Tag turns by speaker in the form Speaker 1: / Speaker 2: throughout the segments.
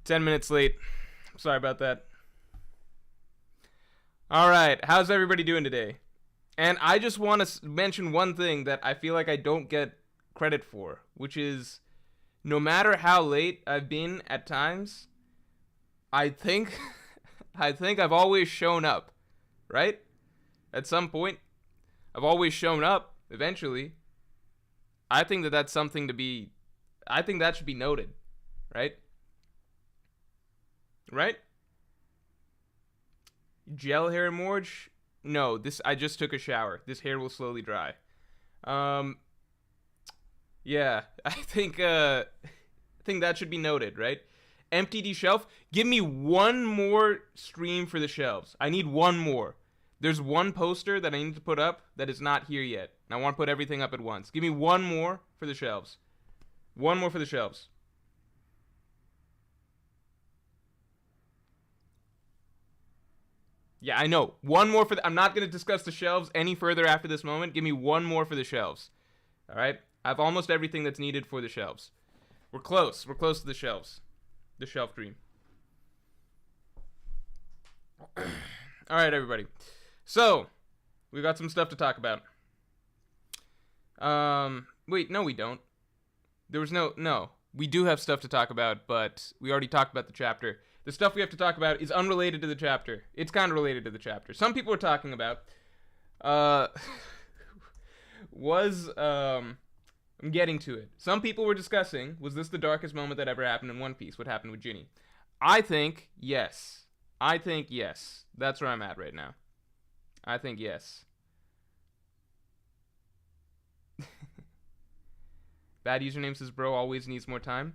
Speaker 1: 10 minutes late. Sorry about that. Alright, how's everybody doing today? And I just want to mention one thing that I feel like I don't get credit for, which is no matter how late I've been at times, I think I've always shown up, right? At some point, I've always shown up eventually. I think that's something to be I think that should be noted, right? Right? Gel hair Morj? No, I just took a shower. This hair will slowly dry. Yeah, I think that should be noted, right? MTD shelf, give me one more stream for the shelves. I need one more. There's one poster that I need to put up that is not here yet. And I want to put everything up at once. Give me one more for the shelves. One more for the shelves. Yeah, I know. One more for I'm not going to discuss the shelves any further after this moment. Give me one more for the shelves. All right? I have almost everything that's needed for the shelves. We're close. We're close to the shelves. The shelf dream. All right, everybody. So, we got some stuff to talk about. Wait, no, we don't. There was no. We do have stuff to talk about, but we already talked about the chapter. The stuff we have to talk about is unrelated to the chapter. It's kind of related to the chapter. Some people were talking about, I'm getting to it. Some people were discussing, was this the darkest moment that ever happened in One Piece? What happened with Ginny? I think yes. That's where I'm at right now. I think yes. Bad username says, bro, always needs more time.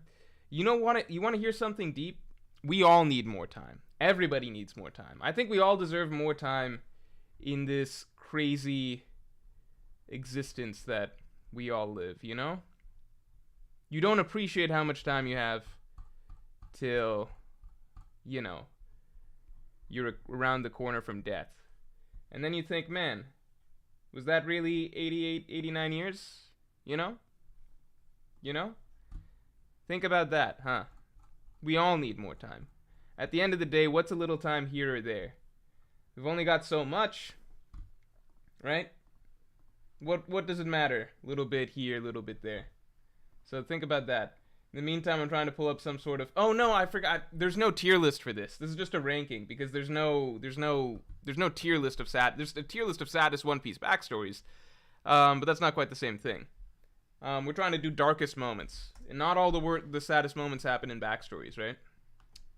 Speaker 1: You want to hear something deep? We all need more time. Everybody needs more time. I think we all deserve more time in this crazy existence that we all live, you know? You don't appreciate how much time you have till, you're around the corner from death. And then you think, man, was that really 88, 89 years? You know? Think about that, huh? We all need more time. At the end of the day, what's a little time here or there? We've only got so much, right? What does it matter? A little bit here, a little bit there. So think about that. In the meantime, I'm trying to pull up some sort of... Oh no, I forgot. There's no tier list for this. This is just a ranking because there's no tier list of There's a tier list of saddest One Piece backstories, but that's not quite the same thing. We're trying to do darkest moments, and not all the saddest moments happen in backstories, right?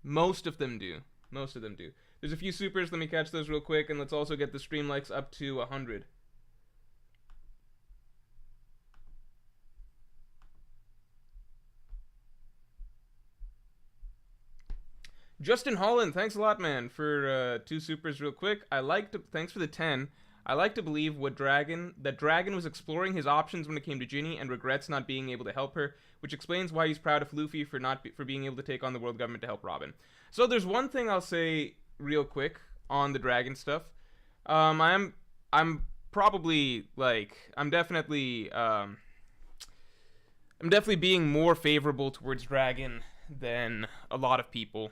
Speaker 1: Most of them do. There's a few supers. Let me catch those real quick, and let's also get the stream likes up to 100. Justin Holland, thanks a lot, man, for 2 supers real quick. Thanks for the 10. I like to believe that Dragon was exploring his options when it came to Ginny and regrets not being able to help her, which explains why he's proud of Luffy for being able to take on the world government to help Robin. So there's one thing I'll say real quick on the Dragon stuff. I'm definitely being more favorable towards Dragon than a lot of people,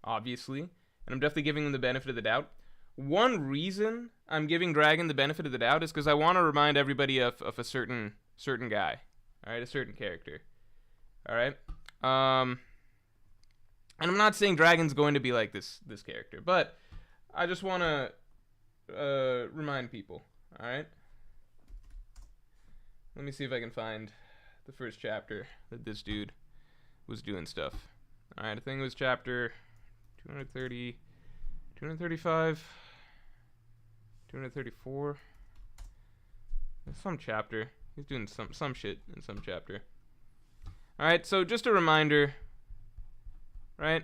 Speaker 1: obviously, and I'm definitely giving him the benefit of the doubt. One reason I'm giving Dragon the benefit of the doubt is because I want to remind everybody of a certain guy, all right, a certain character, all right. And I'm not saying Dragon's going to be like this character, but I just want to remind people, all right. Let me see if I can find the first chapter that this dude was doing stuff. All right, I think it was chapter 230, 235. 234. There's some chapter. He's doing some shit in some chapter. Alright, so just a reminder. Right?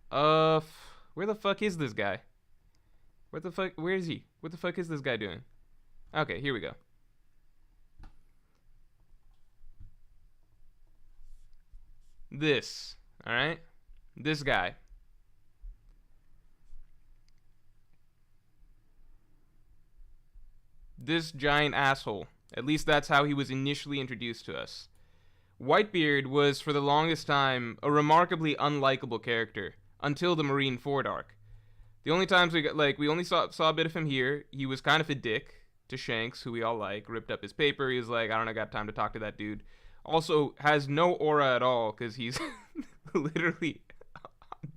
Speaker 1: Where the fuck is this guy? Where is he? What the fuck is this guy doing? Okay, here we go. This. Alright? This guy. This giant asshole. At least that's how he was initially introduced to us. Whitebeard was, for the longest time, a remarkably unlikable character, until the Marineford arc. The only times we only saw a bit of him here. He was kind of a dick to Shanks, who we all like, ripped up his paper. He was like, I don't got time to talk to that dude. Also, has no aura at all, because he's literally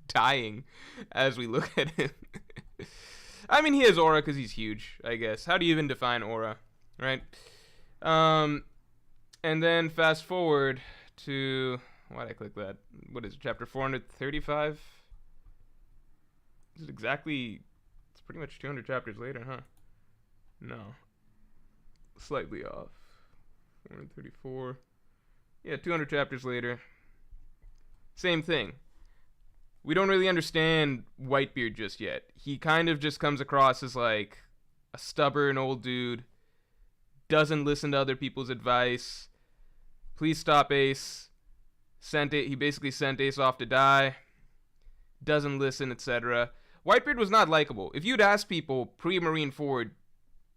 Speaker 1: dying as we look at him. I mean, he has aura because he's huge, I guess. How do you even define aura, right? And then fast forward to... Why'd I click that? What is it, chapter 435? Is it exactly... It's pretty much 200 chapters later, huh? No. Slightly off. 434. Yeah, 200 chapters later. Same thing. We don't really understand Whitebeard just yet. He kind of just comes across as like a stubborn old dude. Doesn't listen to other people's advice. Please stop Ace. He basically sent Ace off to die. Doesn't listen, etc. Whitebeard was not likable. If you'd ask people pre-Marineford,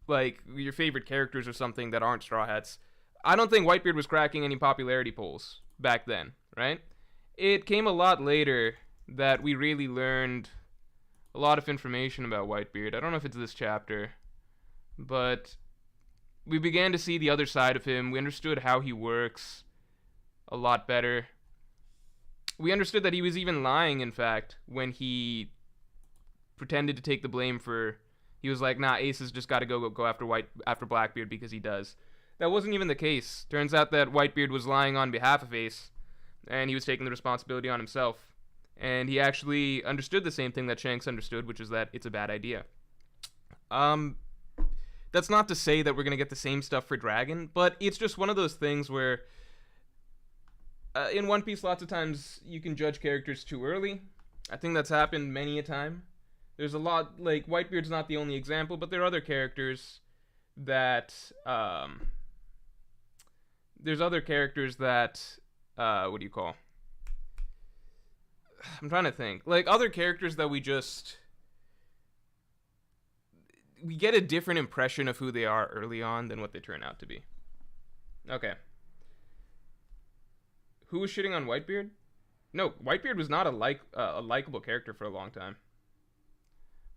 Speaker 1: like your favorite characters or something that aren't Straw Hats, I don't think Whitebeard was cracking any popularity polls back then, right? It came a lot later that we really learned a lot of information about Whitebeard. I don't know if it's this chapter, but we began to see the other side of him. We understood how he works a lot better. We understood that he was even lying, in fact, when he pretended to take the blame for... He was like, nah, Ace has just got to go after Blackbeard because he does. That wasn't even the case. Turns out that Whitebeard was lying on behalf of Ace, and he was taking the responsibility on himself. And he actually understood the same thing that Shanks understood, which is that it's a bad idea. That's not to say that we're going to get the same stuff for Dragon, but it's just one of those things where in One Piece, lots of times you can judge characters too early. I think that's happened many a time. There's a lot, like, Whitebeard's not the only example, but there are other characters that, what do you call? I'm trying to think. Like, other characters that we get a different impression of who they are early on than what they turn out to be. Okay. Who was shitting on Whitebeard? No, Whitebeard was not a likable character for a long time.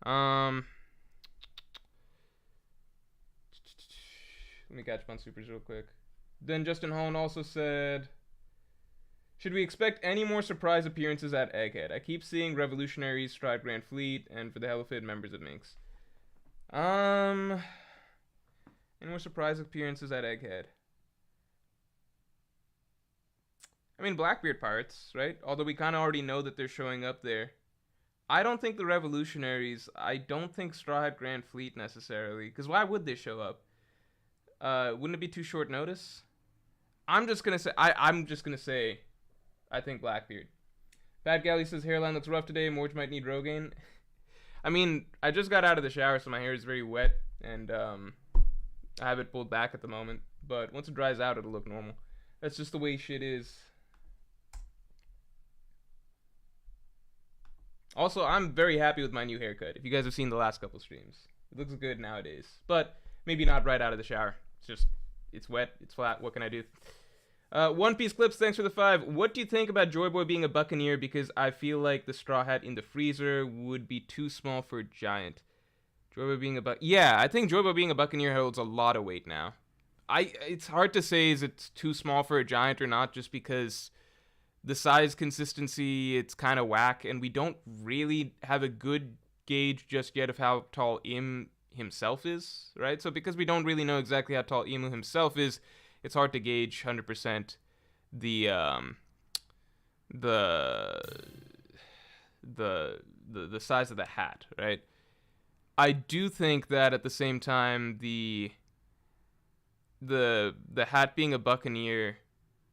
Speaker 1: Let me catch up on supers real quick. Then Justin Holland also said, should we expect any more surprise appearances at Egghead? I keep seeing revolutionaries, Stride Grand Fleet, and for the hell of it, members of Minx. Any more surprise appearances at Egghead? I mean, Blackbeard pirates, right? Although we kind of already know that they're showing up there. I don't think the revolutionaries, I don't think Straw Hat Grand Fleet necessarily, because why would they show up? Wouldn't it be too short notice? I'm just gonna say I think Blackbeard. Bad Galley says hairline looks rough today. Morj might need Rogaine. I mean, I just got out of the shower, so my hair is very wet, and I have it pulled back at the moment. But once it dries out, it'll look normal. That's just the way shit is. Also, I'm very happy with my new haircut. If you guys have seen the last couple streams, it looks good nowadays. But maybe not right out of the shower. It's wet, it's flat. What can I do? One Piece Clips, thanks for the 5. What do you think about Joy Boy being a Buccaneer? Because I feel like the Straw Hat in the freezer would be too small for a giant. Joy Boy being a yeah, I think Joy Boy being a Buccaneer holds a lot of weight now. It's hard to say is it's too small for a giant or not, just because the size consistency, it's kind of whack, and we don't really have a good gauge just yet of how tall Im himself is, right? So because we don't really know exactly how tall Imu himself is, it's hard to gauge 100% the size of the hat, right? I do think that at the same time the hat being a Buccaneer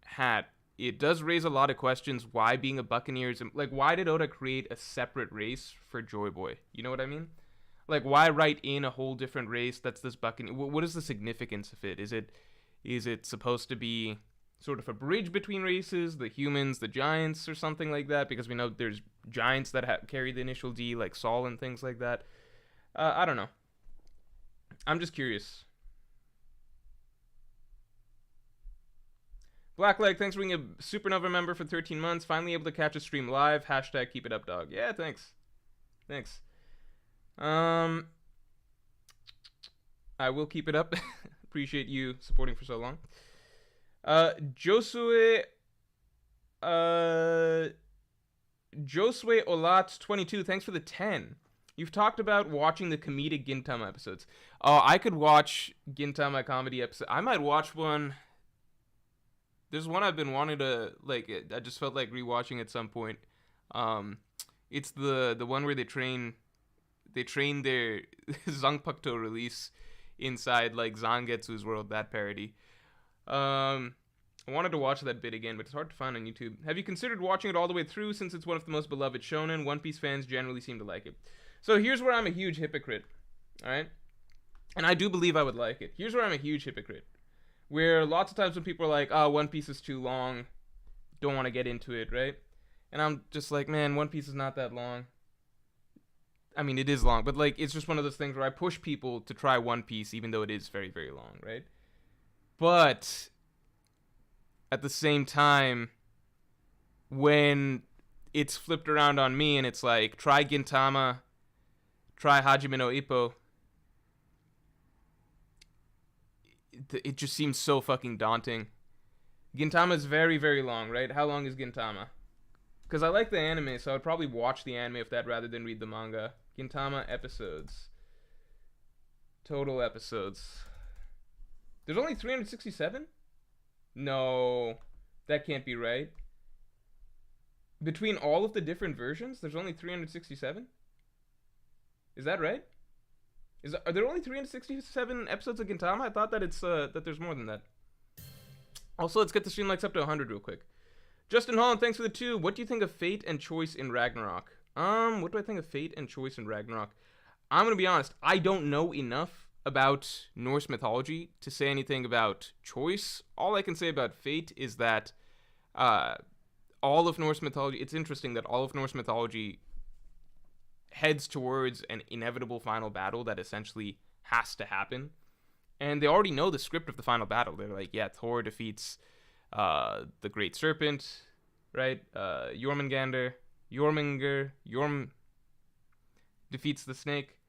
Speaker 1: hat, it does raise a lot of questions. Why being a Buccaneer is, like, why did Oda create a separate race for Joy Boy? You know what I mean? Like, why write in a whole different race that's this Buccaneer? What is the significance of it? Is it supposed to be sort of a bridge between races, the humans, the giants, or something like that? Because we know there's giants that carry the initial D, like Saul and things like that. I don't know. I'm just curious. Blackleg, thanks for being a Supernova member for 13 months. Finally able to catch a stream live. Hashtag keep it up, dog. Yeah, thanks. Thanks. I will keep it up. Appreciate you supporting for so long. Josue Olat 22, thanks for the 10. You've talked about watching the comedic Gintama episodes. I could watch Gintama comedy episode. I might watch one. There's one I've been wanting to, like, I just felt like rewatching at some point. It's the one where they train their Zanpakuto release inside, like, Zangetsu's world, that parody. I wanted to watch that bit again, but it's hard to find on YouTube. Have you considered watching it all the way through, since it's one of the most beloved shonen? One Piece fans generally seem to like it. So here's where I'm a huge hypocrite, alright? And I do believe I would like it. Here's where I'm a huge hypocrite. Where lots of times when people are like, oh, One Piece is too long, don't want to get into it, right? And I'm just like, man, One Piece is not that long. I mean, it is long, but, like, it's just one of those things where I push people to try One Piece, even though it is very, very long, right? But at the same time, when it's flipped around on me and it's like, try Gintama, try Hajime no Ippo, it just seems so fucking daunting. Gintama is very, very long, right? How long is Gintama? Because I like the anime, so I'd probably watch the anime of that rather than read the manga. Gintama episodes. Total episodes. There's only 367? No, that can't be right. Between all of the different versions, there's only 367? Is that right? Are there only 367 episodes of Gintama? I thought that it's that there's more than that. Also, let's get the stream likes up to 100 real quick. Justin Holland, thanks for the 2. What do you think of fate and choice in Ragnarok? What do I think of fate and choice in Ragnarok? I'm gonna be honest. I don't know enough about Norse mythology to say anything about choice. All I can say about fate is that all of Norse mythology. It's interesting that all of Norse mythology heads towards an inevitable final battle that essentially has to happen. And they already know the script of the final battle. They're like, yeah, Thor defeats the Great Serpent, right? Jormungandr defeats the snake.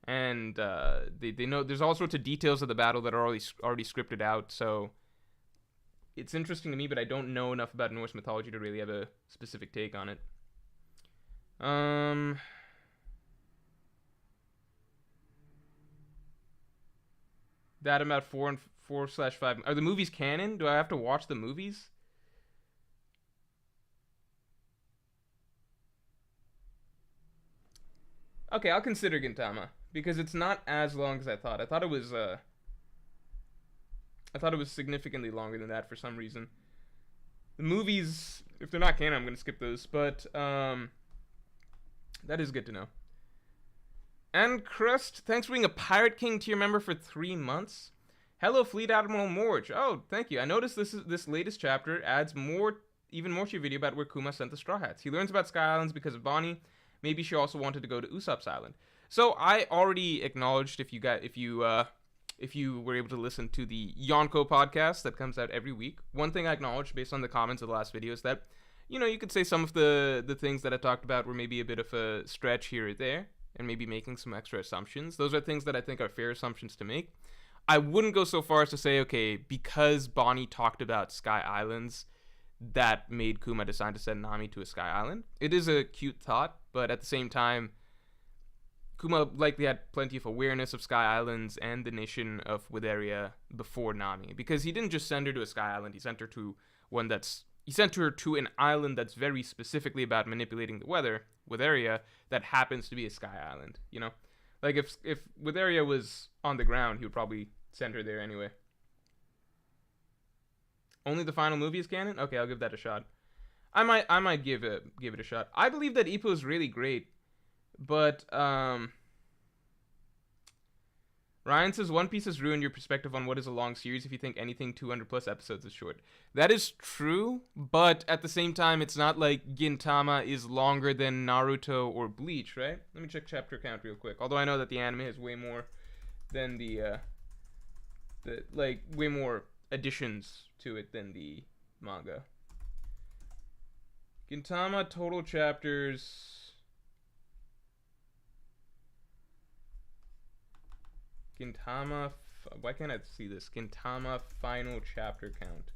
Speaker 1: And they know there's all sorts of details of the battle that are already scripted out. So it's interesting to me, but I don't know enough about Norse mythology to really have a specific take on it. That about 4 and 4/5. Are the movies canon? Do I have to watch the movies? Okay, I'll consider Gintama because it's not as long as I thought. I thought it was significantly longer than that for some reason. The movies, if they're not canon, I'm gonna skip those. But that is good to know. And Crust, thanks for being a Pirate King tier member for 3 months. Hello, Fleet Admiral Morj. Oh, thank you. I noticed this latest chapter adds even more to your video about where Kuma sent the Straw Hats. He learns about Sky Islands because of Bonnie. Maybe she also wanted to go to Usopp's Island. So I already acknowledged if you were able to listen to the Yonko podcast that comes out every week. One thing I acknowledged based on the comments of the last video is that, you could say some of the things that I talked about were maybe a bit of a stretch here or there, and maybe making some extra assumptions. Those are things that I think are fair assumptions to make. I wouldn't go so far as to say, okay, because Bonnie talked about Sky Islands, that made Kuma decide to send Nami to a Sky Island. It is a cute thought, but at the same time, Kuma likely had plenty of awareness of Sky Islands and the nation of Witheria before Nami, because he didn't just send her to a Sky Island. He sent her to an island that's very specifically about manipulating the weather, Witheria, that happens to be a Sky Island. Like if Witheria was on the ground, he would probably send her there anyway. Only the final movie is canon? Okay, I'll give that a shot. I might give it a shot. I believe that Ippo is really great, but Ryan says One Piece has ruined your perspective on what is a long series if you think anything 200 plus episodes is short. That is true, but at the same time, it's not like Gintama is longer than Naruto or Bleach, right? Let me check chapter count real quick. Although I know that the anime has way more than way more additions to it than the manga. Gintama total chapters. Gintama. Why can't I see this? Gintama final chapter count.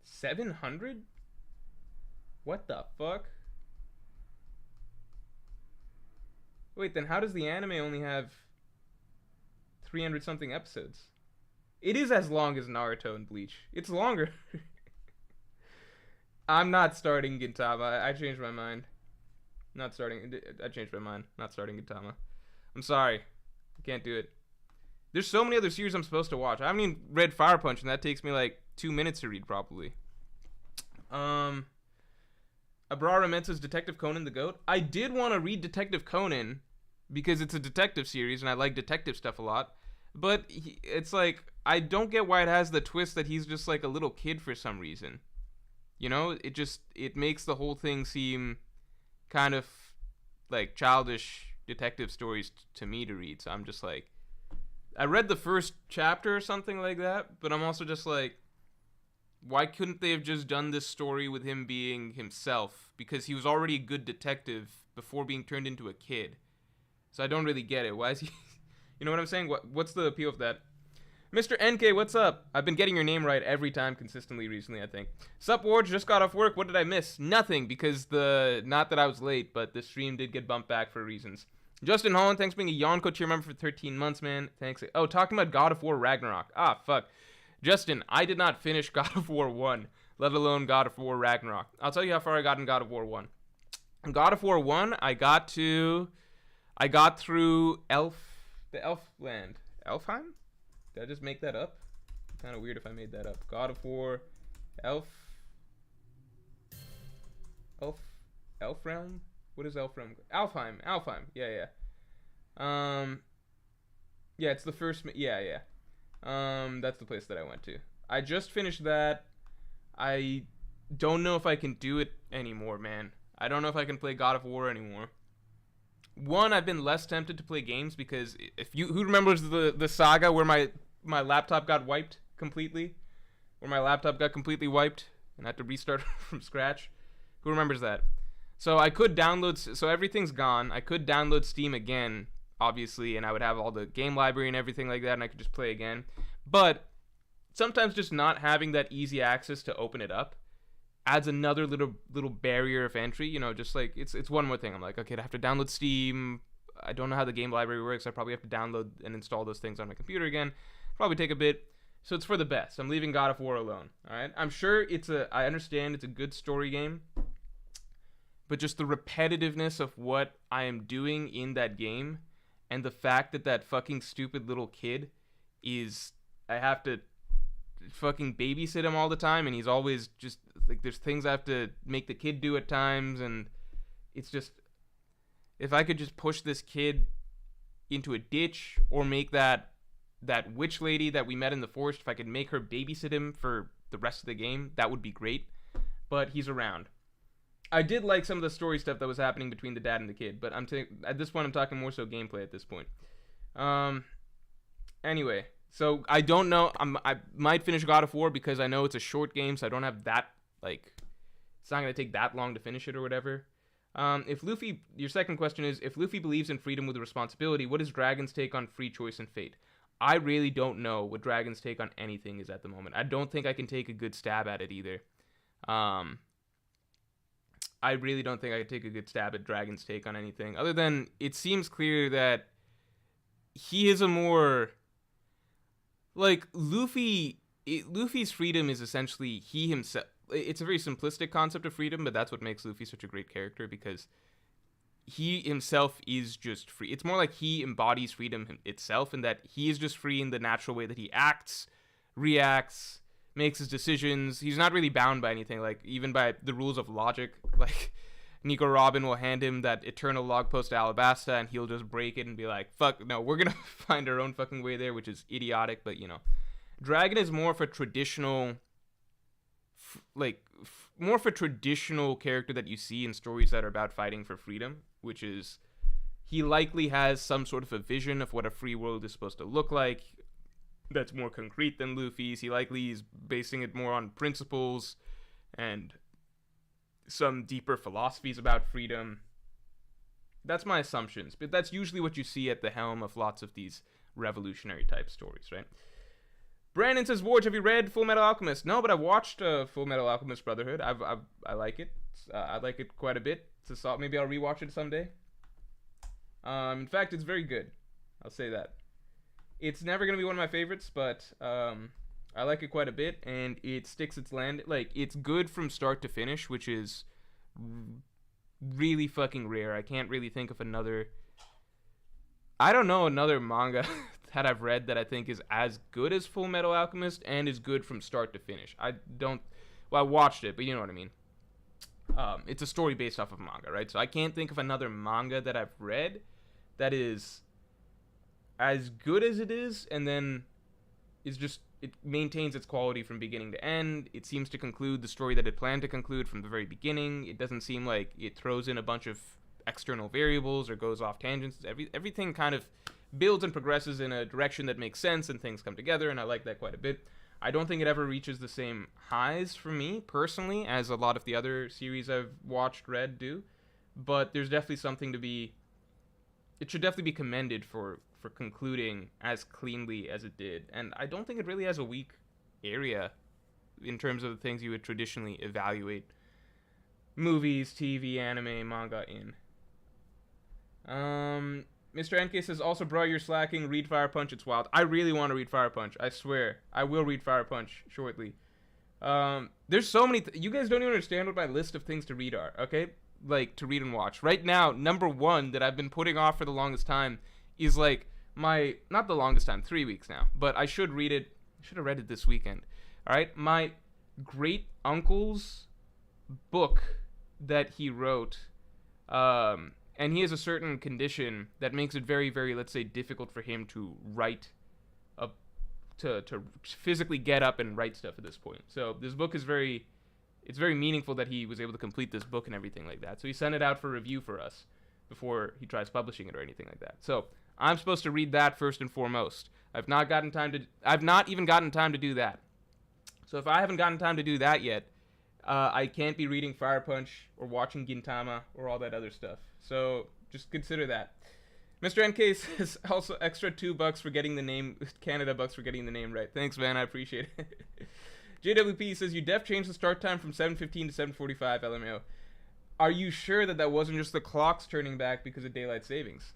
Speaker 1: $700? What the fuck? Wait, then how does the anime only have 300 something episodes? It is as long as Naruto and Bleach. It's longer. I'm not starting Gintama. I changed my mind. Not starting. I changed my mind. Not starting Gintama. I'm sorry. I can't do it. There's so many other series I'm supposed to watch. I haven't even read Fire Punch, and that takes me like 2 minutes to read, probably. Abrara Mensa's Detective Conan the Goat. I did want to read Detective Conan because it's a detective series, and I like detective stuff a lot. But it's like, I don't get why it has the twist that he's just like a little kid for some reason. You know, it makes the whole thing seem kind of like childish detective stories to me to read. So I'm just like, I read the first chapter or something like that, but I'm also just like, why couldn't they have just done this story with him being himself? Because he was already a good detective before being turned into a kid. So I don't really get it. Why is he... You know what I'm saying? What's the appeal of that? Mr. NK, what's up? I've been getting your name right every time consistently recently, I think. Sup, Morj? Just got off work. What did I miss? Nothing, because not that I was late, but the stream did get bumped back for reasons. Justin Holland, thanks for being a Yonko tier member for 13 months, man. Thanks. Oh, talking about God of War Ragnarok. Ah, fuck. Justin, I did not finish God of War 1, let alone God of War Ragnarok. I'll tell you how far I got in God of War 1. In God of War 1, I got through the Elf Land. Elfheim? Did I just make that up? Kind of weird if I made that up. God of War, Elf Realm? What is Elf Realm? Alfheim. Yeah. Yeah, it's the first. Yeah. That's the place that I went to. I just finished that. I don't know if I can do it anymore, man. I don't know if I can play God of War anymore. One, I've been less tempted to play games because who remembers the saga where my laptop got wiped completely? Where my laptop got completely wiped and I had to restart from scratch? Who remembers that? So I could download, so everything's gone. I could download Steam again, obviously, and I would have all the game library and everything like that, and I could just play again. But sometimes just not having that easy access to open it up adds another little barrier of entry. You know, just like it's one more thing. I'm like, okay, I have to download Steam. I don't know how the game library works. I probably have to download and install those things on my computer again. Probably take a bit. So it's for the best. I'm leaving God of War alone. All right. I'm sure I understand it's a good story game, but just the repetitiveness of what I am doing in that game, and the fact that fucking stupid little kid I have to fucking babysit him all the time, and he's always just like, there's things I have to make the kid do at times, and it's just, if I could just push this kid into a ditch, or make that witch lady that we met in the forest, if I could make her babysit him for the rest of the game, that would be great. But he's around. I did like some of the story stuff that was happening between the dad and the kid, but at this point I'm talking more so gameplay at this point. Anyway, so I don't know. I might finish God of War because I know it's a short game, so I don't have that, like, it's not going to take that long to finish it or whatever. Your second question is, if Luffy believes in freedom with responsibility, what is Dragon's take on free choice and fate? I really don't know what Dragon's take on anything is at the moment. I don't think I can take a good stab at it either. I really don't think I could take a good stab at Dragon's take on anything, other than it seems clear that he is a more, like, Luffy's freedom is essentially he himself. It's a very simplistic concept of freedom, but that's what makes Luffy such a great character, because he himself is just free. It's more like he embodies freedom itself, and that he is just free in the natural way that he acts, reacts, makes his decisions. He's not really bound by anything, like, even by the rules of logic. Like, Nico Robin will hand him that eternal log post to Alabasta, and he'll just break it and be like, fuck, no, we're gonna find our own fucking way there, which is idiotic, but, you know. Dragon is more of a traditional, more of a traditional character that you see in stories that are about fighting for freedom, which is he likely has some sort of a vision of what a free world is supposed to look like that's more concrete than Luffy's. He likely is basing it more on principles and some deeper philosophies about freedom. That's my assumptions, but that's usually what you see at the helm of lots of these revolutionary type stories, right? Brandon says, Morj, have you read Fullmetal Alchemist? No, but I've watched Fullmetal Alchemist Brotherhood. I like it. I like it quite a bit. It's a salt. Maybe I'll rewatch it someday. In fact, it's very good. I'll say that. It's never going to be one of my favorites, but I like it quite a bit, and it sticks its land. Like, it's good from start to finish, which is really fucking rare. I can't really think of another... I don't know another manga that I've read that I think is as good as Fullmetal Alchemist and is good from start to finish. I watched it, but you know what I mean. It's a story based off of manga, right? So I can't think of another manga that I've read that is as good as it is, and then is just, it maintains its quality from beginning to end. It seems to conclude the story that it planned to conclude from the very beginning. It doesn't seem like it throws in a bunch of external variables or goes off tangents. Everything kind of builds and progresses in a direction that makes sense, and things come together, and I like that quite a bit. I don't think it ever reaches the same highs for me, personally, as a lot of the other series I've watched, read, do. But there's definitely something to be... It should definitely be commended for concluding as cleanly as it did. And I don't think it really has a weak area in terms of the things you would traditionally evaluate movies, TV, anime, manga in. Mr. NK says, also, bro, you're slacking. Read Fire Punch. It's wild. I really want to read Fire Punch. I swear. I will read Fire Punch shortly. There's so many... you guys don't even understand what my list of things to read are, okay? Like, to read and watch. Right now, number one that I've been putting off for the longest time is, like, my... Not the longest time. 3 weeks now. But I should read it. I should have read it this weekend. Alright? My great uncle's book that he wrote... and he has a certain condition that makes it very, very, let's say, difficult for him to write, to physically get up and write stuff at this point. So this book is it's very meaningful that he was able to complete this book and everything like that. So he sent it out for review for us before he tries publishing it or anything like that. So I'm supposed to read that first and foremost. I've not even gotten time to do that. So if I haven't gotten time to do that yet, I can't be reading Fire Punch or watching Gintama or all that other stuff. So just consider that. Mr. NK says also extra $2 for getting the name, Canada bucks for getting the name right. Thanks, man. I appreciate it. JWP says, you def changed the start time from 7:15 to 7:45, LMAO. Are you sure that wasn't just the clocks turning back because of daylight savings?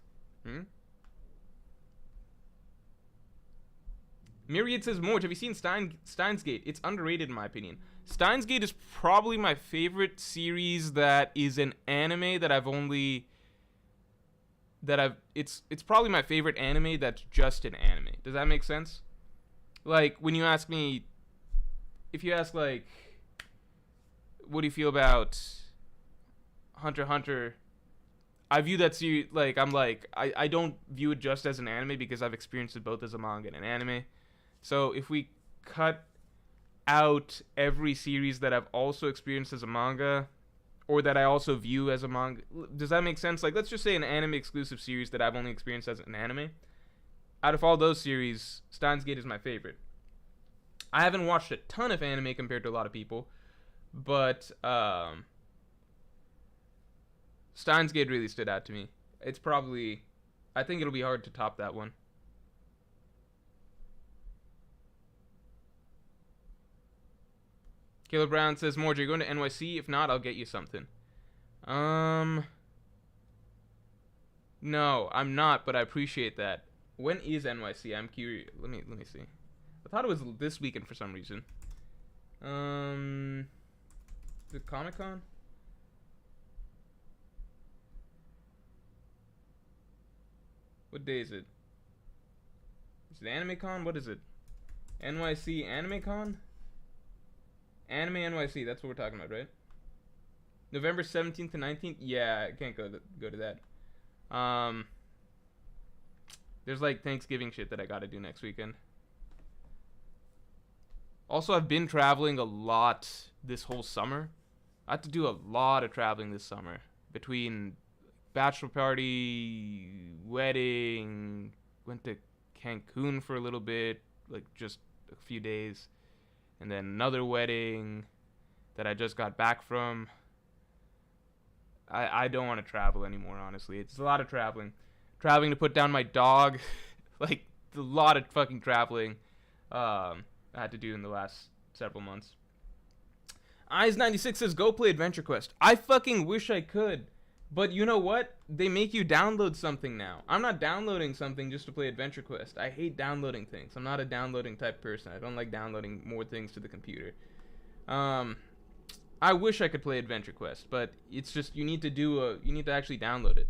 Speaker 1: Myriad says, Morj, have you seen Steins Gate? It's underrated in my opinion. Steins Gate is probably my favorite series that is an anime that it's probably my favorite anime that's just an anime. Does that make sense? Like, when you ask me, if you ask, like, what do you feel about Hunter x Hunter, I view that series, like, I don't view it just as an anime because I've experienced it both as a manga and an anime. So if we cut out every series that I've also experienced as a manga, or that I also view as a manga, does that make sense? Like, let's just say an anime exclusive series that I've only experienced as an anime. Out of all those series, Steins Gate is my favorite. I haven't watched a ton of anime compared to a lot of people, but Steins Gate really stood out to me. It's probably, I think it'll be hard to top that one. Caleb Brown says, Morj, are you going to NYC? If not, I'll get you something. No, I'm not, but I appreciate that. When is NYC? I'm curious. Let me see. I thought it was this weekend for some reason. Is it Comic-Con? What day is it? Is it Anime-Con? What is it? NYC Anime-Con? Anime NYC, that's what we're talking about, right? November 17th to 19th? Yeah, I can't go to that. There's like Thanksgiving shit that I gotta do next weekend. Also, I've been traveling a lot this whole summer. I had to do a lot of traveling this summer between bachelor party, wedding, went to Cancun for a little bit, like just a few days, and then another wedding that I just got back from. I don't want to travel anymore, honestly. It's a lot of traveling. Traveling to put down my dog. Like, a lot of fucking traveling I had to do in the last several months. Eyes96 says, go play Adventure Quest. I fucking wish I could. But you know what? They make you download something now. I'm not downloading something just to play Adventure Quest. I hate downloading things. I'm not a downloading type person. I don't like downloading more things to the computer. I wish I could play Adventure Quest, but it's just you need to actually download it.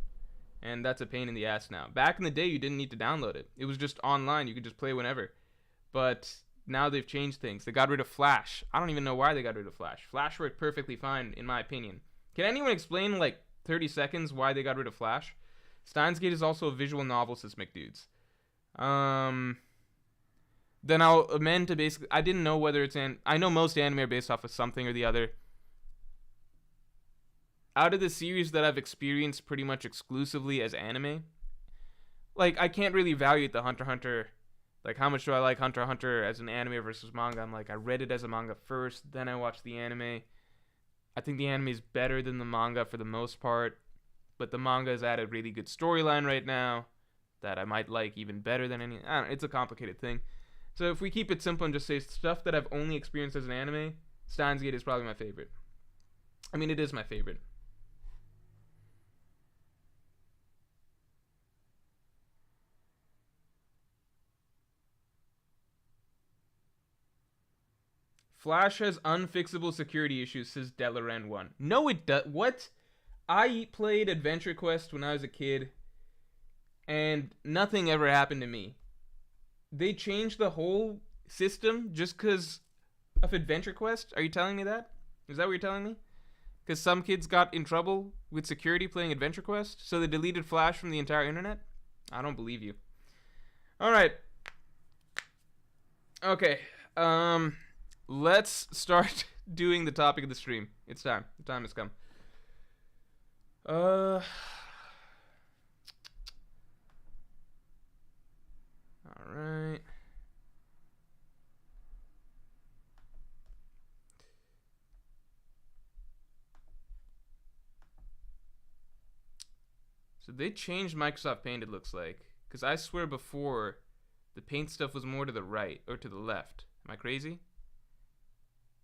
Speaker 1: And that's a pain in the ass now. Back in the day, you didn't need to download it. It was just online. You could just play whenever. But now they've changed things. They got rid of Flash. I don't even know why they got rid of Flash. Flash worked perfectly fine, in my opinion. Can anyone explain, like, 30 seconds why they got rid of Flash? Steins Gate is also a visual novel, says McDudes. Then I'll amend to basically... I didn't know whether it's... I know most anime are based off of something or the other. Out of the series that I've experienced pretty much exclusively as anime, like, I can't really evaluate the Hunter x Hunter. Like, how much do I like Hunter x Hunter as an anime versus manga? I'm like, I read it as a manga first, then I watched the anime. I think the anime is better than the manga for the most part, but the manga is at a really good storyline right now that I might like even better than any... I don't know, it's a complicated thing. So if we keep it simple and just say stuff that I've only experienced as an anime, Steins Gate is probably my favorite. I mean, it is my favorite. Flash has unfixable security issues, says Delaran1. No, it does. What? I played Adventure Quest when I was a kid, and nothing ever happened to me. They changed the whole system just because of Adventure Quest? Are you telling me that? Is that what you're telling me? Because some kids got in trouble with security playing Adventure Quest, so they deleted Flash from the entire internet? I don't believe you. Alright. Okay. Let's start doing the topic of the stream. It's time. The time has come. Alright. So they changed Microsoft Paint, it looks like. Because I swear before, the Paint stuff was more to the right, or to the left. Am I crazy?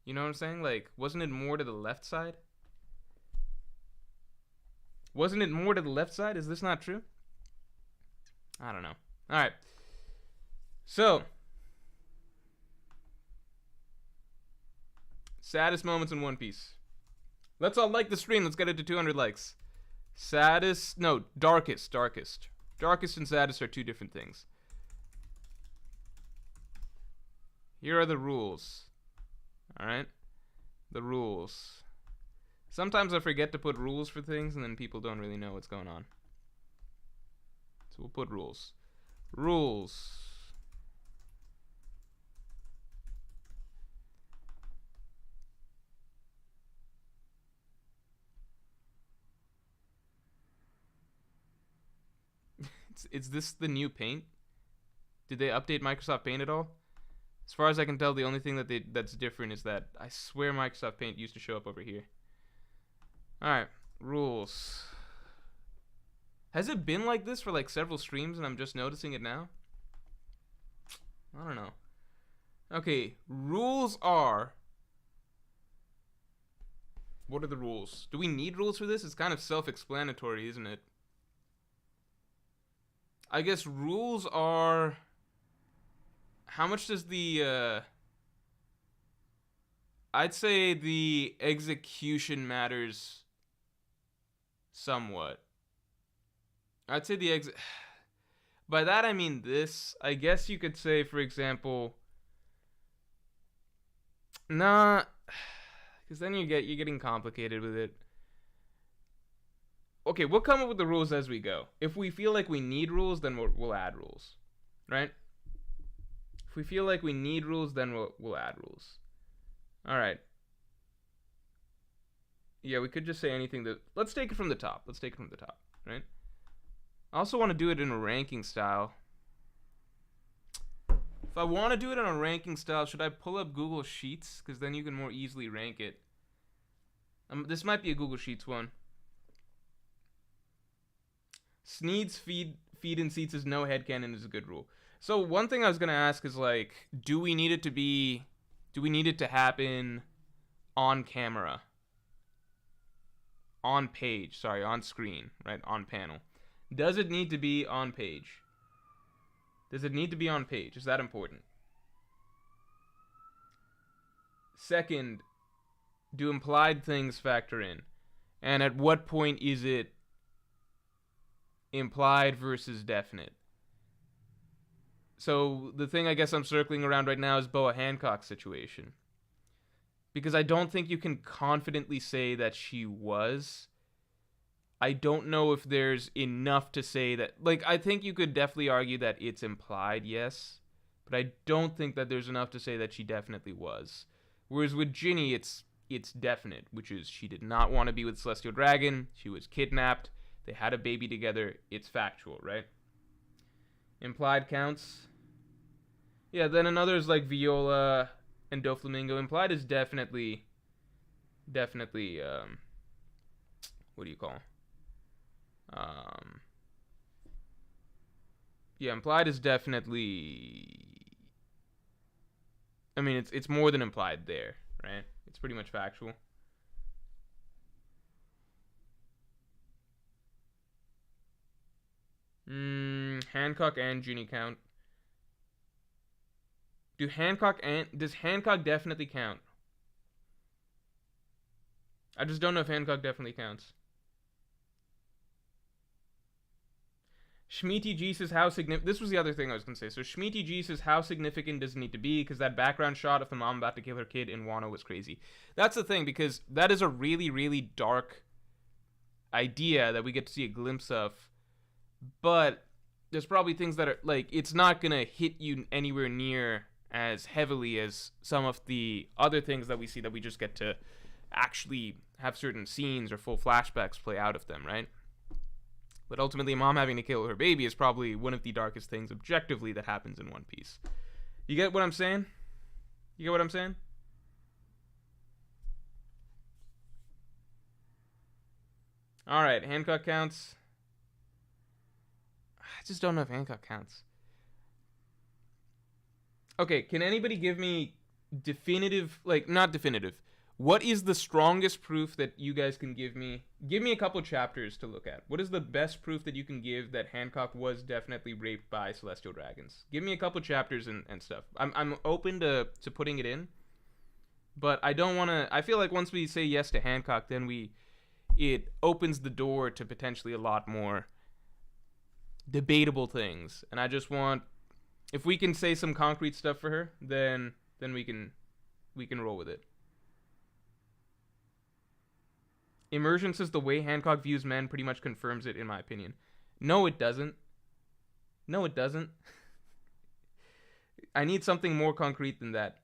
Speaker 1: You know what I'm saying? Like, wasn't it more to the left side? Wasn't it more to the left side? Is this not true? I don't know. Alright. So. Saddest moments in One Piece. Let's all like the stream. Let's get it to 200 likes. Saddest. No, darkest. Darkest. Darkest and saddest are two different things. Here are the rules. Alright? The rules. Sometimes I forget to put rules for things and then people don't really know what's going on. So we'll put rules. Rules. Is this the new Paint? Did they update Microsoft Paint at all? As far as I can tell, the only thing that's different is that I swear Microsoft Paint used to show up over here. Alright, rules. Has it been like this for like several streams and I'm just noticing it now? I don't know. Okay, rules are... What are the rules? Do we need rules for this? It's kind of self-explanatory, isn't it? I guess rules are... How much does the, I'd say the execution matters somewhat. I'd say the by that I mean this. I guess you could say, for example... Nah, because then you're getting complicated with it. Okay, we'll come up with the rules as we go. If we feel like we need rules, then we'll add rules. Right? If we feel like we need rules, then we'll add rules. Alright. Yeah, we could just say anything that... Let's take it from the top. Let's take it from the top, right? I also want to do it in a ranking style. If I want to do it in a ranking style, should I pull up Google Sheets? Because then you can more easily rank it. This might be a Google Sheets one. Sneed's feed in seats is no headcanon is a good rule. So one thing I was going to ask is, like, do we need it to happen on camera? On page, sorry, on screen, right? On panel. Does it need to be on page? Does it need to be on page? Is that important? Second, do implied things factor in? And at what point is it implied versus definite? So the thing I guess I'm circling around right now is Boa Hancock's situation. Because I don't think you can confidently say that she was. I don't know if there's enough to say that... Like, I think you could definitely argue that it's implied, yes. But I don't think that there's enough to say that she definitely was. Whereas with Ginny, it's definite, which is she did not want to be with Celestial Dragon. She was kidnapped. They had a baby together. It's factual, right? Implied counts. Yeah, then another is like Viola and Doflamingo. Implied is definitely, what do you call? Yeah, implied is definitely, I mean, it's more than implied there, right? It's pretty much factual. Hancock and Ginny count. Does Hancock definitely count? I just don't know if Hancock definitely counts. Shmeety G says how significant... This was the other thing I was going to say. So Shmeety G says how significant does it need to be? Because that background shot of the mom about to kill her kid in Wano was crazy. That's the thing, because that is a really, really dark idea that we get to see a glimpse of. But there's probably things that are... Like, it's not going to hit you anywhere near as heavily as some of the other things that we see that we just get to actually have certain scenes or full flashbacks play out of them, right? But ultimately, mom having to kill her baby is probably one of the darkest things objectively that happens in One Piece. You get what I'm saying? You get what I'm saying? Alright, Hancock counts. I just don't know if Hancock counts. Okay, can anybody give me definitive, like, not definitive, what is the strongest proof that you guys can give me? Give me a couple chapters to look at. What is the best proof that you can give that Hancock was definitely raped by Celestial Dragons? Give me a couple chapters and stuff. I'm open to putting it in, but I don't want to... I feel like once we say yes to Hancock, then it opens the door to potentially a lot more debatable things. And I just want... If we can say some concrete stuff for her, then we can roll with it. Immersion says the way Hancock views men pretty much confirms it, in my opinion. No, it doesn't. No, it doesn't. I need something more concrete than that.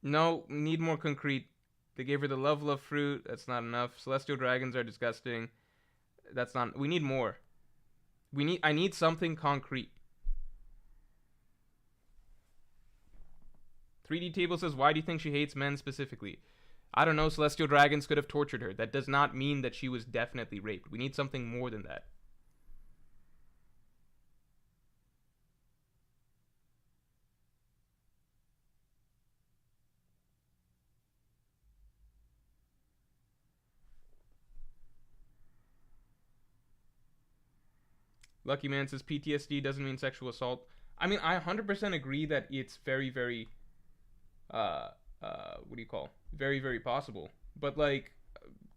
Speaker 1: No, need more concrete. They gave her the love fruit. That's not enough. Celestial dragons are disgusting. That's not... We need more. I need something concrete. 3D Table says, why do you think she hates men specifically? I don't know. Celestial dragons could have tortured her. That does not mean that she was definitely raped. We need something more than that. Lucky Man says PTSD doesn't mean sexual assault. I mean, I 100% agree that it's very, very, what do you call? Very, very possible. But, like,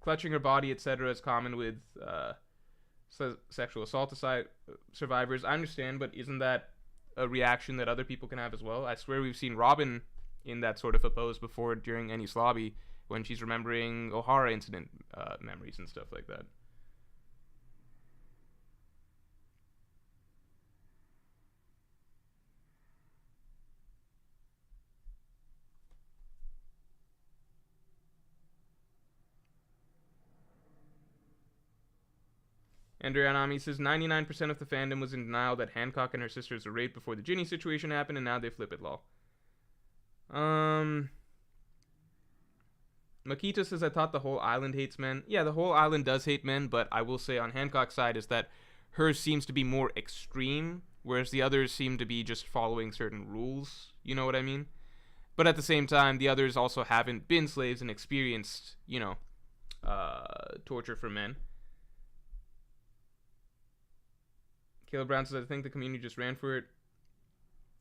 Speaker 1: clutching her body, etc. is common with sexual assault survivors. I understand, but isn't that a reaction that other people can have as well? I swear we've seen Robin in that sort of a pose before during Enies Lobby when she's remembering O'Hara incident memories and stuff like that. Andrea Anami says 99% of the fandom was in denial that Hancock and her sisters were raped before the Ginny situation happened, and now they flip it, lol. Makita says, I thought the whole island hates men. Yeah, the whole island does hate men, but I will say on Hancock's side is that hers seems to be more extreme, whereas the others seem to be just following certain rules. You know what I mean? But at the same time, the others also haven't been slaves and experienced, torture for men. Caleb Brown says, I think the community just ran for it.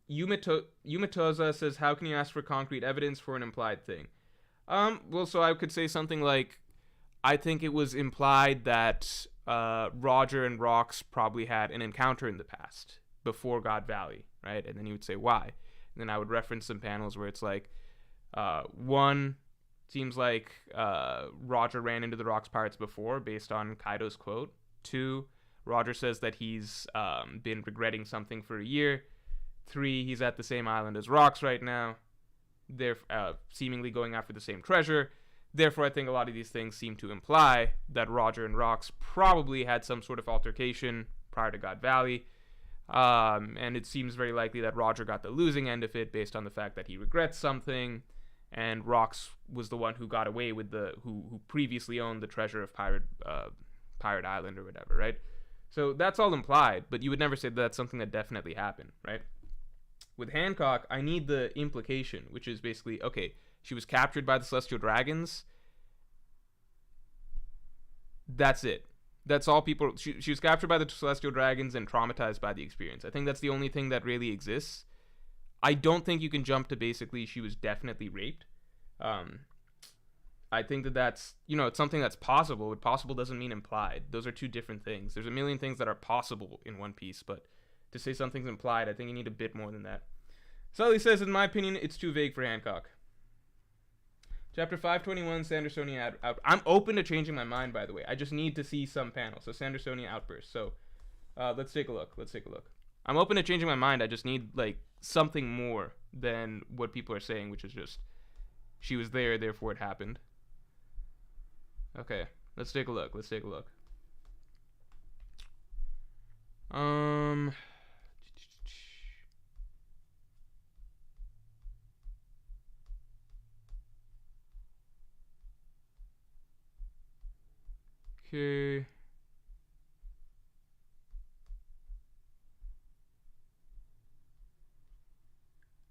Speaker 1: Yumatoza says, how can you ask for concrete evidence for an implied thing? Well, so I could say something like, I think it was implied that Roger and Rox probably had an encounter in the past before God Valley, right? And then you would say, why? And then I would reference some panels where it's like, one, seems like Roger ran into the Rox pirates before, based on Kaido's quote. Two, Roger says that he's been regretting something for a year. Three, he's at the same island as Rox right now. They're seemingly going after the same treasure. Therefore, I think a lot of these things seem to imply that Roger and Rox probably had some sort of altercation prior to God Valley. And it seems very likely that Roger got the losing end of it based on the fact that he regrets something, and Rox was the one who got away with who previously owned the treasure of Pirate Island or whatever, right? So that's all implied, but you would never say that that's something that definitely happened, right? With Hancock, I need the implication, which is basically, okay, she was captured by the Celestial Dragons. That's it. That's all people... She was captured by the Celestial Dragons and traumatized by the experience. I think that's the only thing that really exists. I don't think you can jump to basically she was definitely raped. I think that's, it's something that's possible, but possible doesn't mean implied. Those are two different things. There's a million things that are possible in One Piece, but to say something's implied, I think you need a bit more than that. Sully says, in my opinion, it's too vague for Hancock. Chapter 521, Sandersonia out. I'm open to changing my mind, by the way. I just need to see some panels. So Sandersonia outburst. So let's take a look. I'm open to changing my mind. I just need something more than what people are saying, which is just she was there, therefore it happened. Okay, let's take a look. Okay.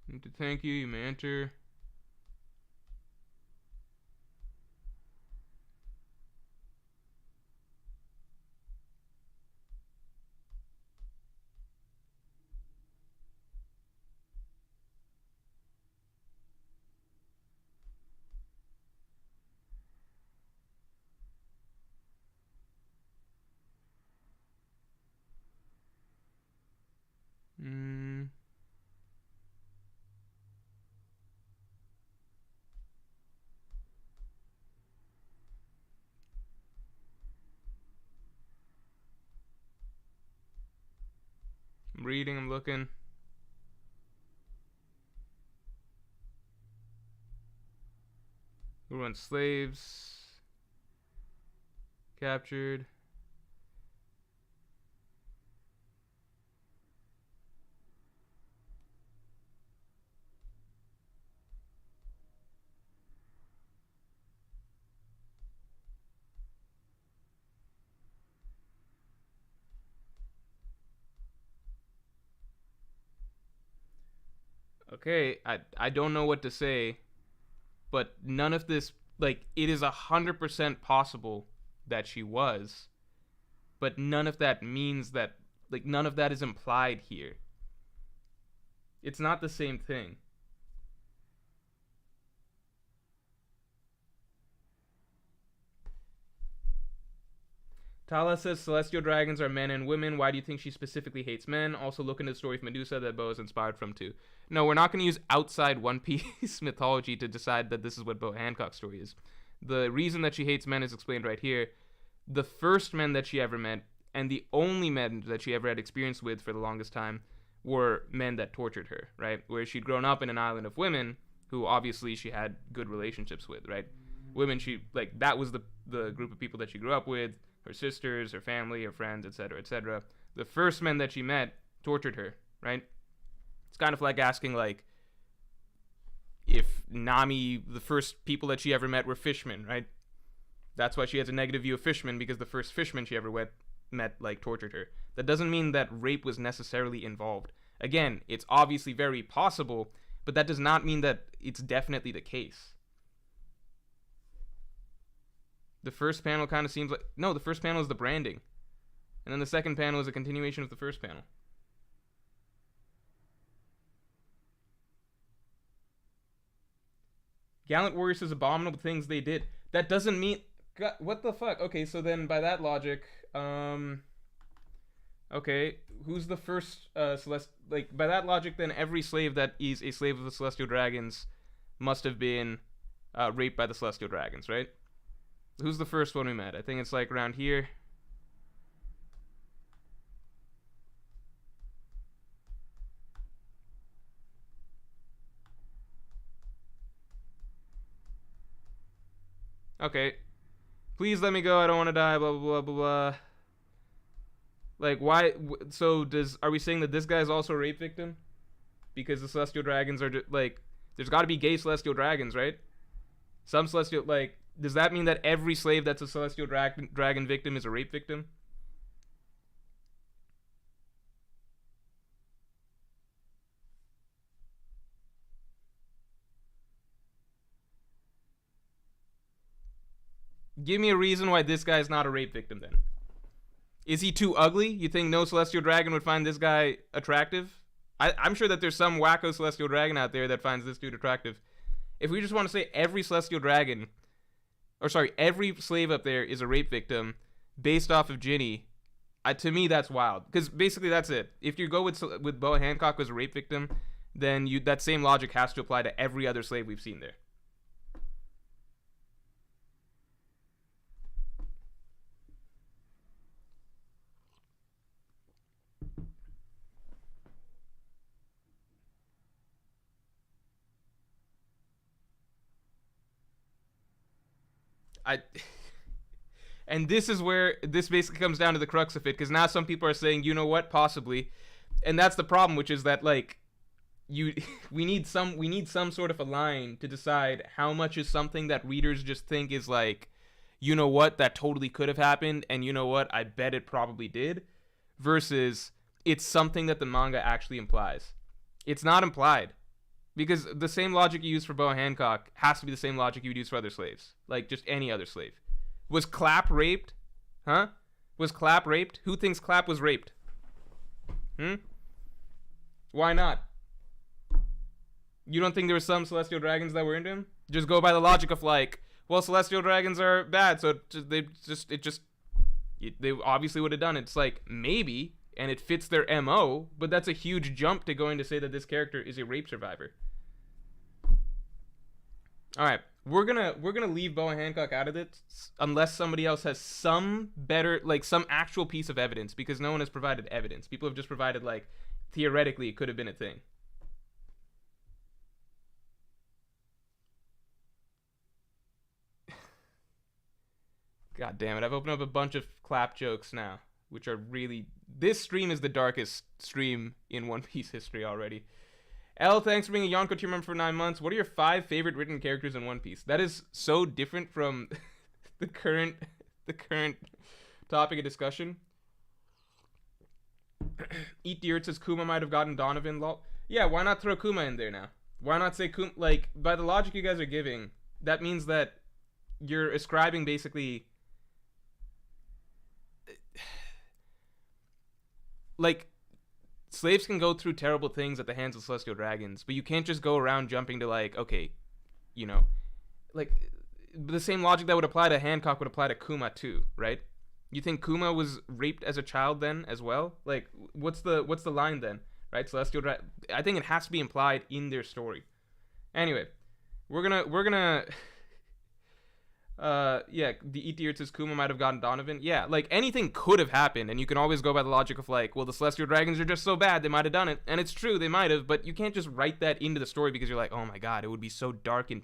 Speaker 1: Need to thank you. You may enter. I'm reading, I'm looking. Who runs slaves? Captured. Okay, I don't know what to say, but none of this, it is 100% possible that she was, but none of that means that, none of that is implied here. It's not the same thing. Tala says celestial dragons are men and women. Why do you think she specifically hates men? Also, look into the story of Medusa that Bo is inspired from too. No, we're not going to use outside One Piece mythology to decide that this is what Bo Hancock's story is. The reason that she hates men is explained right here. The first men that she ever met, and the only men that she ever had experience with for the longest time, were men that tortured her, right? Where she'd grown up in an island of women who obviously she had good relationships with, right? Women, that was the group of people that she grew up with. her sisters, her family, her friends, etc., etc. The first men that she met tortured her, right? It's kind of like asking, like, if Nami, the first people that she ever met were fishmen, right? That's why she has a negative view of fishmen, because the first fishmen she ever met, like, tortured her. That doesn't mean that rape was necessarily involved. Again, it's obviously very possible, but that does not mean that it's definitely the case. The first panel kind of seems like... No, the first panel is the branding. And then the second panel is a continuation of the first panel. Gallant warriors says abominable things they did. That doesn't mean... God, what the fuck? Okay, so then by that logic... Okay, who's the first like, by that logic, then every slave that is a slave of the Celestial Dragons must have been raped by the Celestial Dragons, right? Who's the first one we met? I think it's like around here. Okay. Please let me go. I don't want to die. Blah, blah, blah, blah, blah. Like, why? So, are we saying that this guy's also a rape victim? Because the Celestial Dragons are, like, there's got to be gay Celestial Dragons, right? Some Celestial, like, does that mean that every slave that's a Celestial Dragon victim is a rape victim? Give me a reason why this guy's not a rape victim, then. Is he too ugly? You think no Celestial Dragon would find this guy attractive? I'm sure that there's some wacko Celestial Dragon out there that finds this dude attractive. If we just want to say every Celestial Dragon, or sorry, every slave up there is a rape victim based off of Ginny, to me that's wild. Because basically that's it. If you go with Boa Hancock as a rape victim, then that same logic has to apply to every other slave we've seen there. And this is where this basically comes down to the crux of it, because now some people are saying, you know what, possibly, and that's the problem, which is that, like, we need some sort of a line to decide how much is something that readers just think is like, you know what, that totally could have happened, and you know what, I bet it probably did, versus it's something that the manga actually implies. It's not implied. Because the same logic you use for Boa Hancock has to be the same logic you would use for other slaves. Like, just any other slave. Was Clapp raped? Huh? Was Clapp raped? Who thinks Clapp was raped? Why not? You don't think there were some Celestial Dragons that were into him? Just go by the logic of, like, well, Celestial Dragons are bad, so they obviously would have done it. It's like, maybe, and it fits their MO, but that's a huge jump to going to say that this character is a rape survivor. All right, we're gonna leave Boa Hancock out of it unless somebody else has some better, like, some actual piece of evidence, because no one has provided evidence. People have just provided, like, theoretically it could have been a thing. God damn it, I've opened up a bunch of clap jokes now, which are really... This stream is the darkest stream in One Piece history already. L, thanks for being a Yonko team member for 9 months. What are your 5 favorite written characters in One Piece? That is so different from the current topic of discussion. Eat the Earth says Kuma might have gotten Donovan, lol. Yeah, why not throw Kuma in there now? Why not say Kuma? Like, by the logic you guys are giving, that means that you're ascribing basically... Like, slaves can go through terrible things at the hands of Celestial Dragons, but you can't just go around jumping to, like, okay, you know, like, the same logic that would apply to Hancock would apply to Kuma too, right? You think Kuma was raped as a child then as well? Like, what's the line then, right? Celestial I think it has to be implied in their story. Anyway, we're gonna yeah, the Eat says Kuma might have gotten Donovan. Yeah, like, anything could have happened, and you can always go by the logic of, like, well, the Celestial Dragons are just so bad, they might have done it. And it's true, they might have, but you can't just write that into the story because you're like, oh my god, it would be so dark and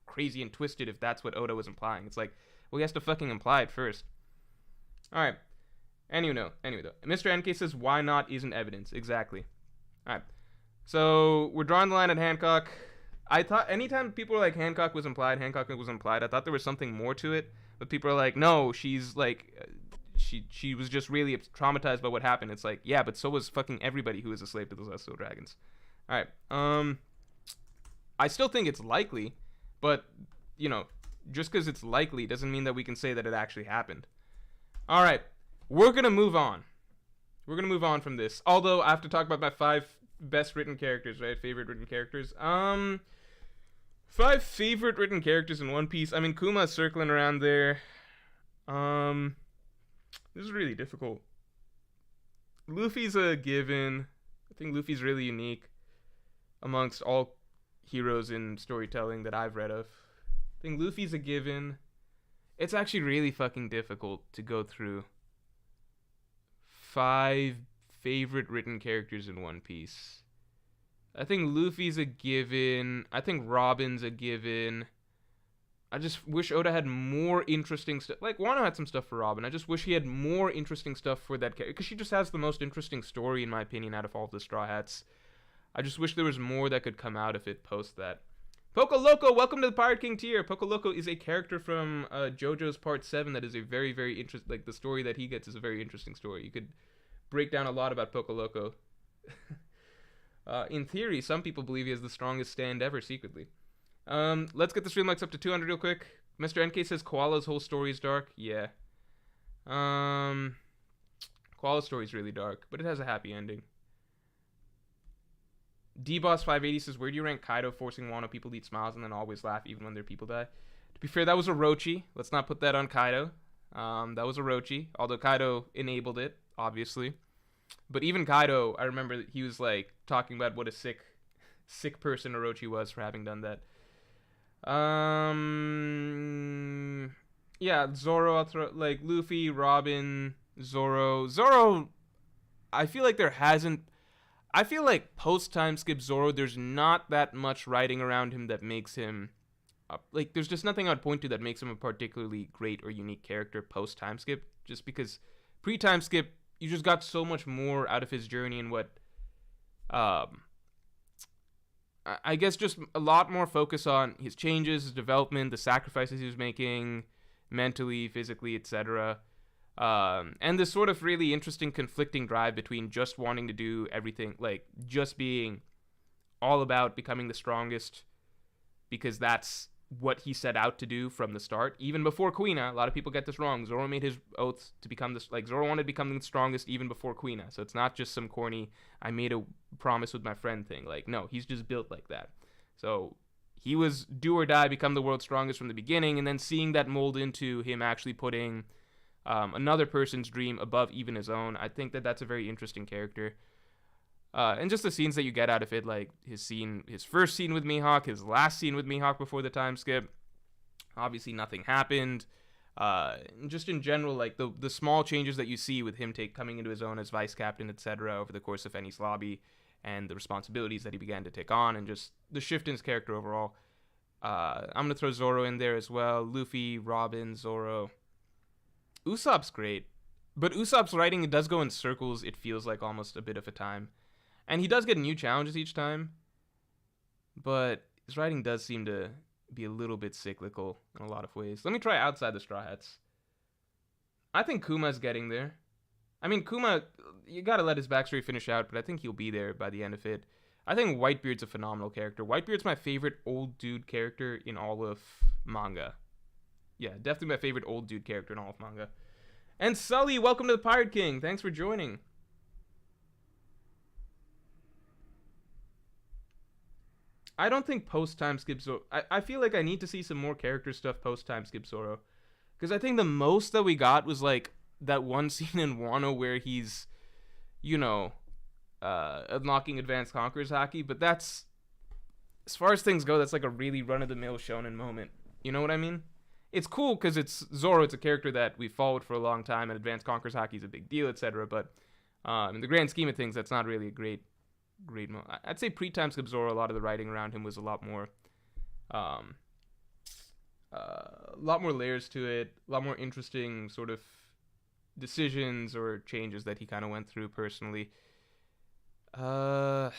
Speaker 1: crazy and twisted if that's what Oda was implying. It's like, well, he has to fucking imply it first. All right. Anyway, though. Mr. NK says, why not isn't evidence. Exactly. All right. So we're drawing the line at Hancock. I thought anytime people were like Hancock was implied, I thought there was something more to it. But people are like, no, she's like, she was just really traumatized by what happened. It's like, yeah, but so was fucking everybody who was a slave to those Celestial Dragons. All right. I still think it's likely, but just because it's likely doesn't mean that we can say that it actually happened. All right, we're gonna move on. We're gonna move on from this. Although I have to talk about my 5 best written characters, right? Favorite written characters. 5 favorite written characters in One Piece. I mean, Kuma's circling around there. This is really difficult. Luffy's a given. I think Luffy's really unique amongst all heroes in storytelling that I've read of. I think Luffy's a given. It's actually really fucking difficult to go through 5 favorite written characters in One Piece. I think Luffy's a given. I think Robin's a given. I just wish Oda had more interesting stuff. Like, Wano had some stuff for Robin. I just wish he had more interesting stuff for that character. Because she just has the most interesting story, in my opinion, out of all of the Straw Hats. I just wish there was more that could come out of it post that. Poco Loco, welcome to the Pirate King tier. Poco Loco is a character from JoJo's Part 7 that is a very, very interesting... Like, the story that he gets is a very interesting story. You could break down a lot about Poco Loco. In theory, some people believe he has the strongest stand ever, secretly. Let's get the stream likes up to 200 real quick. Mr. NK says Koala's whole story is dark. Yeah. Koala's story is really dark, but it has a happy ending. DBoss580 says, where do you rank Kaido forcing Wano people to eat smiles and then always laugh even when their people die? To be fair, that was Orochi. Let's not put that on Kaido. That was Orochi, although Kaido enabled it, obviously. But even Kaido, I remember that he was like talking about what a sick person Orochi was for having done that. Yeah, Zoro, I'll throw, like, Luffy, Robin, Zoro, I feel like post-time skip Zoro, there's not that much writing around him that makes him, like, there's just nothing I'd point to that makes him a particularly great or unique character post-time skip, just because pre-time skip, you just got so much more out of his journey and what, I guess just a lot more focus on his changes, his development, the sacrifices he was making, mentally, physically, etc. And this sort of really interesting conflicting drive between just wanting to do everything, like just being all about becoming the strongest because that's what he set out to do from the start. Even before Kuina, a lot of people get this wrong. Zoro made his oath to become this, like Zoro wanted to become the strongest even before Kuina. So it's not just some corny, I made a promise with my friend thing. Like, no, he's just built like that. So he was do or die, become the world's strongest from the beginning, and then seeing that mold into him actually putting another person's dream above even his own. I think that that's a very interesting character. And just the scenes that you get out of it, like his first scene with Mihawk, his last scene with Mihawk before the time skip. Obviously, nothing happened. Just in general, like the small changes that you see with him coming into his own as vice captain, etc., over the course of Enies Lobby, and the responsibilities that he began to take on, and just the shift in his character overall. I'm gonna throw Zoro in there as well. Luffy, Robin, Zoro. Usopp's great, but Usopp's writing, it does go in circles. It feels like almost a bit of a time. And he does get new challenges each time, but his writing does seem to be a little bit cyclical in a lot of ways. Let me try outside the Straw Hats. I think Kuma's getting there. I mean, Kuma, you gotta let his backstory finish out, but I think he'll be there by the end of it. I think Whitebeard's a phenomenal character. Whitebeard's my favorite old dude character in all of manga. Yeah, definitely my favorite old dude character in all of manga. And Sully, welcome to the Pirate King. Thanks for joining. I don't think post-time skip Zoro... I feel like I need to see some more character stuff post-time skip Zoro. Because I think the most that we got was, like, that one scene in Wano where he's, unlocking Advanced Conqueror's Haki. But that's... As far as things go, that's like a really run-of-the-mill shonen moment. You know what I mean? It's cool because it's Zoro. It's a character that we've followed for a long time, and Advanced Conqueror's Haki is a big deal, etc. But in the grand scheme of things, that's not really a great I'd say pre-time skip Zoro, a lot of the writing around him was a lot more layers to it, a lot more interesting sort of decisions or changes that he kind of went through personally. There's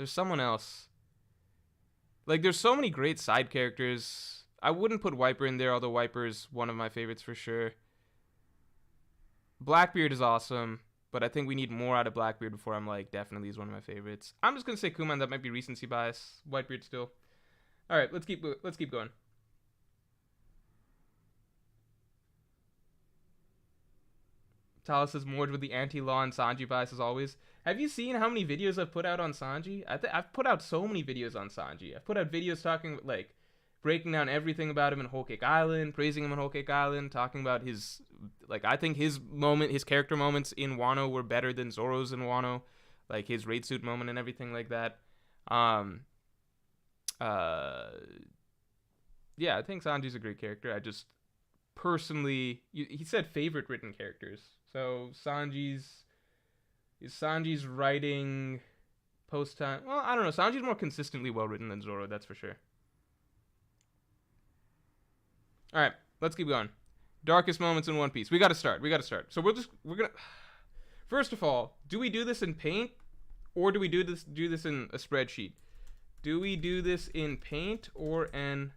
Speaker 1: someone else. Like, there's so many great side characters. I wouldn't put Wiper in there, although Wiper's one of my favorites for sure. Blackbeard is awesome, but I think we need more out of Blackbeard before I'm like, definitely is one of my favorites. I'm just gonna say Kuman. That might be recency bias. Whitebeard still. All right, let's keep going. Talis says Morj with the anti-law and Sanji bias as always. Have you seen how many videos I've put out on Sanji? I've put out so many videos on Sanji. I've put out videos talking, like, breaking down everything about him in Whole Cake Island, praising him in Whole Cake Island, talking about his, like, I think his character moments in Wano were better than Zoro's in Wano. Like, his raid suit moment and everything like that. Yeah, I think Sanji's a great character. I just, personally, he said favorite written characters. So Sanji's writing post time. Well, I don't know. Sanji's more consistently well written than Zoro, that's for sure. All right, let's keep going. Darkest moments in One Piece. We got to start. So we're gonna. First of all, do we do this in Paint, or do we do this in a spreadsheet? Do we do this in Paint or a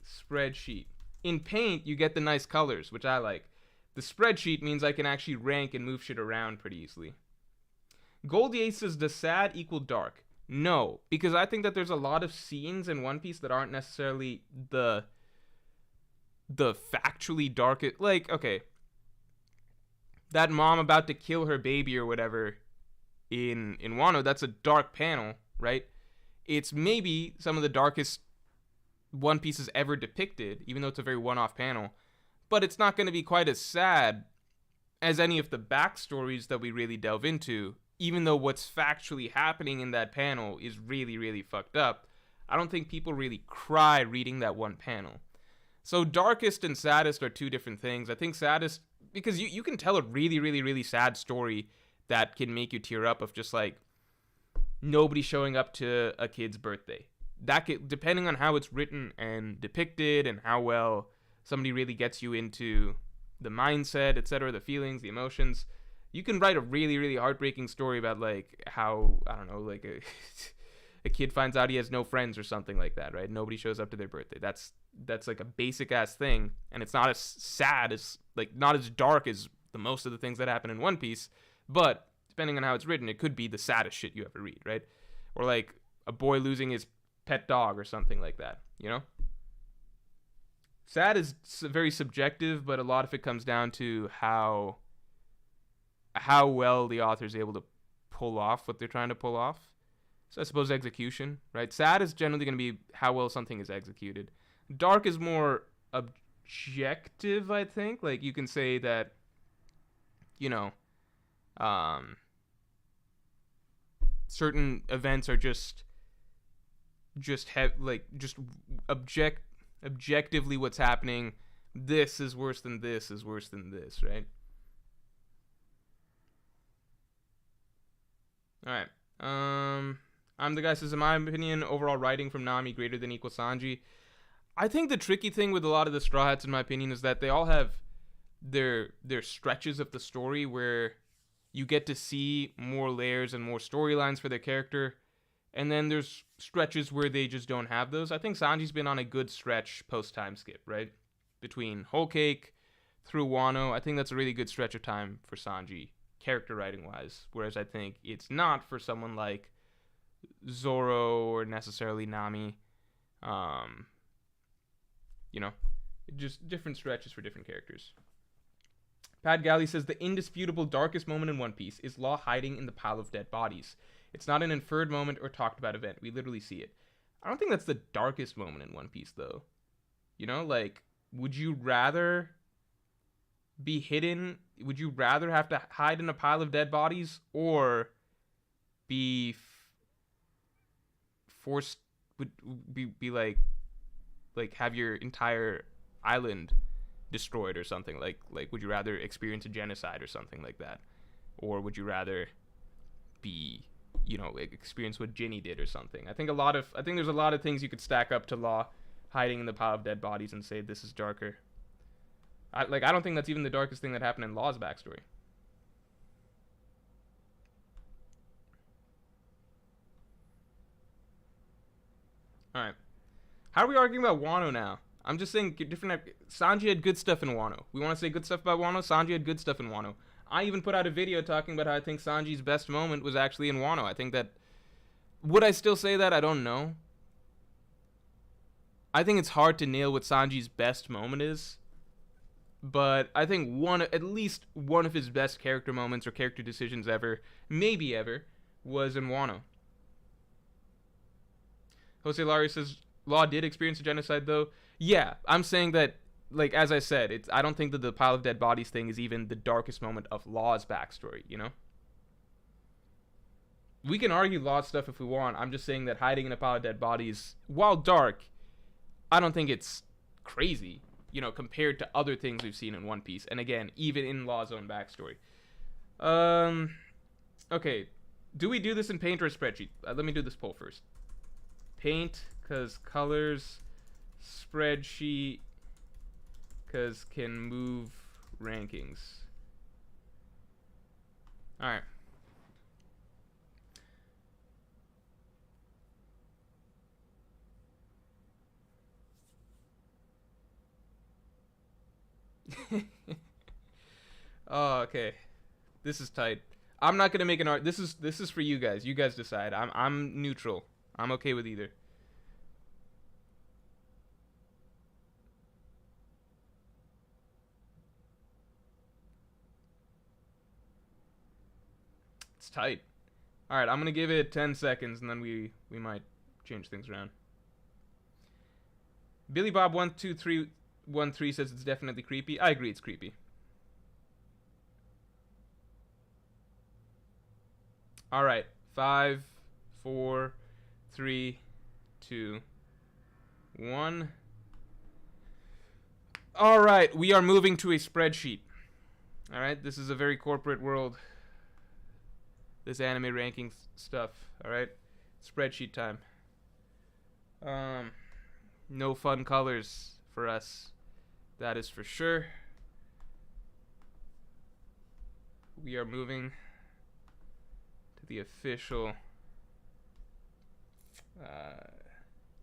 Speaker 1: spreadsheet? In Paint, you get the nice colors, which I like. The spreadsheet means I can actually rank and move shit around pretty easily. Goldie says, does sad equal dark? No, because I think that there's a lot of scenes in One Piece that aren't necessarily the factually dark. Like, okay, that mom about to kill her baby or whatever in Wano, that's a dark panel, right? It's maybe some of the darkest One Piece has ever depicted, even though it's a very one-off panel. But it's not going to be quite as sad as any of the backstories that we really delve into, even though what's factually happening in that panel is really, really fucked up. I don't think people really cry reading that one panel. So darkest and saddest are two different things. I think saddest, because you can tell a really, really, really sad story that can make you tear up of just like nobody showing up to a kid's birthday. That could, depending on how it's written and depicted and how well somebody really gets you into the mindset, etc., the feelings, the emotions, you can write a really, really heartbreaking story about like how, I don't know, like a kid finds out he has no friends or something like that, right? Nobody shows up to their birthday. That's like a basic ass thing, and it's not as sad as, like, not as dark as the most of the things that happen in One Piece, but depending on how it's written, it could be the saddest shit you ever read, right? Or like a boy losing his pet dog or something like that, you know? Sad is very subjective, but a lot of it comes down to how well the author is able to pull off what they're trying to pull off. So I suppose execution, right? Sad is generally going to be how well something is executed. Dark is more objective, I think. Like, you can say that, you know, certain events are just objectively what's happening. This is worse than this is worse than this, right? All right. I'm the guy says, in my opinion, overall writing from Nami greater than equals Sanji. I think the tricky thing with a lot of the Straw Hats, in my opinion, is that they all have their stretches of the story where you get to see more layers and more storylines for their character, and then there's stretches where they just don't have those. I think Sanji's been on a good stretch post-time skip, right? Between Whole Cake through Wano, I think that's a really good stretch of time for Sanji, character writing-wise, whereas I think it's not for someone like Zoro or necessarily Nami. You know, just different stretches for different characters. Pat Galley says, the indisputable darkest moment in One Piece is Law hiding in the pile of dead bodies. It's not an inferred moment or talked about event. We literally see it. I don't think that's the darkest moment in One Piece, though. You know, like, would you rather be hidden? Would you rather have to hide in a pile of dead bodies, or be forced, would be like have your entire island destroyed or something? Like would you rather experience a genocide or something like that, or would you rather be, you know, experience what Ginny did or something? I think there's a lot of things you could stack up to Law hiding in the pile of dead bodies and say this is darker. I don't think that's even the darkest thing that happened in Law's backstory. All right. How are we arguing about Wano now? I'm just saying different. Sanji had good stuff in Wano. We want to say good stuff about Wano. Sanji had good stuff in Wano. I even put out a video talking about how I think Sanji's best moment was actually in Wano. I think that. Would I still say that? I don't know. I think it's hard to nail what Sanji's best moment is. But I think at least one of his best character moments or character decisions ever, maybe ever, was in Wano. Jose Lari says, Law did experience a genocide, though. Yeah, I'm saying that, like, as I said, I don't think that the pile of dead bodies thing is even the darkest moment of Law's backstory, you know? We can argue Law's stuff if we want. I'm just saying that hiding in a pile of dead bodies, while dark, I don't think it's crazy, you know, compared to other things we've seen in One Piece. And again, even in Law's own backstory. Okay. Do we do this in Paint or a spreadsheet? Let me do this poll first. Paint, because colors. Spreadsheet, because can move rankings. Alright. Oh, okay. This is tight. I'm not gonna make an art. This is for you guys. You guys decide. I'm neutral. I'm okay with either. It's tight. All right, I'm gonna give it 10 seconds, and then we might change things around. Billy Bob 12313 says it's definitely creepy. I agree, it's creepy. All right, 5, 4, 3, 2, 1. All right, we are moving to a spreadsheet. All right, this is a very corporate world. This anime ranking stuff. All right, spreadsheet time. No fun colors for us. That is for sure. We are moving to the official,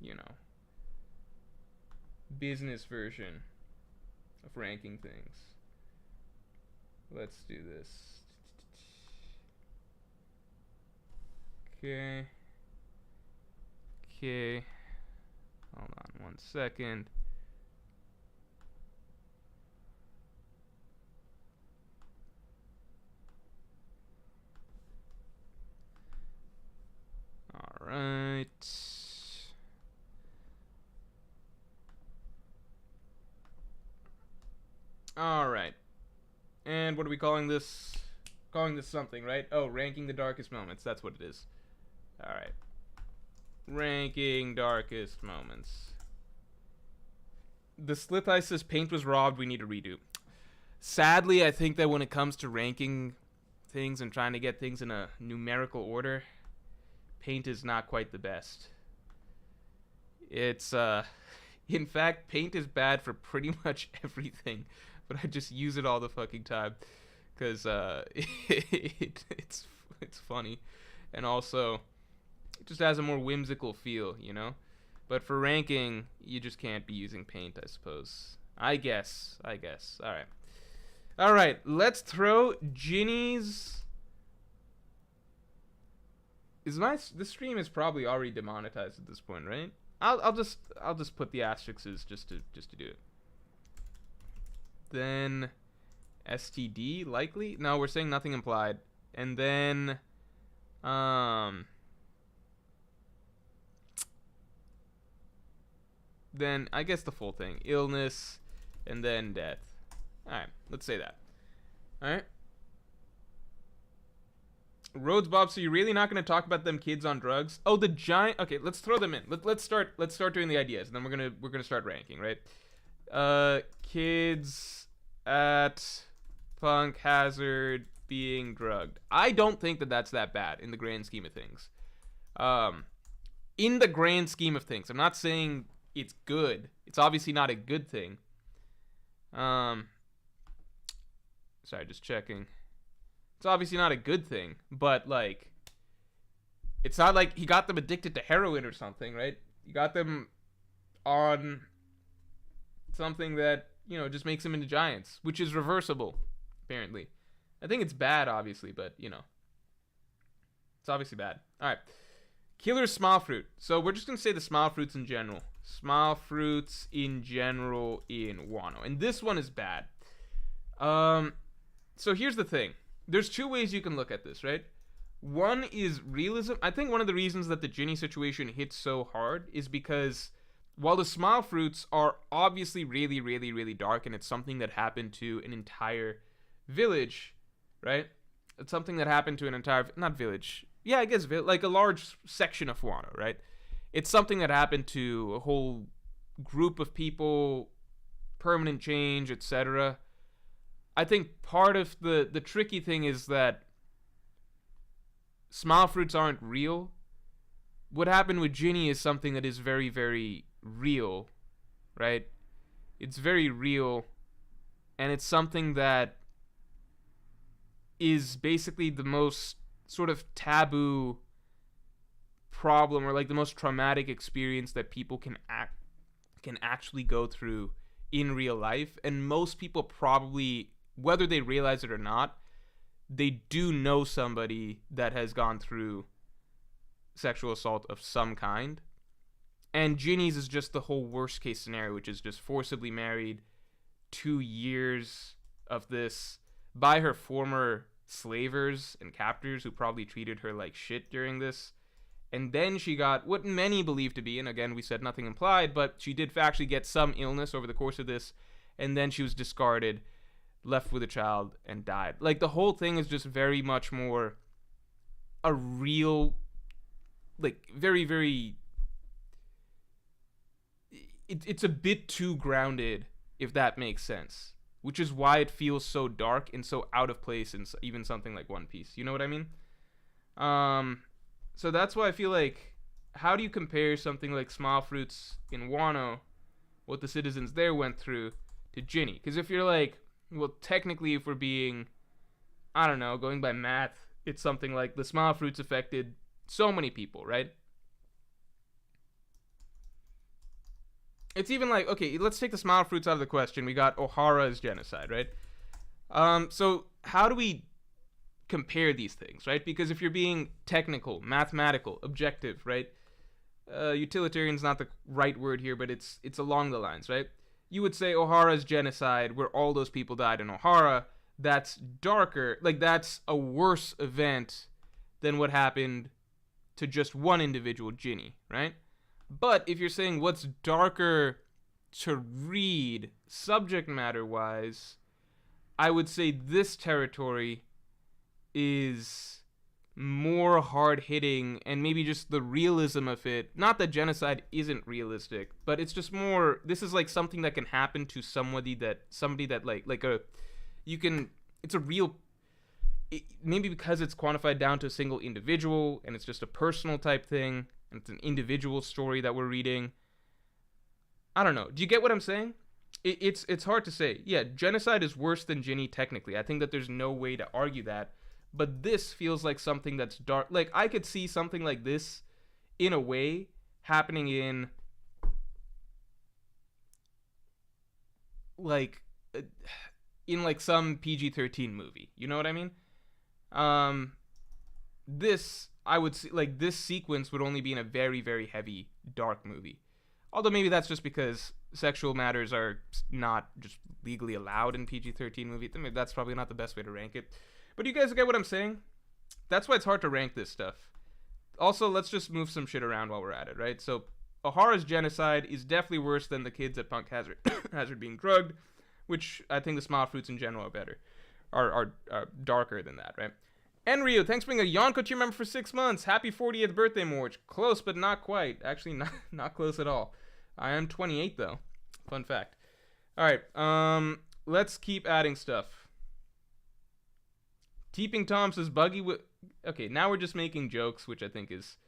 Speaker 1: you know, business version of ranking things. Let's do this. Okay. Okay. Hold on 1 second. All right. All right. And what are we calling this? Calling this something, right? Oh, ranking the darkest moments. That's what it is. All right. Ranking darkest moments. The Slith says paint was robbed. We need a redo. Sadly, I think that when it comes to ranking things and trying to get things in a numerical order, paint is not quite the best. It's, in fact, paint is bad for pretty much everything, but I just use it all the fucking time because it's funny, and also it just has a more whimsical feel, you know. But for ranking, you just can't be using paint, I suppose. I guess. All right. Let's throw Ginny's. This stream is probably already demonetized at this point, right? I'll just put the asterisks just to do it. Then STD likely. No, we're saying nothing implied. And then then I guess the full thing. Illness and then death. Alright, let's say that. Alright. Rhodes Bob, so you're really not going to talk about them kids on drugs? Oh, the giant. Okay, let's throw them in. Let's start doing the ideas, and then we're gonna start ranking, right? Kids at Punk Hazard being drugged. I don't think that that's that bad in the grand scheme of things. In the grand scheme of things, I'm not saying it's good. It's obviously not a good thing. Sorry, just checking. It's obviously not a good thing, but like, it's not like he got them addicted to heroin or something, right? You got them on something that, you know, just makes them into giants, which is reversible, apparently. I think it's bad, obviously, but, you know, it's obviously bad. All right. Killer smile fruit. So we're just going to say the smile fruits in general. Smile fruits in general in Wano. And this one is bad. So here's the thing. There's two ways you can look at this, right? One is realism. I think one of the reasons that the Ginny situation hits so hard is because while the smile fruits are obviously really, really, really dark, and it's something that happened to an entire village, right? It's something that happened to an entire, not village, yeah, I guess, like a large section of Wano, right? It's something that happened to a whole group of people, permanent change, etc. I think part of the tricky thing is that smile fruits aren't real. What happened with Ginny is something that is very, very real, right? It's very real, and it's something that is basically the most sort of taboo problem, or like the most traumatic experience that people can actually go through in real life. And most people probably, whether they realize it or not, they do know somebody that has gone through sexual assault of some kind. And Ginny's is just the whole worst case scenario, which is just forcibly married, 2 years of this by her former slavers and captors who probably treated her like shit during this. And then she got what many believe to be, and again, we said nothing implied, but she did actually get some illness over the course of this, and then she was discarded, left with a child, and died. Like, the whole thing is just very much more a real, like, very, very, it's a bit too grounded, if that makes sense. Which is why it feels so dark and so out of place in even something like One Piece. You know what I mean? So that's why I feel like, how do you compare something like Smile Fruits in Wano, what the citizens there went through, to Ginny? Because if you're like, well, technically, if we're being, I don't know, going by math, it's something like the Smile Fruits affected so many people, right? It's even like, okay, let's take the Smile Fruits out of the question. We got Ohara's genocide, right? So how do we compare these things, right? Because if you're being technical, mathematical, objective, right? Utilitarian's not the right word here, but it's along the lines, right? You would say Ohara's genocide, where all those people died in Ohara, that's darker, like that's a worse event than what happened to just one individual, Ginny, right? But if you're saying what's darker to read, subject matter wise, I would say this territory is more hard hitting, and maybe just the realism of it. Not that genocide isn't realistic, but it's just more, this is like something that can happen to somebody that like a, you can, it's a real, maybe because it's quantified down to a single individual and it's just a personal type thing. And it's an individual story that we're reading. I don't know. Do you get what I'm saying? It's hard to say. Yeah, genocide is worse than Ginny technically. I think that there's no way to argue that. But this feels like something that's dark. Like, I could see something like this, in a way, happening in, like some PG-13 movie. You know what I mean? This, I would see, like, this sequence would only be in a very, very heavy, dark movie. Although maybe that's just because sexual matters are not just legally allowed in PG-13 movies. Maybe that's probably not the best way to rank it. But you guys get what I'm saying? That's why it's hard to rank this stuff. Also, let's just move some shit around while we're at it, right? So, Ohara's genocide is definitely worse than the kids at Punk Hazard, Hazard being drugged, which I think the Smile Fruits in general are better. Are darker than that, right? Enryu, thanks for being a Yonko tier member for 6 months. Happy 40th birthday, Morj. Close, but not quite. Actually, not close at all. I am 28, though. Fun fact. All right, let's keep adding stuff. Teeping Tom says Buggy with... Okay, now we're just making jokes, which I think is,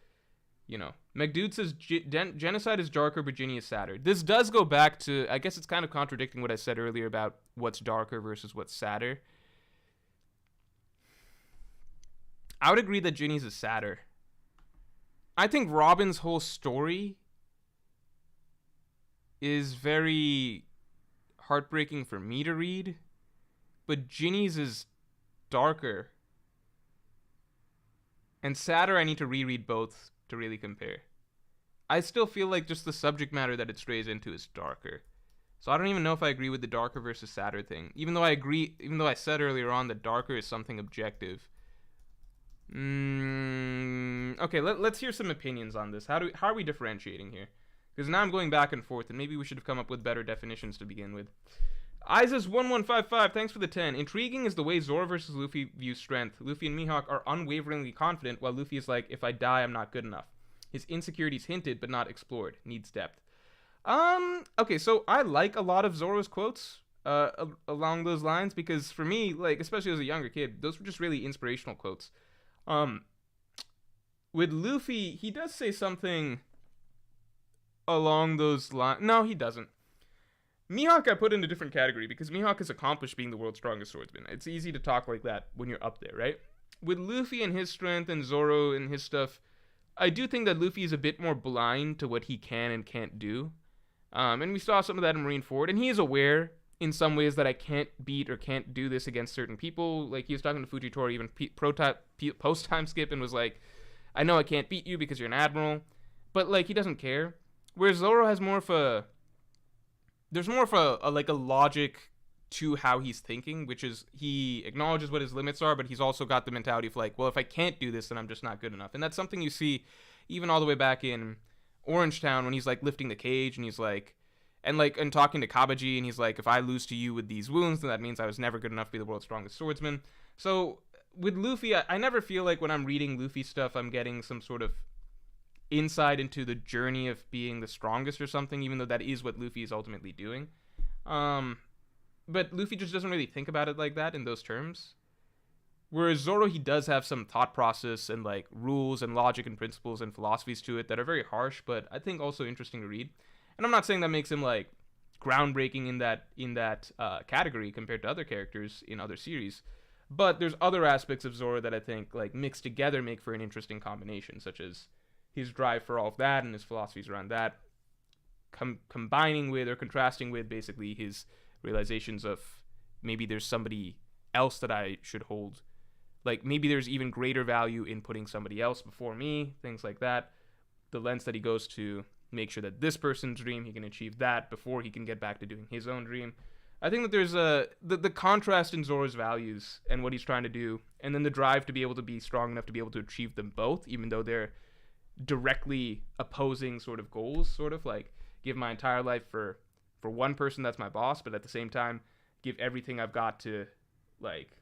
Speaker 1: you know. McDude says genocide is darker, but Ginny is sadder. This does go back to... I guess it's kind of contradicting what I said earlier about what's darker versus what's sadder. I would agree that Ginny's is sadder. I think Robin's whole story is very heartbreaking for me to read, but Ginny's is darker and sadder. I need to reread both to really compare. I still feel like just the subject matter that it strays into is darker. So I don't even know if I agree with the darker versus sadder thing. Even though I said earlier on that darker is something objective. Okay, let's hear some opinions on this. How are we differentiating here? Because now I'm going back and forth, and maybe we should have come up with better definitions to begin with. Isis1155, thanks for the 10. Intriguing is the way Zoro versus Luffy views strength. Luffy and Mihawk are unwaveringly confident, while Luffy is like, if I die, I'm not good enough. His insecurities hinted, but not explored. Needs depth. Okay, so I like a lot of Zoro's quotes along those lines, because for me, like, especially as a younger kid, those were just really inspirational quotes. With Luffy, he does say something along those lines. No, he doesn't. Mihawk I put in a different category, because Mihawk has accomplished being the world's strongest swordsman. It's easy to talk like that when you're up there, right? With Luffy and his strength and Zoro and his stuff, I do think that Luffy is a bit more blind to what he can and can't do. And we saw some of that in Marineford, and he is aware in some ways that I can't beat or can't do this against certain people. Like, he was talking to Fujitora even post-time skip and was like, I know I can't beat you because you're an admiral, but, like, he doesn't care. Whereas Zoro has more of a... There's more of a logic to how he's thinking, which is he acknowledges what his limits are, but he's also got the mentality of like, well, if I can't do this, then I'm just not good enough. And that's something you see even all the way back in Orangetown when he's like lifting the cage and he's like, and talking to Kabaji, and he's like, if I lose to you with these wounds, then that means I was never good enough to be the world's strongest swordsman. So with Luffy, I never feel like when I'm reading Luffy stuff, I'm getting some sort of insight into the journey of being the strongest or something, even though that is what Luffy is ultimately doing. But Luffy just doesn't really think about it like that in those terms. Whereas Zoro, he does have some thought process and like rules and logic and principles and philosophies to it that are very harsh, but I think also interesting to read. And I'm not saying that makes him like groundbreaking in that category compared to other characters in other series. But there's other aspects of Zoro that I think like mixed together make for an interesting combination, such as his drive for all of that and his philosophies around that, combining with or contrasting with basically his realizations of maybe there's somebody else that I should hold. Like maybe there's even greater value in putting somebody else before me, things like that. The lens that he goes to make sure that this person's dream, he can achieve that before he can get back to doing his own dream. I think that there's the contrast in Zoro's values and what he's trying to do, and then the drive to be able to be strong enough to be able to achieve them both, even though they're directly opposing sort of goals, sort of like give my entire life for one person that's my boss, but at the same time give everything I've got to like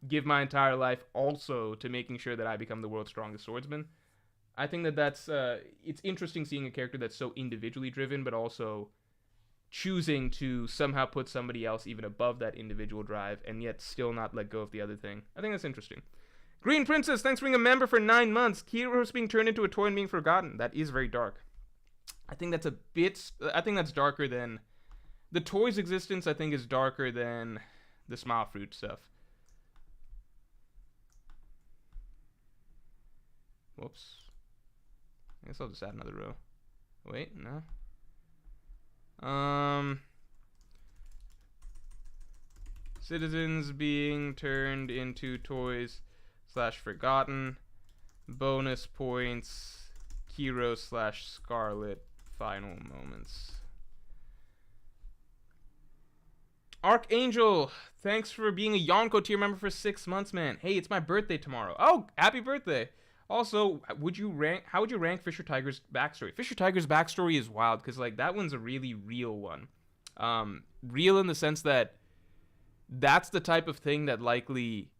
Speaker 1: give my entire life also to making sure that I become the world's strongest swordsman. I think that that's it's interesting seeing a character that's so individually driven, but also choosing to somehow put somebody else even above that individual drive and yet still not let go of the other thing. I think that's interesting. Green Princess, thanks for being a member for 9 months. Kiro's being turned into a toy and being forgotten. That is very dark. I think that's darker than... The toy's existence, I think, is darker than the Smile Fruit stuff. Whoops. I guess I'll just add another row. Wait, no. Citizens being turned into toys / forgotten. Bonus points. Kiro / Scarlet. Final moments. Archangel, thanks for being a Yonko tier member for 6 months, man. Hey, it's my birthday tomorrow. Oh, happy birthday. Also, how would you rank Fisher Tiger's backstory? Fisher Tiger's backstory is wild because like that one's a really real one. Real in the sense that that's the type of thing that likely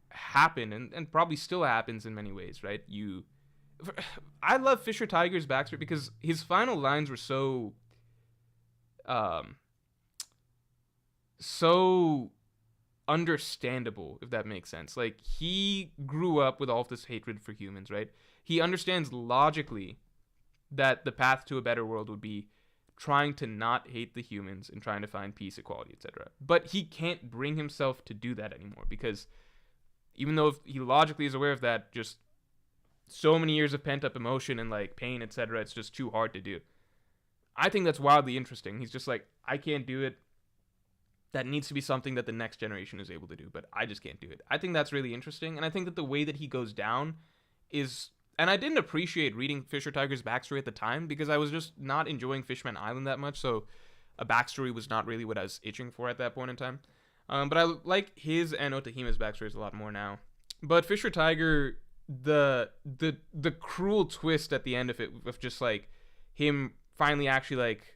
Speaker 1: happened and probably still happens in many ways, right? I love Fisher Tiger's backstory because his final lines were so understandable, if that makes sense. Like, he grew up with all of this hatred for humans, right? He understands logically that the path to a better world would be trying to not hate the humans and trying to find peace, equality, etc. But he can't bring himself to do that anymore because even though he logically is aware of that, just so many years of pent up emotion and like pain, etc. It's just too hard to do. I think that's wildly interesting. He's just like, I can't do it. That needs to be something that the next generation is able to do, but I just can't do it. I think that's really interesting, and I think that the way that he goes down is, and I didn't appreciate reading Fisher Tiger's backstory at the time because I was just not enjoying Fishman Island that much, so a backstory was not really what I was itching for at that point in time. But I like his and Otahime's backstories a lot more now. But Fisher Tiger, the cruel twist at the end of it, of just like him finally actually like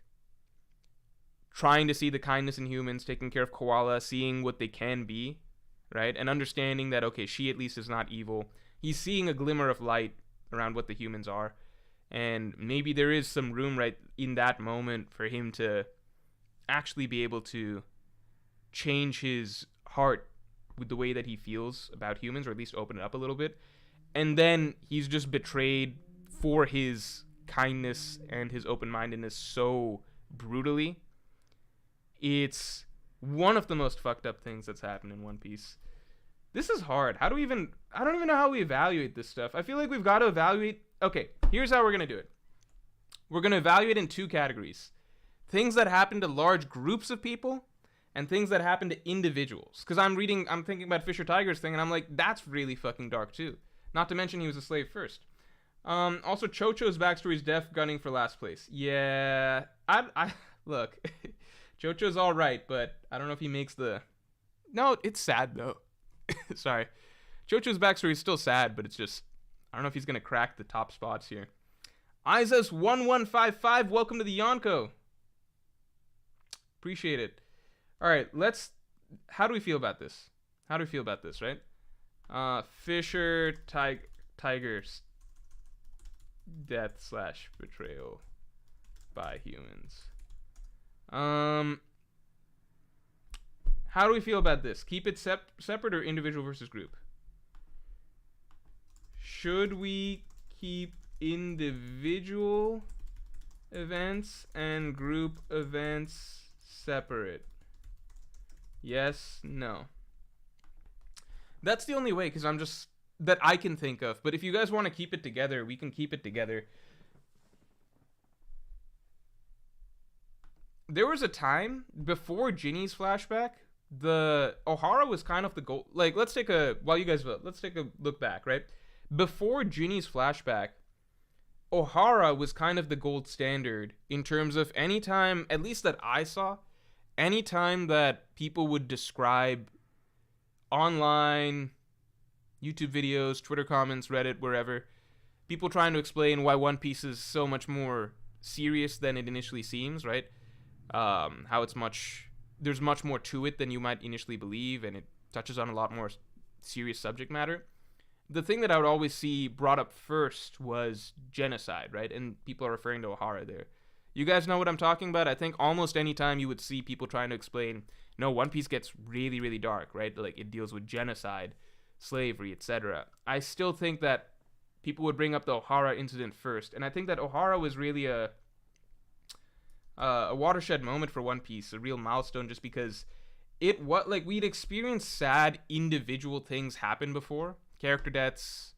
Speaker 1: trying to see the kindness in humans, taking care of Koala, seeing what they can be, right? And understanding that, okay, she at least is not evil. He's seeing a glimmer of light around what the humans are. And maybe there is some room right in that moment for him to actually be able to change his heart with the way that he feels about humans, or at least open it up a little bit. And then he's just betrayed for his kindness and his open-mindedness so brutally. It's one of the most fucked up things that's happened in One Piece. This is hard. I don't even know how we evaluate this stuff. I feel like we've got to evaluate. Okay, here's how we're going to do it. We're going to evaluate in two categories. Things that happen to large groups of people and things that happen to individuals. Because I'm thinking about Fisher Tiger's thing, and I'm like, that's really fucking dark too. Not to mention he was a slave first. Also, Chocho's backstory is def gunning for last place. Yeah, I look, Chocho's all right, but I don't know if he makes the. No, it's sad though. Sorry, Chocho's backstory is still sad, but it's just I don't know if he's gonna crack the top spots here. Isis1155, welcome to the Yonko. Appreciate it. All right, how do we feel about this? Right? Fisher Tiger's death / betrayal by humans. How do we feel about this? Keep it separate or individual versus group? Should we keep individual events and group events separate? Yes, no. That's the only way, because I'm just that I can think of. But if you guys want to keep it together, we can keep it together. There was a time before Ginny's flashback, the Ohara was kind of the goal. Like, let's take a look back, right? Before Ginny's flashback, Ohara was kind of the gold standard in terms of any time, at least that I saw, any time that people would describe online, YouTube videos, Twitter comments, Reddit, wherever, people trying to explain why One Piece is so much more serious than it initially seems, right? How there's much more to it than you might initially believe, and it touches on a lot more serious subject matter. The thing that I would always see brought up first was genocide, right? And people are referring to Ohara there. You guys know what I'm talking about? I think almost any time you would see people trying to explain, no, One Piece gets really, really dark, right? Like, it deals with genocide, slavery, etc. I still think that people would bring up the Ohara incident first, and I think that Ohara was really a watershed moment for One Piece, a real milestone, just because we'd experienced sad individual things happen before, character deaths,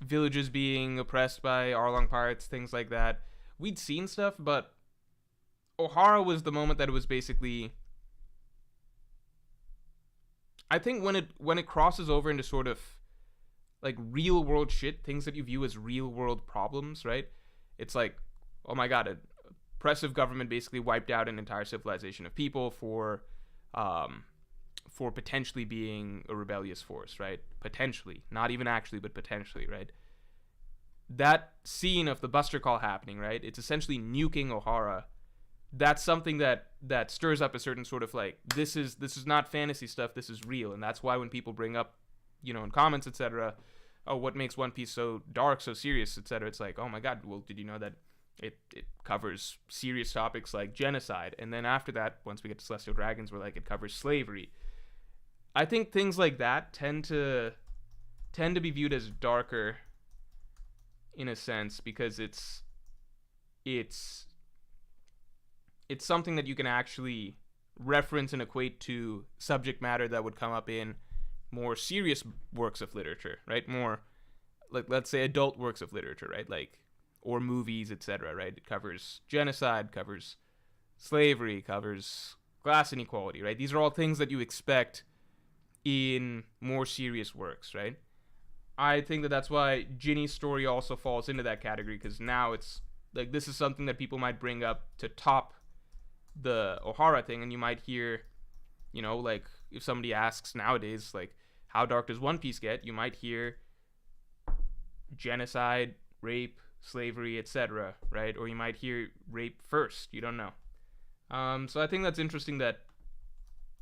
Speaker 1: villages being oppressed by Arlong pirates, things like that. We'd seen stuff, but Ohara was the moment that it was basically, I think when it crosses over into sort of like real world shit, things that you view as real world problems, right? It's like, oh my god, an oppressive government basically wiped out an entire civilization of people for potentially being a rebellious force, right? Potentially. Not even actually, but potentially, right? That scene of the Buster Call happening, right? It's essentially nuking Ohara. That's something that stirs up a certain sort of like, this is not fantasy stuff, this is real. And that's why when people bring up, in comments, etc., oh, what makes One Piece so dark, so serious, etc., it's like, oh my god, well, did you know that it covers serious topics like genocide? And then after that, once we get to Celestial Dragons, we're like, it covers slavery. I think things like that tend to be viewed as darker in a sense, because it's something that you can actually reference and equate to subject matter that would come up in more serious works of literature, right? More, like, let's say adult works of literature, right? Like, or movies, etc., right? It covers genocide, covers slavery, covers class inequality, right? These are all things that you expect in more serious works, right? I think that that's why Ginny's story also falls into that category, because now it's like this is something that people might bring up to top the Ohara thing, and you might hear, you know, like if somebody asks nowadays, like, how dark does One Piece get? You might hear genocide, rape, slavery, etc., right? Or you might hear rape first. You don't know. So I think that's interesting that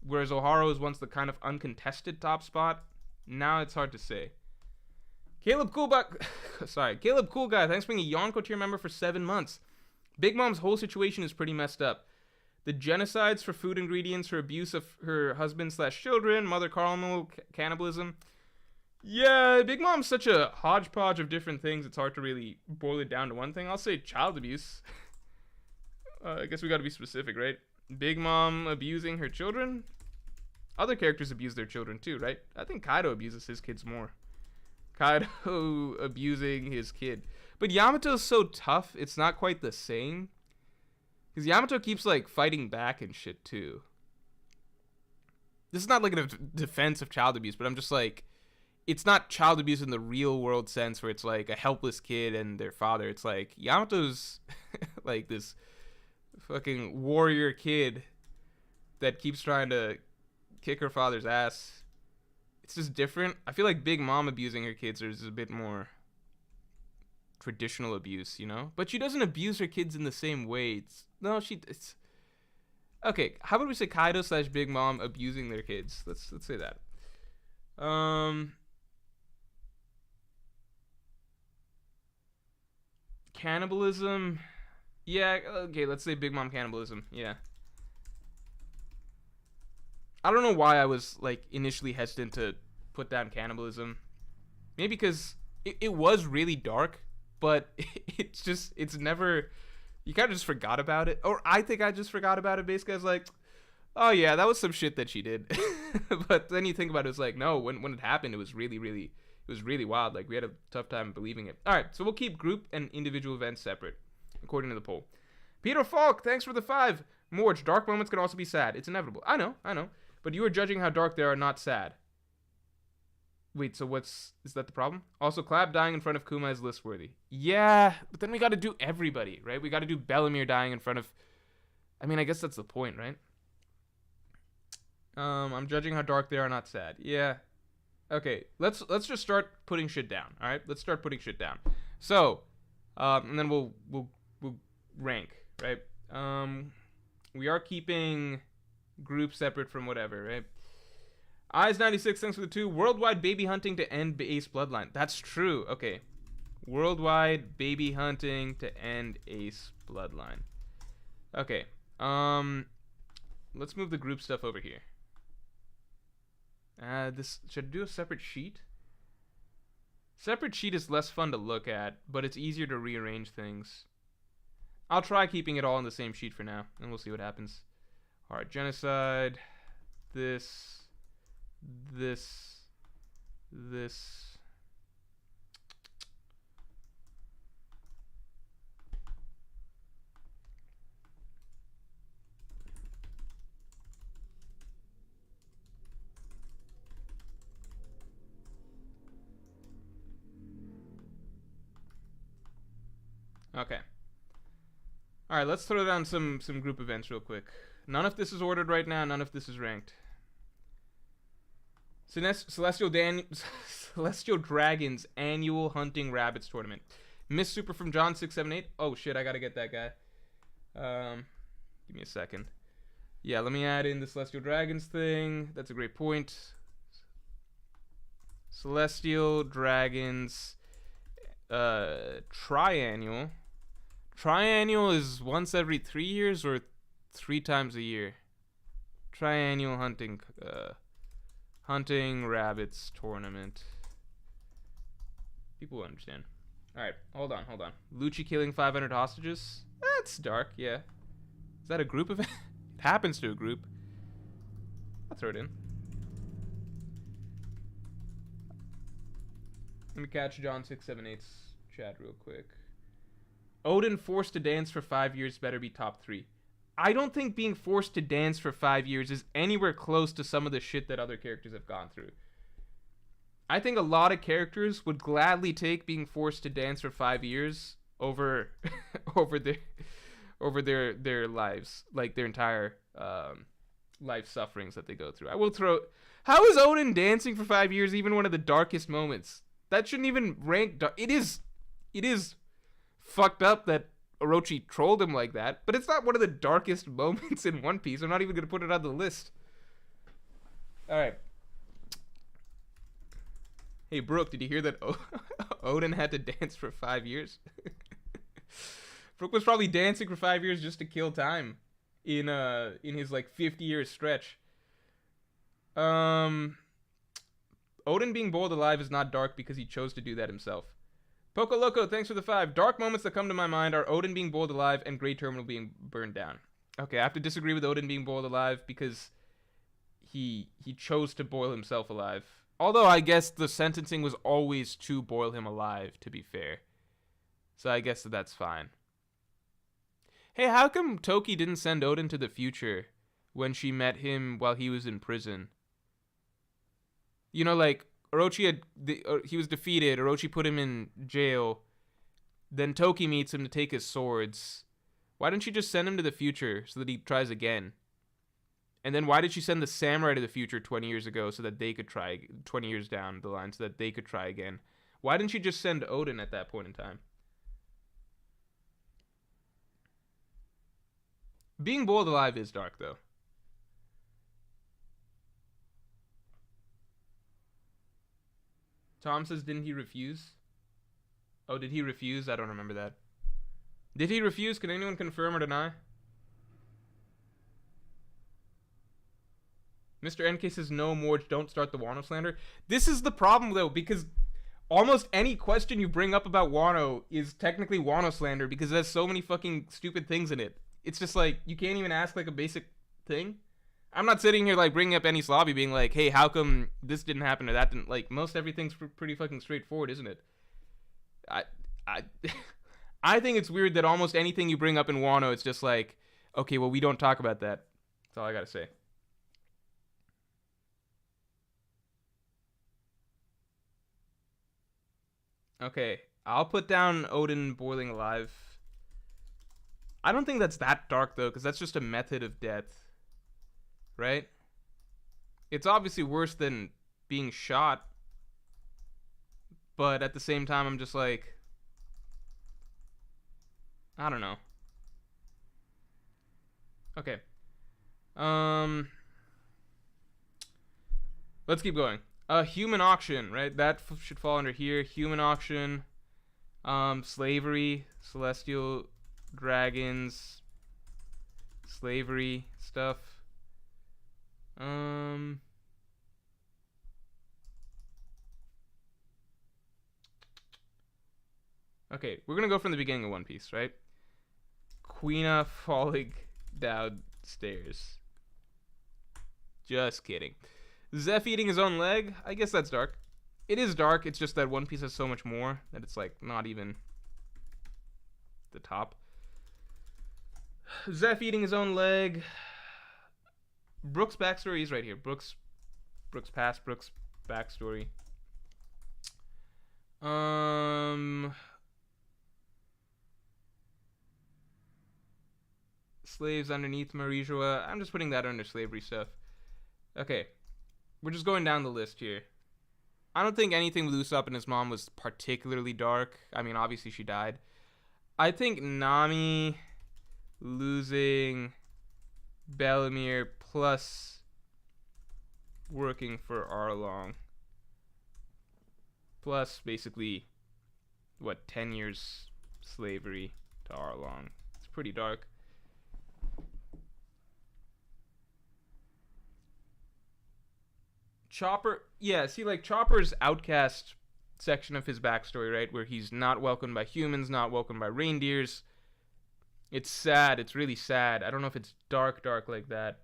Speaker 1: whereas Ohara was once the kind of uncontested top spot, now it's hard to say. Caleb Coolbuck, sorry, Caleb Cool Guy, thanks for being a Yonko tier member for 7 months. Big Mom's whole situation is pretty messed up. The genocides for food ingredients, her abuse of her husband/children, Mother Carmel, cannibalism. Yeah, Big Mom's such a hodgepodge of different things, it's hard to really boil it down to one thing. I'll say child abuse. I guess we gotta be specific, right? Big Mom abusing her children? Other characters abuse their children too, right? I think Kaido abuses his kids more. Kaido abusing his kid. But Yamato's so tough, it's not quite the same. Because Yamato keeps, like, fighting back and shit, too. This is not, like, a defense of child abuse, but I'm just, like, it's not child abuse in the real world sense where it's, like, a helpless kid and their father. It's, like, Yamato's, like, this fucking warrior kid that keeps trying to kick her father's ass. It's just different. I feel like Big Mom abusing her kids is a bit more traditional abuse, you know? But she doesn't abuse her kids in the same way. It's okay, how about we say Kaido / Big Mom abusing their kids? Let's say that. Cannibalism. Yeah, okay, let's say Big Mom cannibalism. Yeah. I don't know why I was, like, initially hesitant to put down cannibalism. Maybe because it was really dark, but it's never, you kind of just forgot about it. Or I think I just forgot about it. Basically, I was like, oh yeah, that was some shit that she did. But then you think about it, it's like, no, when it happened, it was really wild. Like, we had a tough time believing it. All right, so we'll keep group and individual events separate, according to the poll. Peter Falk, thanks for the 5. Morj, dark moments can also be sad. It's inevitable. I know. But you are judging how dark they are, not sad. Wait, so is that the problem? Also, Clap dying in front of Kuma is list worthy. Yeah, but then we gotta do everybody, right? We gotta do Bellamere dying in front of, I mean, I guess that's the point, right? I'm judging how dark they are, not sad. Yeah. Okay, let's just start putting shit down, alright? Let's start putting shit down. So, and then we'll rank, right? We are keeping group separate from whatever, right? Eyes96, thanks for the 2. Worldwide baby hunting to end Ace bloodline. That's true. Okay. Worldwide baby hunting to end Ace bloodline. Okay. Let's move the group stuff over here. This should I do a separate sheet? Separate sheet is less fun to look at, but it's easier to rearrange things. I'll try keeping it all on the same sheet for now, and we'll see what happens. Alright, genocide. This. Okay. Alright, let's throw down some group events real quick. None of this is ordered right now, none of this is ranked. Celestial Dragons annual hunting rabbits tournament. Miss Super from John 678. Oh shit, I gotta get that guy. Give me a second. Yeah, let me add in the Celestial Dragons thing. That's a great point. Celestial Dragons triannual. Triannual is once every 3 years or 3 times a year. Triannual hunting rabbits tournament. People will understand. Alright, hold on. Lucci killing 500 hostages? That's dark, yeah. Is that a group event? It happens to a group. I'll throw it in. Let me catch John 678's chat real quick. Odin forced to dance for 5 years better be top 3. I don't think being forced to dance for 5 years is anywhere close to some of the shit that other characters have gone through. I think a lot of characters would gladly take being forced to dance for 5 years over their lives, like their entire life sufferings that they go through. I will throw. How is Odin dancing for 5 years even one of the darkest moments? That shouldn't even rank. It is fucked up that Orochi trolled him like that, but it's not one of the darkest moments in One Piece. I'm not even gonna put it on the list. All right. Hey Brooke, did you hear that Odin had to dance for 5 years? Brooke was probably dancing for 5 years just to kill time in his like 50-year stretch. Odin being boiled alive is not dark because he chose to do that himself. Poco Loco, thanks for the 5. Dark moments that come to my mind are Odin being boiled alive and Great Terminal being burned down. Okay, I have to disagree with Odin being boiled alive because he chose to boil himself alive. Although I guess the sentencing was always to boil him alive, to be fair. So I guess that's fine. Hey, how come Toki didn't send Odin to the future when she met him while he was in prison? You know, like, Orochi he was defeated, Orochi put him in jail, then Toki meets him to take his swords. Why didn't she just send him to the future so that he tries again? And then why did she send the samurai to the future 20 years ago so that they could try, 20 years down the line, so that they could try again? Why didn't she just send Odin at that point in time? Being boiled alive is dark, though. Tom says, didn't he refuse? Oh, did he refuse? I don't remember that. Did he refuse? Can anyone confirm or deny? Mr. NK says, no, Morj, don't start the Wano slander. This is the problem, though, because almost any question you bring up about Wano is technically Wano slander because it has so many fucking stupid things in it. It's just like, you can't even ask like a basic thing. I'm not sitting here like bringing up any slobby being like, hey, how come this didn't happen or that didn't? Like, most everything's pretty fucking straightforward, isn't it? I think it's weird that almost anything you bring up in Wano, it's just like, okay, well, we don't talk about that. That's all I gotta say. Okay, I'll put down Odin boiling alive. I don't think that's that dark, though, because that's just a method of death. Right? It's obviously worse than being shot. But at the same time, I'm just like, I don't know. Okay. Let's keep going. Human auction, right? That should fall under here. Human auction. Slavery. Celestial dragons. Slavery stuff. Okay, we're gonna go from the beginning of One Piece, right? Quina falling downstairs. Just kidding. Zeph eating his own leg? I guess that's dark. It is dark, it's just that One Piece has so much more that it's like not even the top. Zeph eating his own leg. Brooks' backstory is right here. Brooks past, Brooks' backstory. Slaves underneath Marijua. I'm just putting that under slavery stuff. Okay. We're just going down the list here. I don't think anything with Usopp and his mom was particularly dark. I mean, obviously she died. I think Nami losing Bellemere plus working for Arlong plus basically, what, 10 years slavery to Arlong. It's pretty dark. Chopper, yeah, see, like, Chopper's outcast section of his backstory, right, where he's not welcomed by humans, not welcomed by reindeers. It's sad. It's really sad. I don't know if it's dark like that.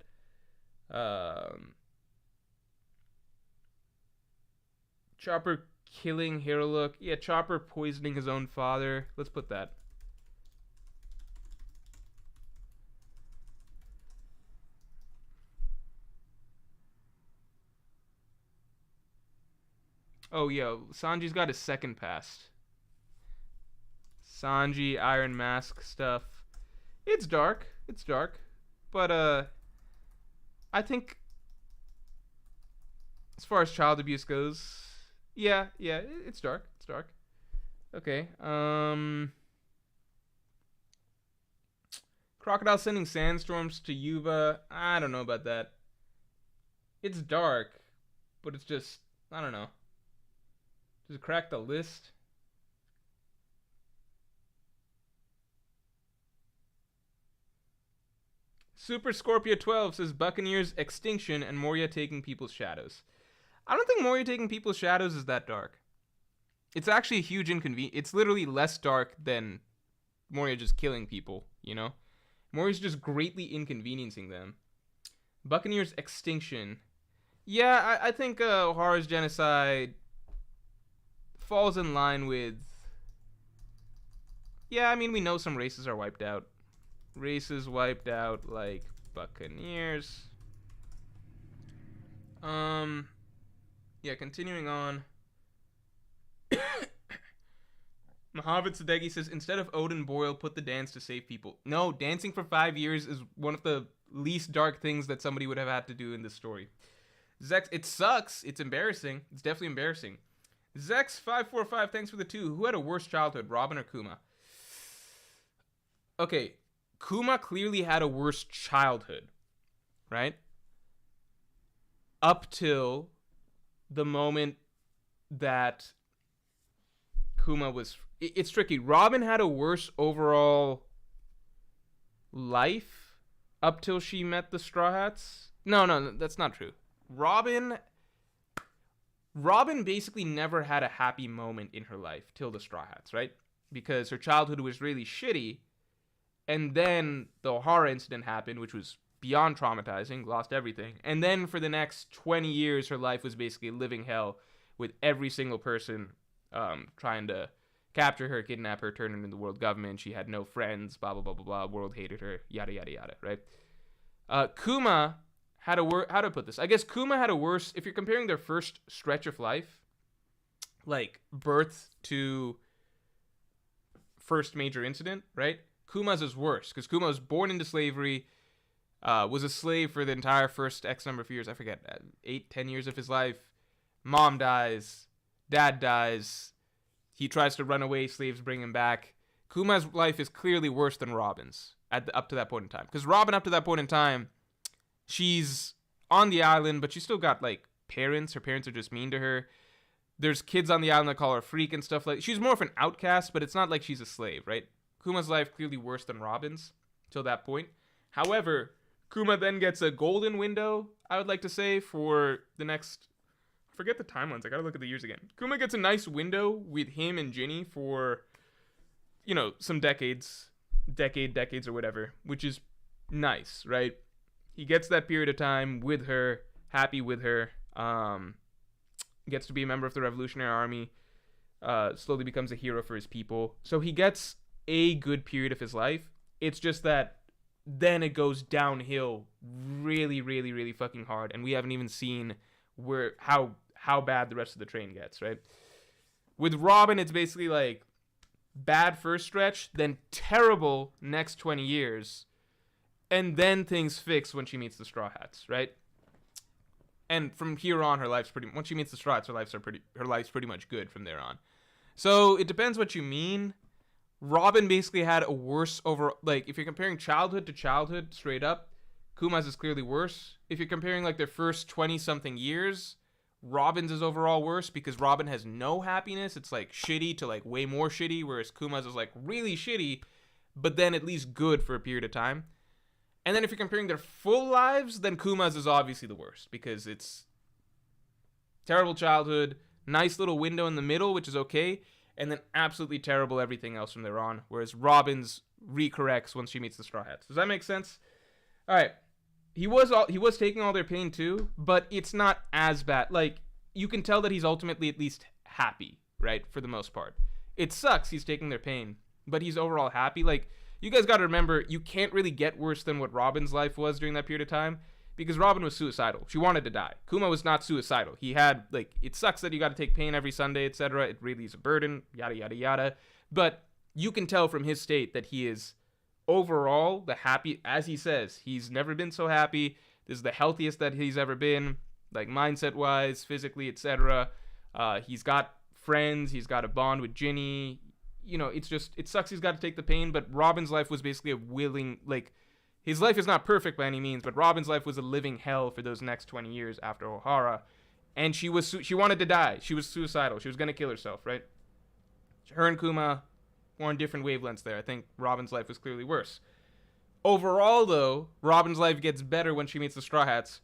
Speaker 1: Chopper killing hero look. Yeah, Chopper poisoning his own father. Let's put that. Oh, yo, Sanji's got his second past. Sanji, Iron Mask stuff. It's dark. It's dark. But, I think as far as child abuse goes, yeah, it's dark. It's dark. Okay. Crocodile sending sandstorms to Yuba. I don't know about that. It's dark, but it's just, I don't know. Does it crack the list? Super Scorpio 12 says Buccaneers extinction and Moria taking people's shadows. I don't think Moria taking people's shadows is that dark. It's actually a huge inconvenience. It's literally less dark than Moria just killing people, you know? Moria's just greatly inconveniencing them. Buccaneers extinction. Yeah, I think O'Hara's genocide falls in line with... Yeah, I mean, we know some races are wiped out. Races wiped out, like Buccaneers. Yeah, continuing on. Mohammed Sadeghi says, instead of Odin Boyle, put the dance to save people. No, dancing for 5 years is one of the least dark things that somebody would have had to do in this story. Zex, it sucks. It's embarrassing. It's definitely embarrassing. Zex545, thanks for the 2. Who had a worse childhood, Robin or Kuma? Okay, Kuma clearly had a worse childhood, right? Up till the moment that Kuma was... It's tricky. Robin had a worse overall life up till she met the Straw Hats. No, that's not true. Robin basically never had a happy moment in her life till the Straw Hats, right? Because her childhood was really shitty, and then the O'Hara incident happened, which was beyond traumatizing, lost everything. And then for the next 20 years, her life was basically living hell with every single person trying to capture her, kidnap her, turn her into the world government. She had no friends, blah, blah, blah, blah, blah. World hated her, yada, yada, yada, right? Kuma had a how to put this? I guess Kuma had a worse, if you're comparing their first stretch of life, like birth to first major incident, right? Kuma's is worse, because Kuma was born into slavery, was a slave for the entire first X number of years, I forget, 8-10 years of his life. Mom dies, dad dies, he tries to run away, slaves bring him back. Kuma's life is clearly worse than Robin's up to that point in time. Because Robin, up to that point in time, she's on the island, but she's still got, like, parents. Her parents are just mean to her. There's kids on the island that call her a freak and stuff like that. She's more of an outcast, but it's not like she's a slave, right? Kuma's life clearly worse than Robin's till that point. However, Kuma then gets a golden window, I would like to say, for the next... Forget the timelines. I gotta look at the years again. Kuma gets a nice window with him and Ginny for, you know, some decades or whatever, which is nice, right? He gets that period of time with her, happy with her, gets to be a member of the Revolutionary Army, slowly becomes a hero for his people. So he gets a good period of his life. It's just that then it goes downhill really, really, really fucking hard, and we haven't even seen how bad the rest of the train gets, right? With Robin, it's basically like bad first stretch, then terrible next 20 years, and then things fix when she meets the Straw Hats, right? And from here on, her life's pretty... Once she meets the Straw Hats, her life's pretty much good from there on. So it depends what you mean. Robin basically had a worse like, if you're comparing childhood to childhood straight up, Kuma's is clearly worse. If you're comparing, like, their first 20-something years, Robin's is overall worse because Robin has no happiness. It's, like, shitty to, like, way more shitty, whereas Kuma's is, like, really shitty, but then at least good for a period of time. And then if you're comparing their full lives, then Kuma's is obviously the worst because it's terrible childhood, nice little window in the middle, which is okay, and then absolutely terrible everything else from there on, whereas Robin's recorrects once she meets the Straw Hats. Does that make sense? All right. He was taking all their pain too, but it's not as bad. Like, you can tell that he's ultimately at least happy, right? For the most part. It sucks he's taking their pain, but he's overall happy. Like, you guys got to remember, you can't really get worse than what Robin's life was during that period of time, because Robin was suicidal. She wanted to die. Kuma was not suicidal. He had, like, it sucks that you got to take pain every Sunday, etc. It really is a burden, yada, yada, yada. But you can tell from his state that he is overall the happy, as he says, he's never been so happy. This is the healthiest that he's ever been, like, mindset-wise, physically, etc. He's got friends. He's got a bond with Ginny. You know, it's just, it sucks he's got to take the pain, but Robin's life was basically a willing, like, his life is not perfect by any means, but Robin's life was a living hell for those next 20 years after Ohara. And she wanted to die. She was suicidal. She was going to kill herself, right? Her and Kuma were on different wavelengths there. I think Robin's life was clearly worse. Overall, though, Robin's life gets better when she meets the Straw Hats,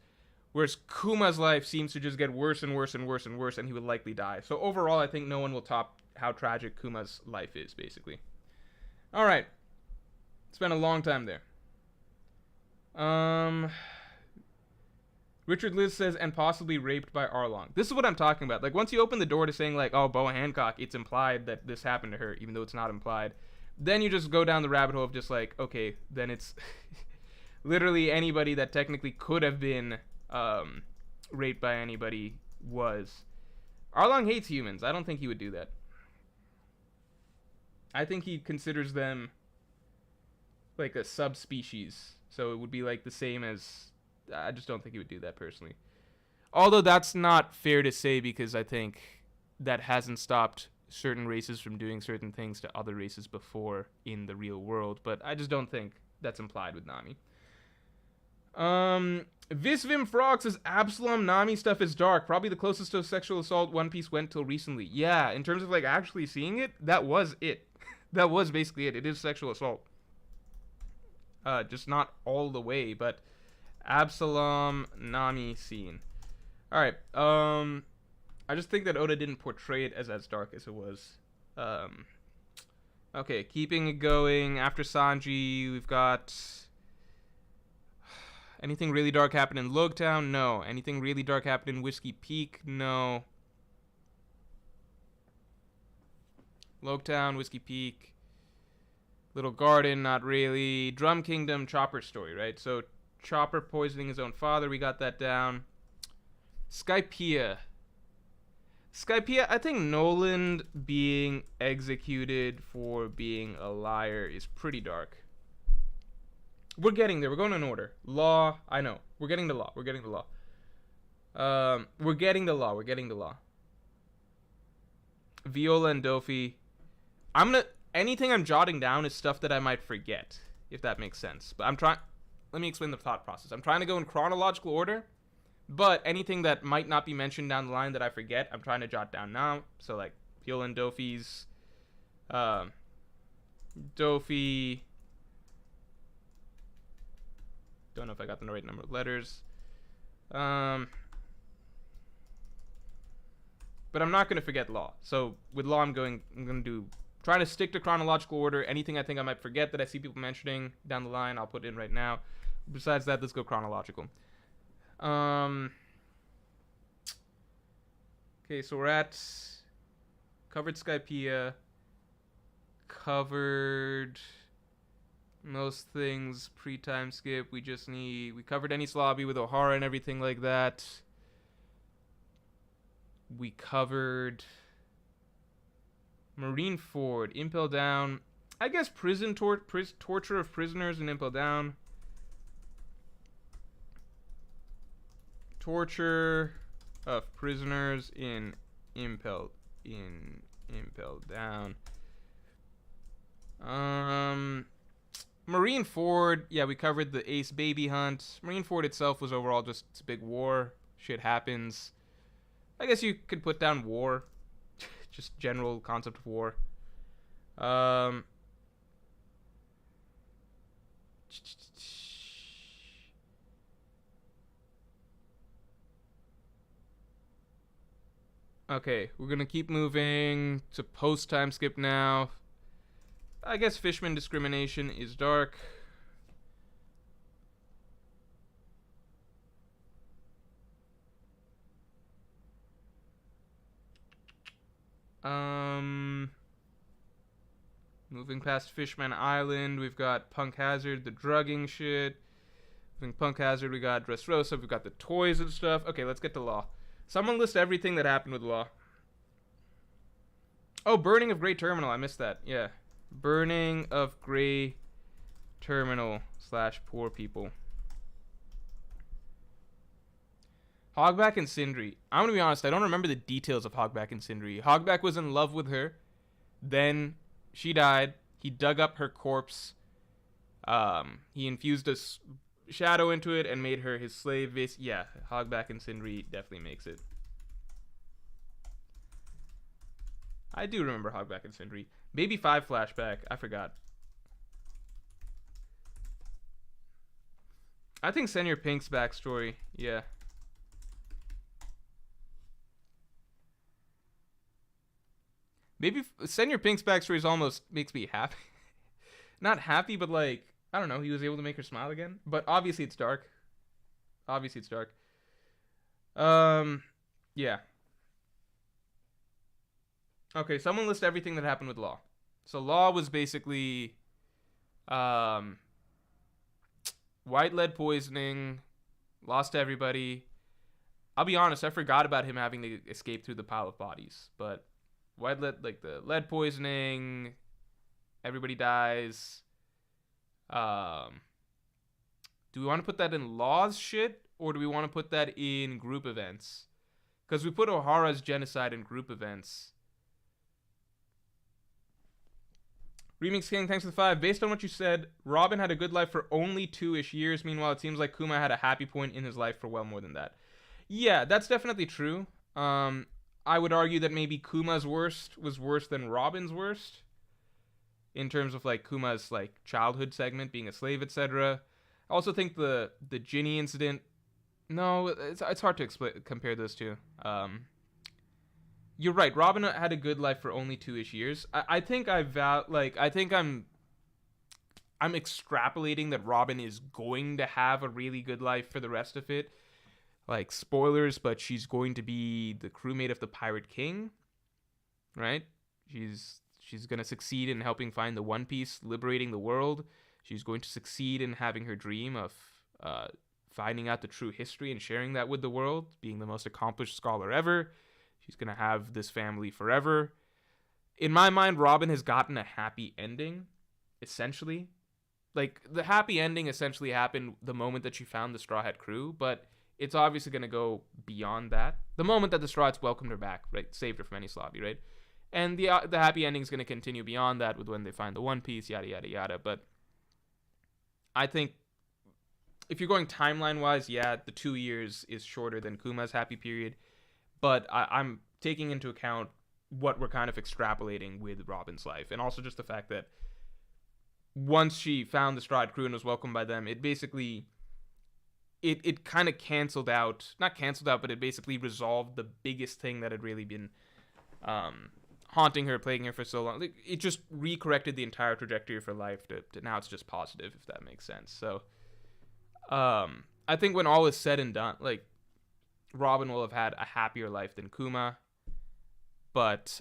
Speaker 1: whereas Kuma's life seems to just get worse and worse and worse and worse, and he would likely die. So overall, I think no one will top how tragic Kuma's life is, basically. All right. Spent a long time there. Richard Liz says, and possibly raped by Arlong. This is what I'm talking about. Like, once you open the door to saying, like, oh, Boa Hancock, it's implied that this happened to her, even though it's not implied. Then you just go down the rabbit hole of just like, okay, then it's literally anybody that technically could have been raped by anybody was. Arlong hates humans. I don't think he would do that. I think he considers them like a subspecies. So it would be like the same as... I just don't think he would do that personally. Although that's not fair to say, because I think that hasn't stopped certain races from doing certain things to other races before in the real world. But I just don't think that's implied with Nami. Visvim Frog says Absalom Nami stuff is dark. Probably the closest to a sexual assault One Piece went till recently. Yeah, in terms of like actually seeing it, that was it. That was basically it. It is sexual assault. Just not all the way, but Absalom Nami scene. Alright, I just think that Oda didn't portray it as dark as it was. Okay, keeping it going. After Sanji, we've got... Anything really dark happened in Logtown? No. Anything really dark happened in Whiskey Peak? No. Logtown, Whiskey Peak, Little Garden, not really. Drum Kingdom, Chopper's story, right? So Chopper poisoning his own father, we got that down. Skypiea, I think Noland being executed for being a liar is pretty dark. We're getting there. We're going in order. Law, I know. We're getting the law. We're getting the law. Viola and Dofi. Anything I'm jotting down is stuff that I might forget, if that makes sense. But let me explain the thought process. I'm trying to go in chronological order, but anything that might not be mentioned down the line that I forget, I'm trying to jot down now. So, like, Viola and Dofi's, Dofi... Don't know if I got the right number of letters. But I'm not going to forget Law. So with Law, I'm going to try to stick to chronological order. Anything I think I might forget that I see people mentioning down the line, I'll put in right now. Besides that, let's go chronological. Okay, so we're at... Covered Skypiea. Covered... most things pre-time skip. We covered Enies Lobby with O'Hara and everything like that. We covered Marineford, Impel Down. I guess torture of prisoners in Impel Down. Torture of prisoners in Impel Down. Marineford, yeah, we covered the Ace Baby Hunt. Marineford itself was overall just a big war. Shit happens. I guess you could put down war. Just general concept of war. Okay, we're gonna keep moving to post-time skip now. I guess Fishman discrimination is dark. Um, moving past Fishman Island, we've got Punk Hazard, the drugging shit. Moving Punk Hazard, we got Dressrosa, we've got the toys and stuff. Okay, let's get to Law. Someone list everything that happened with Law. Oh, Burning of Grey Terminal, I missed that. Yeah. Burning of Grey Terminal / Poor People. Hogback and Sindri. I'm gonna be honest, I don't remember the details of Hogback and Sindri. Hogback was in love with her. Then she died. He dug up her corpse. He infused a shadow into it and made her his slave. Yeah, Hogback and Sindri definitely makes it. I do remember Hogback and Sindri. Baby 5 flashback. I forgot. I think Senor Pink's backstory. Yeah. Maybe Senor Pink's backstory is almost makes me happy. Not happy, but like, I don't know. He was able to make her smile again. But obviously it's dark. Obviously it's dark. Yeah. Okay, someone list everything that happened with Law. So Law was basically white lead poisoning, lost everybody. I'll be honest, I forgot about him having to escape through the pile of bodies. But white lead, like the lead poisoning, everybody dies. Do we want to put that in Law's shit, or do we want to put that in group events? Because we put O'Hara's genocide in group events. Remix King, thanks for the 5. Based on what you said, Robin had a good life for only 2-ish years. Meanwhile, it seems like Kuma had a happy point in his life for well more than that. Yeah, that's definitely true. I would argue that maybe Kuma's worst was worse than Robin's worst. In terms of like Kuma's like childhood segment, being a slave, etc. I also think the Ginny incident. No, it's hard to compare those two. You're right. Robin had a good life for only 2-ish years. I think I'm extrapolating that Robin is going to have a really good life for the rest of it. Like, spoilers, but she's going to be the crewmate of the Pirate King, right? She's going to succeed in helping find the One Piece, liberating the world. She's going to succeed in having her dream of finding out the true history and sharing that with the world, being the most accomplished scholar ever. She's going to have this family forever. In my mind, Robin has gotten a happy ending, essentially. Like, the happy ending essentially happened the moment that she found the Straw Hat crew, but it's obviously going to go beyond that. The moment that the Straw Hats welcomed her back, right? Saved her from any Slavi, right? And the happy ending is going to continue beyond that with when they find the One Piece, yada, yada, yada. But I think if you're going timeline-wise, yeah, the 2 years is shorter than Kuma's happy period. But I'm taking into account what we're kind of extrapolating with Robin's life. And also just the fact that once she found the Straw Hat crew and was welcomed by them, it basically... It kind of canceled out... Not canceled out, but it basically resolved the biggest thing that had really been haunting her, plaguing her for so long. Like, it just recorrected the entire trajectory of her life to now it's just positive, if that makes sense. So, I think when all is said and done, like, Robin will have had a happier life than Kuma, but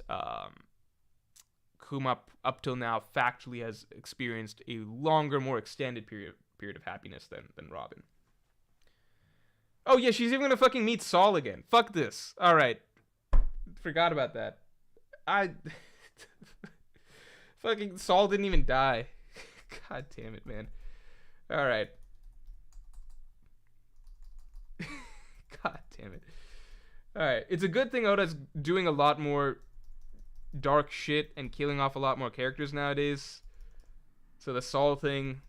Speaker 1: Kuma up till now factually has experienced a longer, more extended period of happiness than Robin. Oh yeah, she's even gonna fucking meet Saul again. Fuck this. All right, forgot about that. Fucking Saul didn't even die. God damn it, man. All right. God damn it. Alright, it's a good thing Oda's doing a lot more dark shit and killing off a lot more characters nowadays. So the Saul thing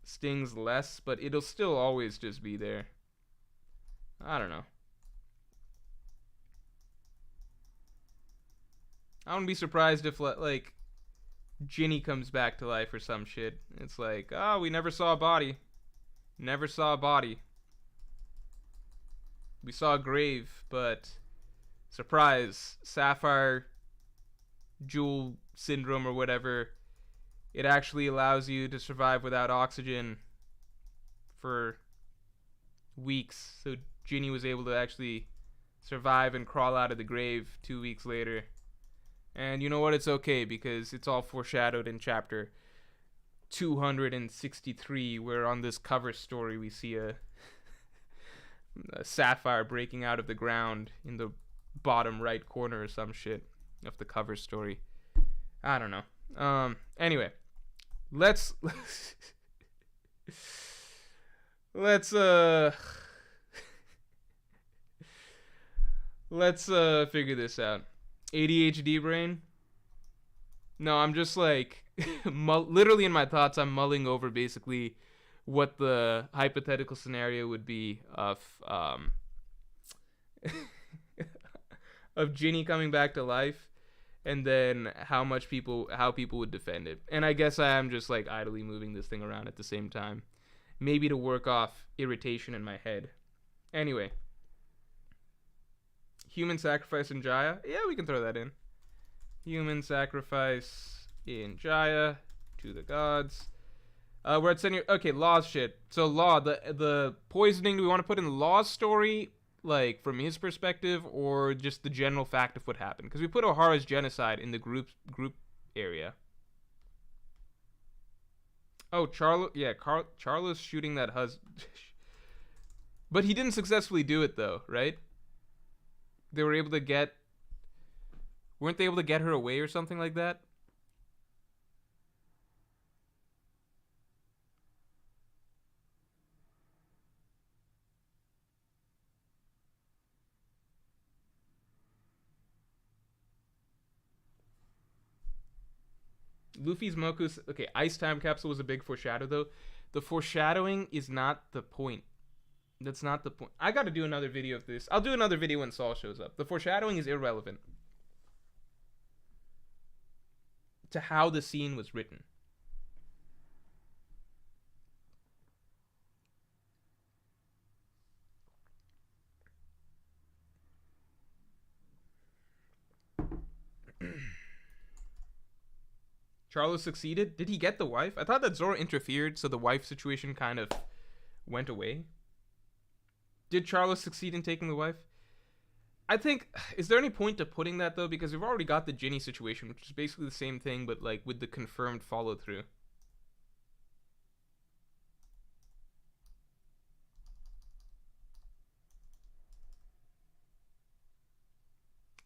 Speaker 1: stings less, but it'll still always just be there. I don't know. I wouldn't be surprised if, like, Ginny comes back to life or some shit. It's like, oh, we never saw a body. Never saw a body. We saw a grave, but surprise, Sapphire Jewel Syndrome or whatever, it actually allows you to survive without oxygen for weeks. So Ginny was able to actually survive and crawl out of the grave 2 weeks later. And you know what? It's okay because it's all foreshadowed in chapter 263, where on this cover story we see a sapphire breaking out of the ground in the bottom right corner or some shit of the cover story. I don't know. Anyway, let's let's let's figure this out. ADHD brain? No, I'm just like literally in my thoughts I'm mulling over basically what the hypothetical scenario would be of Ginny coming back to life, and then how people would defend it. And I guess I am just like idly moving this thing around at the same time, maybe to work off irritation in my head. Anyway, human sacrifice in Jaya. Yeah, we can throw that in. Human sacrifice in Jaya to the gods. We're at senior. Okay, Law's shit. So Law, the poisoning. Do we want to put in Law's story, like from his perspective, or just the general fact of what happened? Because we put O'Hara's genocide in the group area. Oh, Charlo's shooting that husband, but he didn't successfully do it though, right? They were able to get. Weren't they able to get her away or something like that? Luffy's Moku's okay. Ice time capsule was a big foreshadow though. The foreshadowing is not the point. That's not the point. I got to do another video of this. I'll do another video when Saul shows up. The foreshadowing is irrelevant to how the scene was written. Charlo succeeded. Did he get the wife? I thought that Zoro interfered, so the wife situation kind of went away. Did Charlo succeed in taking the wife? I think, is there any point to putting that though? Because we've already got the Ginny situation, which is basically the same thing, but like with the confirmed follow through.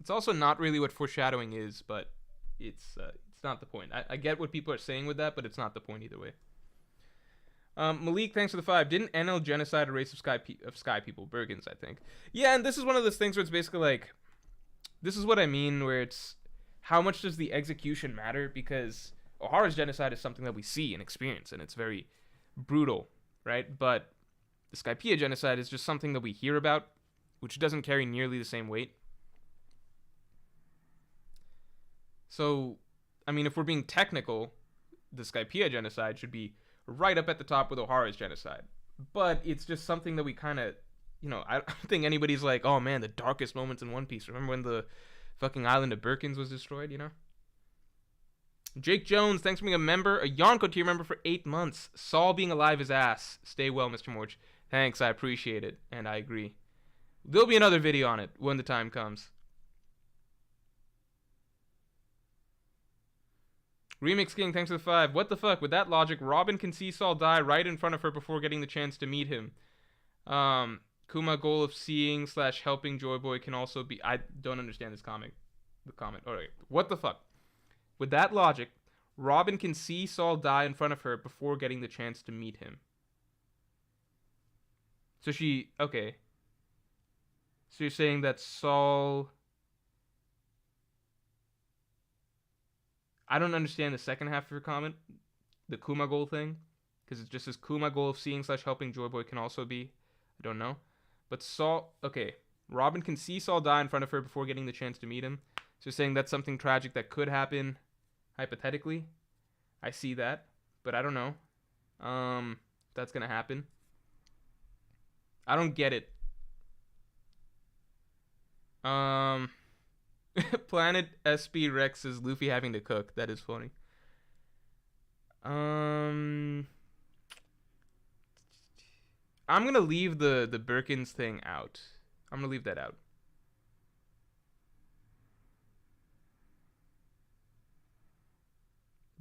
Speaker 1: It's also not really what foreshadowing is, but it's not the point. I get what people are saying with that, but it's not the point either way. Malik, thanks for the 5. Didn't NL genocide a race of sky people? Bergens, I think. Yeah, and this is one of those things where it's basically like, this is what I mean, where it's how much does the execution matter? Because O'Hara's genocide is something that we see and experience, and it's very brutal, right? But the Skypiea genocide is just something that we hear about, which doesn't carry nearly the same weight. So, I mean, if we're being technical, the Skypiea genocide should be right up at the top with O'Hara's genocide. But it's just something that we kind of, you know, I don't think anybody's like, oh man, the darkest moments in One Piece. Remember when the fucking island of Birkins was destroyed, you know? Jake Jones, thanks for being a member. A Yonko tier member for 8 months. Saul being alive is ass. Stay well, Mr. Morj. Thanks, I appreciate it, and I agree. There'll be another video on it when the time comes. Remix King, thanks for the 5. What the fuck? With that logic, Robin can see Saul die right in front of her before getting the chance to meet him. Kuma goal of seeing / helping Joy Boy can also be... I don't understand this comic. The comment. Alright. What the fuck? With that logic, Robin can see Saul die in front of her before getting the chance to meet him. So she... Okay. So you're saying that Saul... I don't understand the second half of your comment, the Kuma goal thing, because it just says Kuma goal of seeing / helping Joy Boy can also be, I don't know. But Saul, okay, Robin can see Saul die in front of her before getting the chance to meet him. So you're saying that's something tragic that could happen, hypothetically. I see that, but I don't know. That's gonna happen. I don't get it. Planet SB Rex is Luffy having to cook. That is funny. I'm gonna leave the Birkins thing out. I'm gonna leave that out.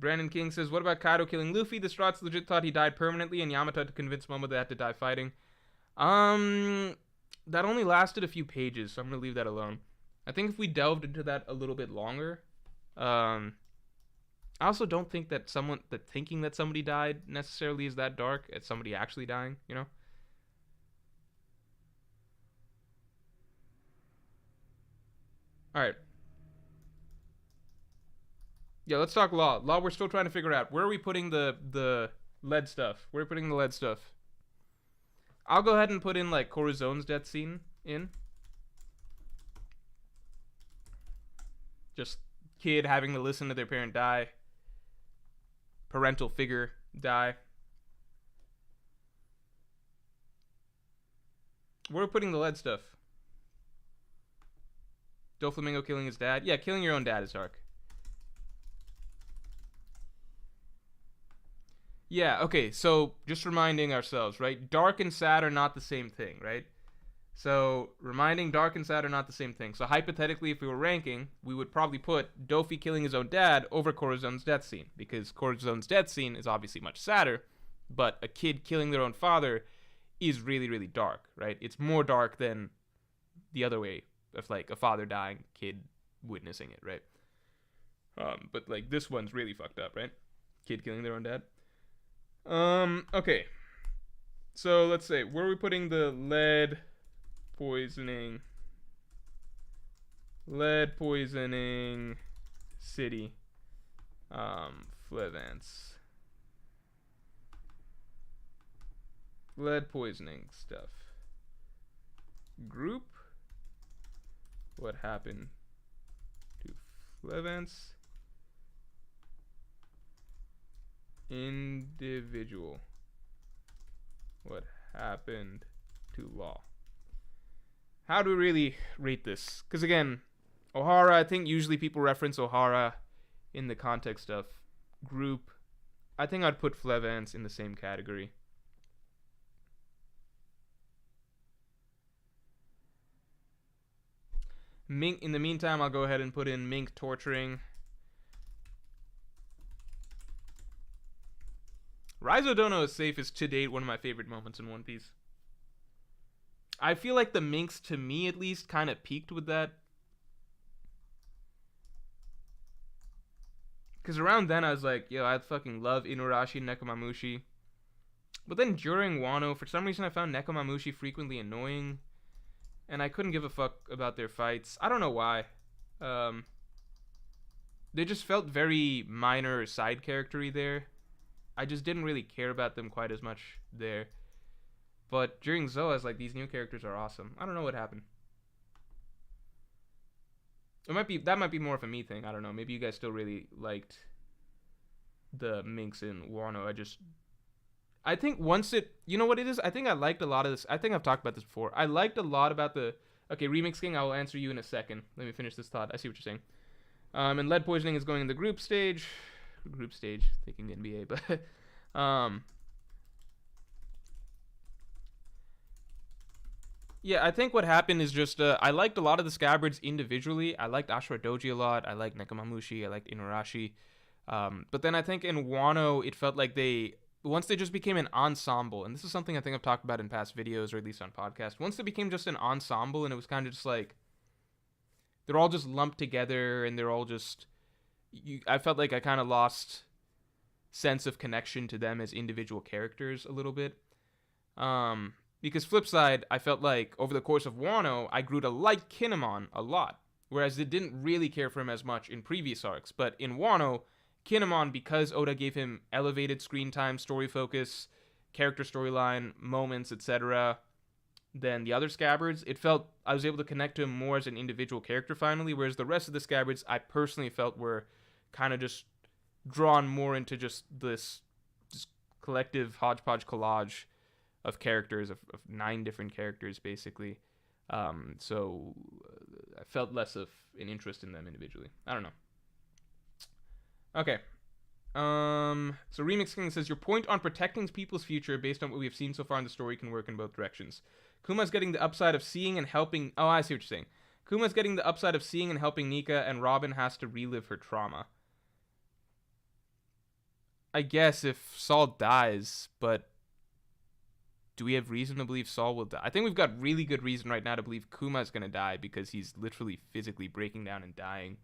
Speaker 1: Brandon King says, what about Kaido killing Luffy? The Strats legit thought he died permanently, and Yamato had to convince Momo they had to die fighting. That only lasted a few pages, so I'm gonna leave that alone. I think if we delved into that a little bit longer, I also don't think that thinking that somebody died necessarily is that dark as somebody actually dying, you know? Alright. Yeah, let's talk Law. Law, we're still trying to figure out, where are we putting the lead stuff? Where are we putting the lead stuff? I'll go ahead and put in, like, Corazone's death scene in. Just kid having to listen to their parent die. Parental figure die. Where are we putting the lead stuff? Doflamingo killing his dad? Yeah, killing your own dad is dark. Yeah, okay, so just reminding ourselves, right? Dark and sad are not the same thing, right? So, reminding dark and sad are not the same thing. So, hypothetically, if we were ranking, we would probably put Dofi killing his own dad over Corazone's death scene, because Corazone's death scene is obviously much sadder, but a kid killing their own father is really, really dark, right? It's more dark than the other way of, like, a father dying, kid witnessing it, right? But, like, this one's really fucked up, right? Kid killing their own dad. Okay. So, let's say, where are we putting the lead poisoning city? Flevance. Lead poisoning stuff. Group. What happened to Flevance? Individual. What happened to Law? How do we really rate this? Because again, Ohara, I think usually people reference Ohara in the context of group. I think I'd put Flevance in the same category. Mink, in the meantime, I'll go ahead and put in Mink torturing. Raizo Dono is safe is to date one of my favorite moments in One Piece. I feel like the Minks, to me at least, kind of peaked with that. Because around then I was like, yo, I fucking love Inuarashi and Nekomamushi. But then during Wano, for some reason I found Nekomamushi frequently annoying. And I couldn't give a fuck about their fights. I don't know why. They just felt very minor side character-y there. I just didn't really care about them quite as much there. But during Zoa, I was like, these new characters are awesome. I don't know what happened. That might be more of a me thing. I don't know. Maybe you guys still really liked the Minks in Wano. I think once you know what it is? I think I liked a lot of this. I think I've talked about this before. I liked a lot about okay, Remix King, I will answer you in a second. Let me finish this thought. I see what you're saying. And lead poisoning is going in the group stage. Thinking NBA, but yeah, I think what happened is just I liked a lot of the Scabbards individually. I liked Ashura Doji a lot. I liked Nekomamushi. I liked Inuarashi. But then I think in Wano, it felt like once they just became an ensemble, and this is something I think I've talked about in past videos or at least on podcasts. Once they became just an ensemble, and it was kind of just like they're all just lumped together, and they're all just. I felt like I kind of lost sense of connection to them as individual characters a little bit. Because flip side, I felt like over the course of Wano, I grew to like Kinemon a lot. Whereas I didn't really care for him as much in previous arcs. But in Wano, Kinemon, because Oda gave him elevated screen time, story focus, character storyline, moments, etc., than the other Scabbards, it felt I was able to connect to him more as an individual character finally. Whereas the rest of the Scabbards, I personally felt were kind of just drawn more into just this collective hodgepodge collage of characters, of 9 different characters, basically. So I felt less of an interest in them individually. I don't know. Okay. So Remix King says, your point on protecting people's future based on what we have seen so far in the story can work in both directions. Kuma's getting the upside of seeing and helping... Oh, I see what you're saying. Kuma's getting the upside of seeing and helping Nika, and Robin has to relive her trauma. I guess if Saul dies, but do we have reason to believe Saul will die? I think we've got really good reason right now to believe Kuma's gonna die because he's literally physically breaking down and dying.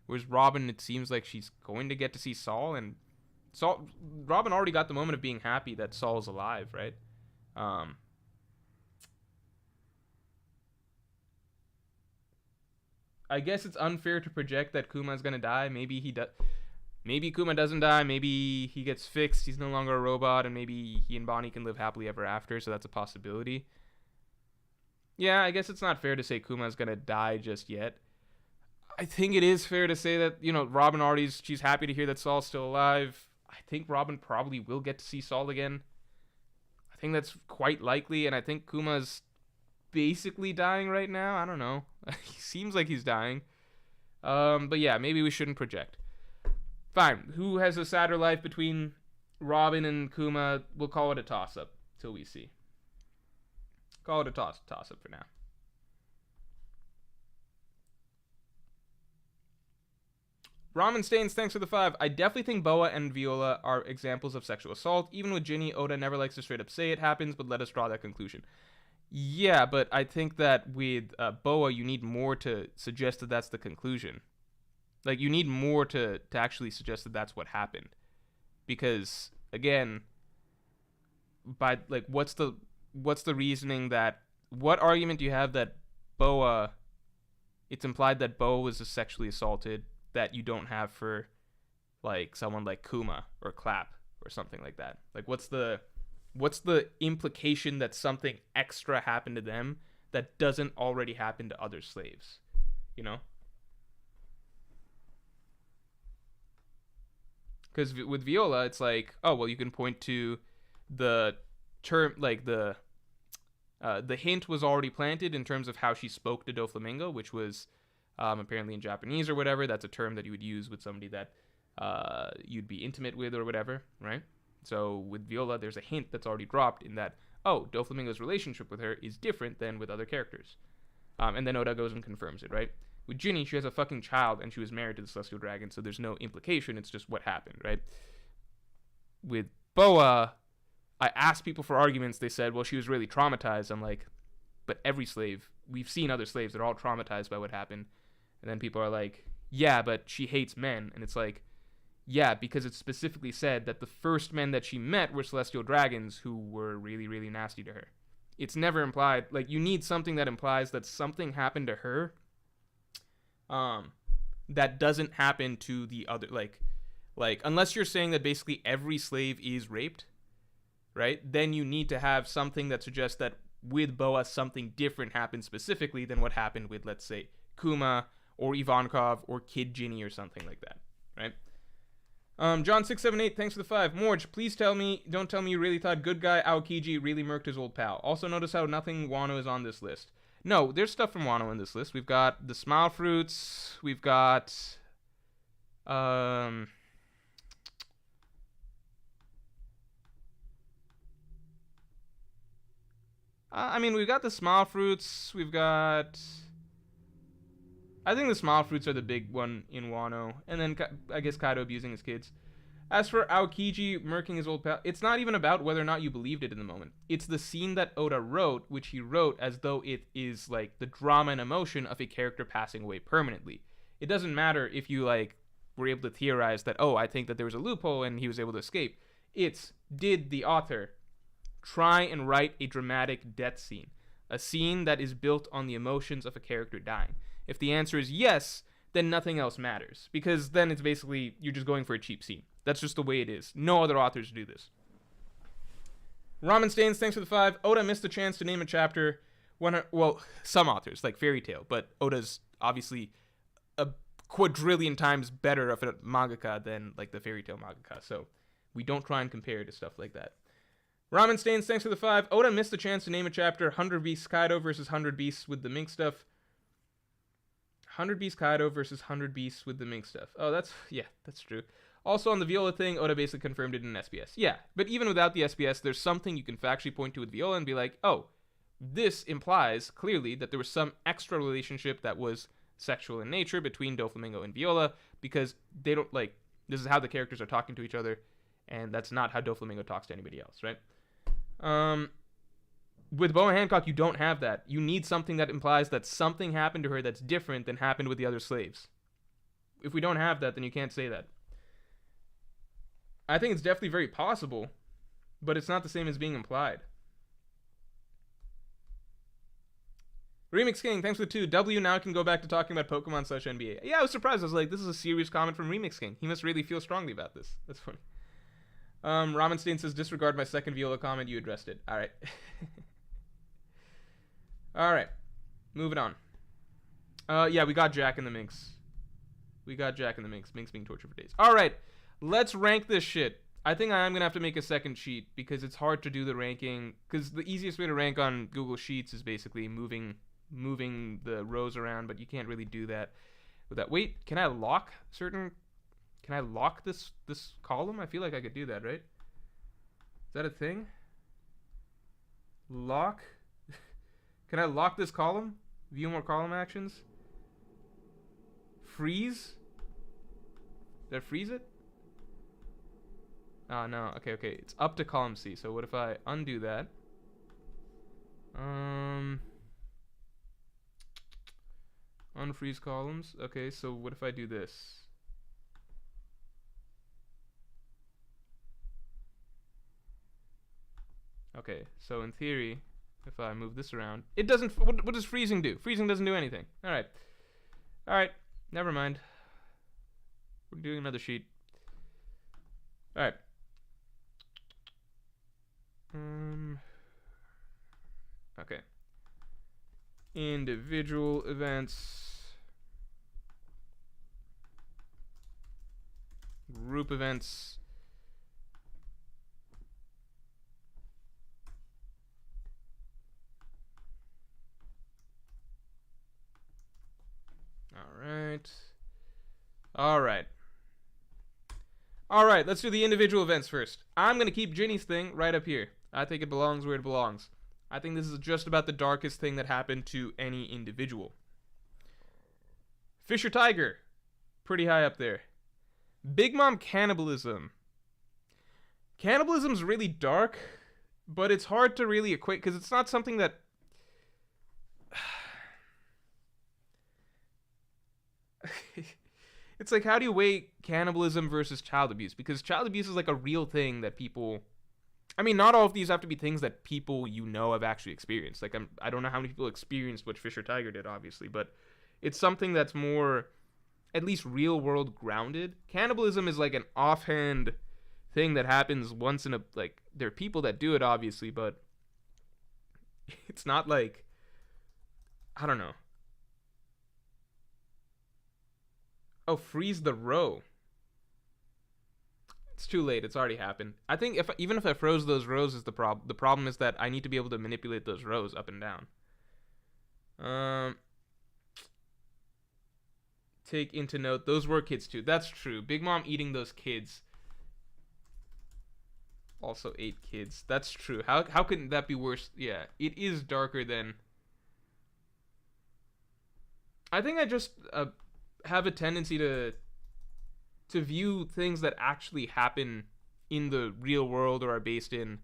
Speaker 1: Whereas Robin, it seems like she's going to get to see Saul, and Robin already got the moment of being happy that Saul's alive, right? I guess it's unfair to project that Kuma's gonna die. Maybe he does. Maybe Kuma doesn't die. Maybe he gets fixed. He's no longer a robot, and maybe he and Bonnie can live happily ever after. So that's a possibility. Yeah, I guess it's not fair to say Kuma's gonna die just yet. I think it is fair to say that, Robin she's happy to hear that Saul's still alive. I think Robin probably will get to see Saul again. I think that's quite likely, and I think Kuma's basically dying right now. I don't know. He seems like he's dying. But yeah, maybe we shouldn't project. Fine. Who has a sadder life between Robin and Kuma? We'll call it a toss-up till we see. Call it a toss-up for now. Ramen Stains, thanks for the 5. I definitely think Boa and Viola are examples of sexual assault. Even with Ginny, Oda never likes to straight up say it happens, but let us draw that conclusion. Yeah, but I think that with Boa, you need more to suggest that that's the conclusion. Like, you need more to actually suggest that that's what happened. Because, again, by, like, what's the reasoning that... What argument do you have that Boa... It's implied that Boa was sexually assaulted that you don't have for, like, someone like Kuma or Clap or something like that? Like, what's the implication that something extra happened to them that doesn't already happen to other slaves? You know? Because with Viola, it's like, oh, well, you can point to the term, like the hint was already planted in terms of how she spoke to Doflamingo, which was apparently in Japanese or whatever. That's a term that you would use with somebody that you'd be intimate with or whatever, right? So with Viola, there's a hint that's already dropped in that, oh, Doflamingo's relationship with her is different than with other characters. And then Oda goes and confirms it, right? With Ginny, she has a fucking child, and she was married to the Celestial Dragon, so there's no implication. It's just what happened, right? With Boa, I asked people for arguments. They said, well, she was really traumatized. I'm like, but every slave, we've seen other slaves that are all traumatized by what happened. And then people are like, yeah, but she hates men. And it's like, yeah, because it specifically said that the first men that she met were Celestial Dragons who were really, really nasty to her. It's never implied. Like, you need something that implies that something happened to her that doesn't happen to the other, like unless you're saying that basically every slave is raped, right? Then you need to have something that suggests that with Boa something different happened specifically than what happened with, let's say, Kuma or Ivankov or Kid Ginny or something like that, right? John678, thanks for the 5. Morj, please don't tell me you really thought good guy Aokiji really murked his old pal. Also notice how nothing Wano is on this list. No, there's stuff from Wano in this list. We've got the Smile Fruits. We've got... I mean, we've got the Smile Fruits. We've got... I think the Smile Fruits are the big one in Wano. And then, I guess, Kaido abusing his kids. As for Aokiji murking his old pal, it's not even about whether or not you believed it in the moment. It's the scene that Oda wrote, which he wrote as though it is, like, the drama and emotion of a character passing away permanently. It doesn't matter if you, like, were able to theorize that, oh, I think that there was a loophole and he was able to escape. It's, did the author try and write a dramatic death scene? A scene that is built on the emotions of a character dying. If the answer is yes, then nothing else matters. Because then it's basically, you're just going for a cheap scene. That's just the way it is. No other authors do this. Ramen Stains, thanks for the 5. Oda missed the chance to name a chapter. Well, some authors, like Fairy Tail, but Oda's obviously a quadrillion times better of a mangaka than, like, the Fairy Tail mangaka. So we don't try and compare to stuff like that. Ramen Stains, thanks for the 5. Oda missed the chance to name a chapter. 100 Beasts Kaido versus 100 Beasts with the Mink stuff. 100 Beasts Kaido versus 100 Beasts with the Mink stuff. Oh, that's true. Also, on the Viola thing, Oda basically confirmed it in SBS. Yeah, but even without the SBS, there's something you can factually point to with Viola and be like, oh, this implies clearly that there was some extra relationship that was sexual in nature between Doflamingo and Viola, because they don't, like, this is how the characters are talking to each other, And that's not how Doflamingo talks to anybody else, right? With Boa Hancock, you don't have that. You need something that implies that something happened to her that's different than happened with the other slaves. If we don't have that, then you can't say that. I think it's definitely very possible, but it's not the same as being implied. Remix King, thanks for the 2. W now can go back to talking about Pokemon / NBA. Yeah, I was surprised. I was like, this is a serious comment from Remix King. He must really feel strongly about this. That's funny. Ramenstein says, disregard my second Viola comment. You addressed it. All right. All right. Moving on. Yeah, we got Jack in the Minx. Minx being tortured for days. All right. Let's rank this shit. I think I am going to have to make a second sheet because it's hard to do the ranking. Because the easiest way to rank on Google Sheets is basically moving the rows around, but you can't really do that with that. Wait, can I lock this column? I feel like I could do that, right? Is that a thing? Lock? Can I lock this column? View more column actions? Freeze? Did I freeze it? Oh, no. Okay. It's up to column C. So what if I undo that? Unfreeze columns. Okay, so what if I do this? Okay, so in theory, if I move this around, it doesn't. What does freezing do? Freezing doesn't do anything. All right. Never mind. We're doing another sheet. All right. Okay. Individual events. Group events. All right, let's do the individual events first. I'm going to keep Ginny's thing right up here. I think it belongs where it belongs. I think this is just about the darkest thing that happened to any individual. Fisher Tiger, pretty high up there. Big Mom cannibalism. Cannibalism's really dark, but it's hard to really equate because it's not something that... It's like, how do you weigh cannibalism versus child abuse? Because child abuse is like a real thing that people... I mean, not all of these have to be things that people you know have actually experienced. Like, I don't know how many people experienced what Fisher Tiger did, obviously, but it's something that's more, at least real-world grounded. Cannibalism is like an offhand thing that happens once in a... Like, there are people that do it, obviously, but it's not like... I don't know. Oh, freeze the row. It's too late. It's already happened. I think even if I froze those rows is the problem. The problem is that I need to be able to manipulate those rows up and down. Take into note, those were kids too. That's true. Big Mom eating those kids also ate kids. That's true. How couldn't that be worse? Yeah, it is darker than... I think I just... have a tendency to view things that actually happen in the real world or are based in,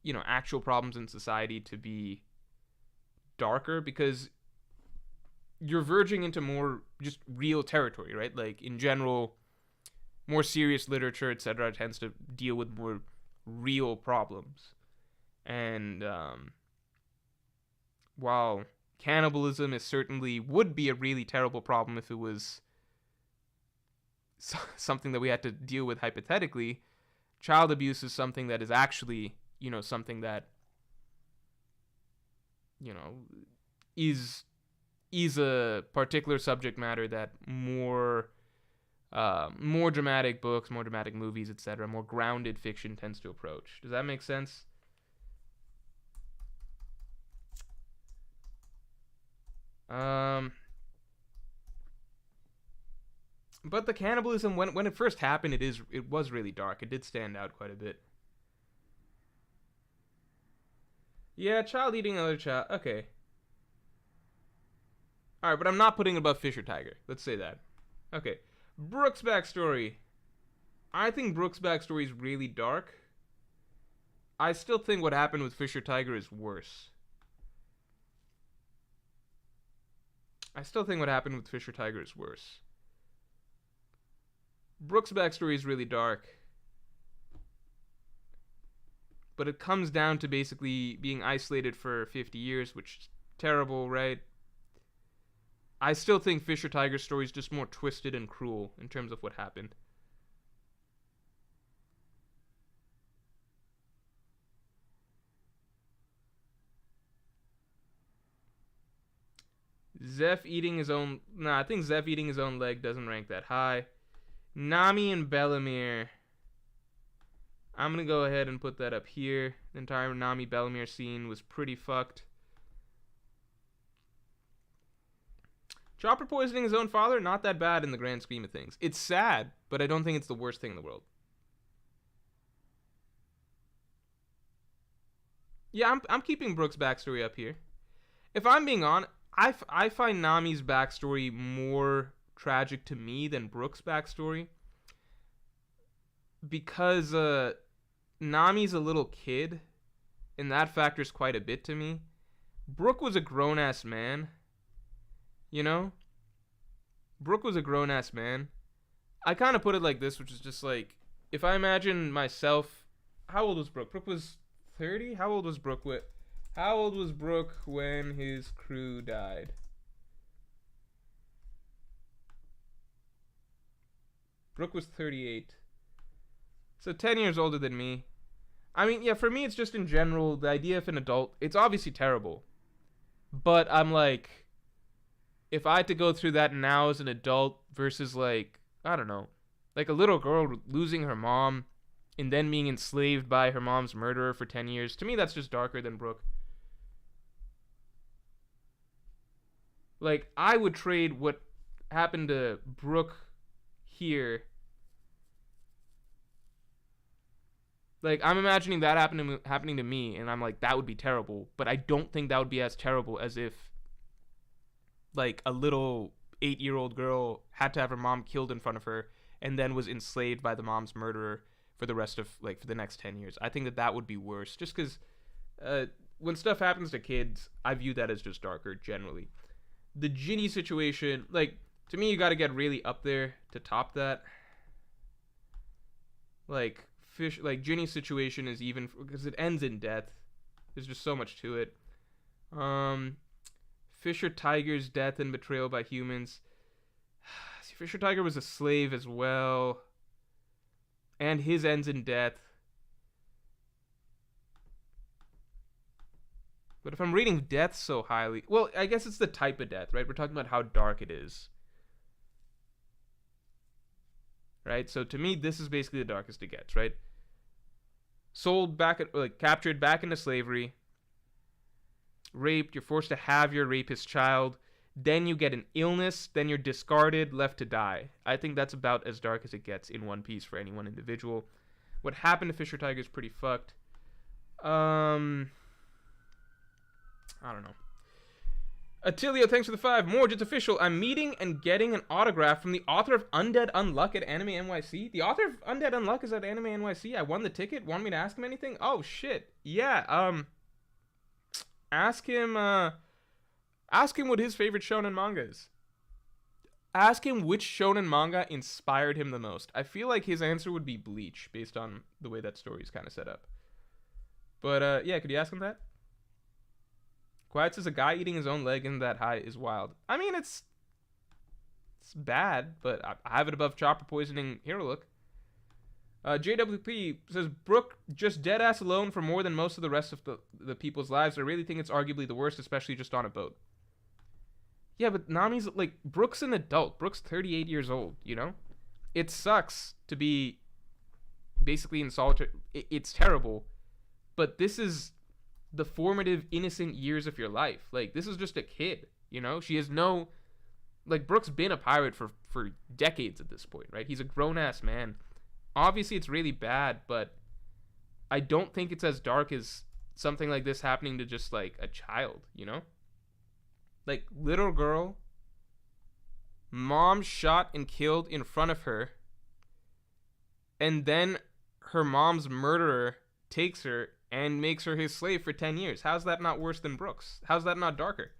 Speaker 1: you know, actual problems in society to be darker because you're verging into more just real territory, right? Like, in general, more serious literature, etc., tends to deal with more real problems. And while cannibalism would be a really terrible problem if it was something that we had to deal with hypothetically. Child abuse is something that is actually, you know, something that, you know, is a particular subject matter that more dramatic books, more dramatic movies, etc., more grounded fiction tends to approach. Does that make sense? But the cannibalism, when it first happened, it was really dark. It did stand out quite a bit. Yeah, child eating another child. Okay. Alright, but I'm not putting it above Fisher Tiger. Let's say that. Okay. Brooke's backstory. I think Brooke's backstory is really dark. I still think what happened with Fisher Tiger is worse. Brooke's backstory is really dark. But it comes down to basically being isolated for 50 years, which is terrible, right? I still think Fisher Tiger's story is just more twisted and cruel in terms of what happened. Zeph eating his own... Nah, I think Zeph eating his own leg doesn't rank that high. Nami and Bellemere. I'm going to go ahead and put that up here. The entire Nami Bellemere scene was pretty fucked. Chopper poisoning his own father, not that bad in the grand scheme of things. It's sad, but I don't think it's the worst thing in the world. Yeah, I'm keeping Brooke's backstory up here. If I'm being honest, I find Nami's backstory more tragic to me than Brooke's backstory. Because Nami's a little kid, and that factors quite a bit to me. Brooke was a grown-ass man. You know? Brooke was a grown-ass man. I kind of put it like this, which is just like, if I imagine myself... How old was Brooke? Brooke was 30? How old was Brooke when his crew died? Brooke was 38. So 10 years older than me. I mean, yeah, for me, it's just in general, the idea of an adult, it's obviously terrible. But I'm like, if I had to go through that now as an adult versus like, I don't know, like a little girl losing her mom and then being enslaved by her mom's murderer for 10 years, to me, that's just darker than Brooke. Like, I would trade what happened to Brooke here. Like, I'm imagining that happening to me, and I'm like, that would be terrible. But I don't think that would be as terrible as if, like, a little 8-year-old girl had to have her mom killed in front of her and then was enslaved by the mom's murderer for the rest of, like, for the next 10 years. I think that would be worse. Just because when stuff happens to kids, I view that as just darker, generally. The Ginny situation, like, to me, you got to get really up there to top that. Like, Ginny's situation is even, because it ends in death. There's just so much to it. Fisher Tiger's death and betrayal by humans. See, Fisher Tiger was a slave as well. And his ends in death. But if I'm reading death so highly... Well, I guess it's the type of death, right? We're talking about how dark it is. Right? So to me, this is basically the darkest it gets, right? Sold back, captured back into slavery. Raped. You're forced to have your rapist child. Then you get an illness. Then you're discarded, left to die. I think that's about as dark as it gets in One Piece for any one individual. What happened to Fisher Tiger is pretty fucked. I don't know. Attilio, thanks for the 5. Morj, it's official. I'm meeting and getting an autograph from the author of Undead Unluck at Anime NYC. The author of Undead Unluck is at Anime NYC. I won the ticket. Want me to ask him anything? Oh, shit. Yeah, ask him what his favorite shonen manga is. Ask him which shonen manga inspired him the most. I feel like his answer would be Bleach, based on the way that story is kind of set up. But, yeah, could you ask him that? Quiet says a guy eating his own leg in that high is wild. I mean, it's bad, but I have it above chopper poisoning Hero Look. JWP says, Brooke just dead ass alone for more than most of the rest of the people's lives. I really think it's arguably the worst, especially just on a boat. Yeah, but Nami's, like, Brooke's an adult. Brooke's 38 years old, you know? It sucks to be basically in solitary. It's terrible, but this is the formative, innocent years of your life. Like, this is just a kid, you know? She has no... Like, Brooke's been a pirate for decades at this point, right? He's a grown-ass man. Obviously, it's really bad, but I don't think it's as dark as something like this happening to just, like, a child, you know? Like, little girl, mom shot and killed in front of her, and then her mom's murderer takes her and makes her his slave for 10 years. How's that not worse than Brooks? How's that not darker?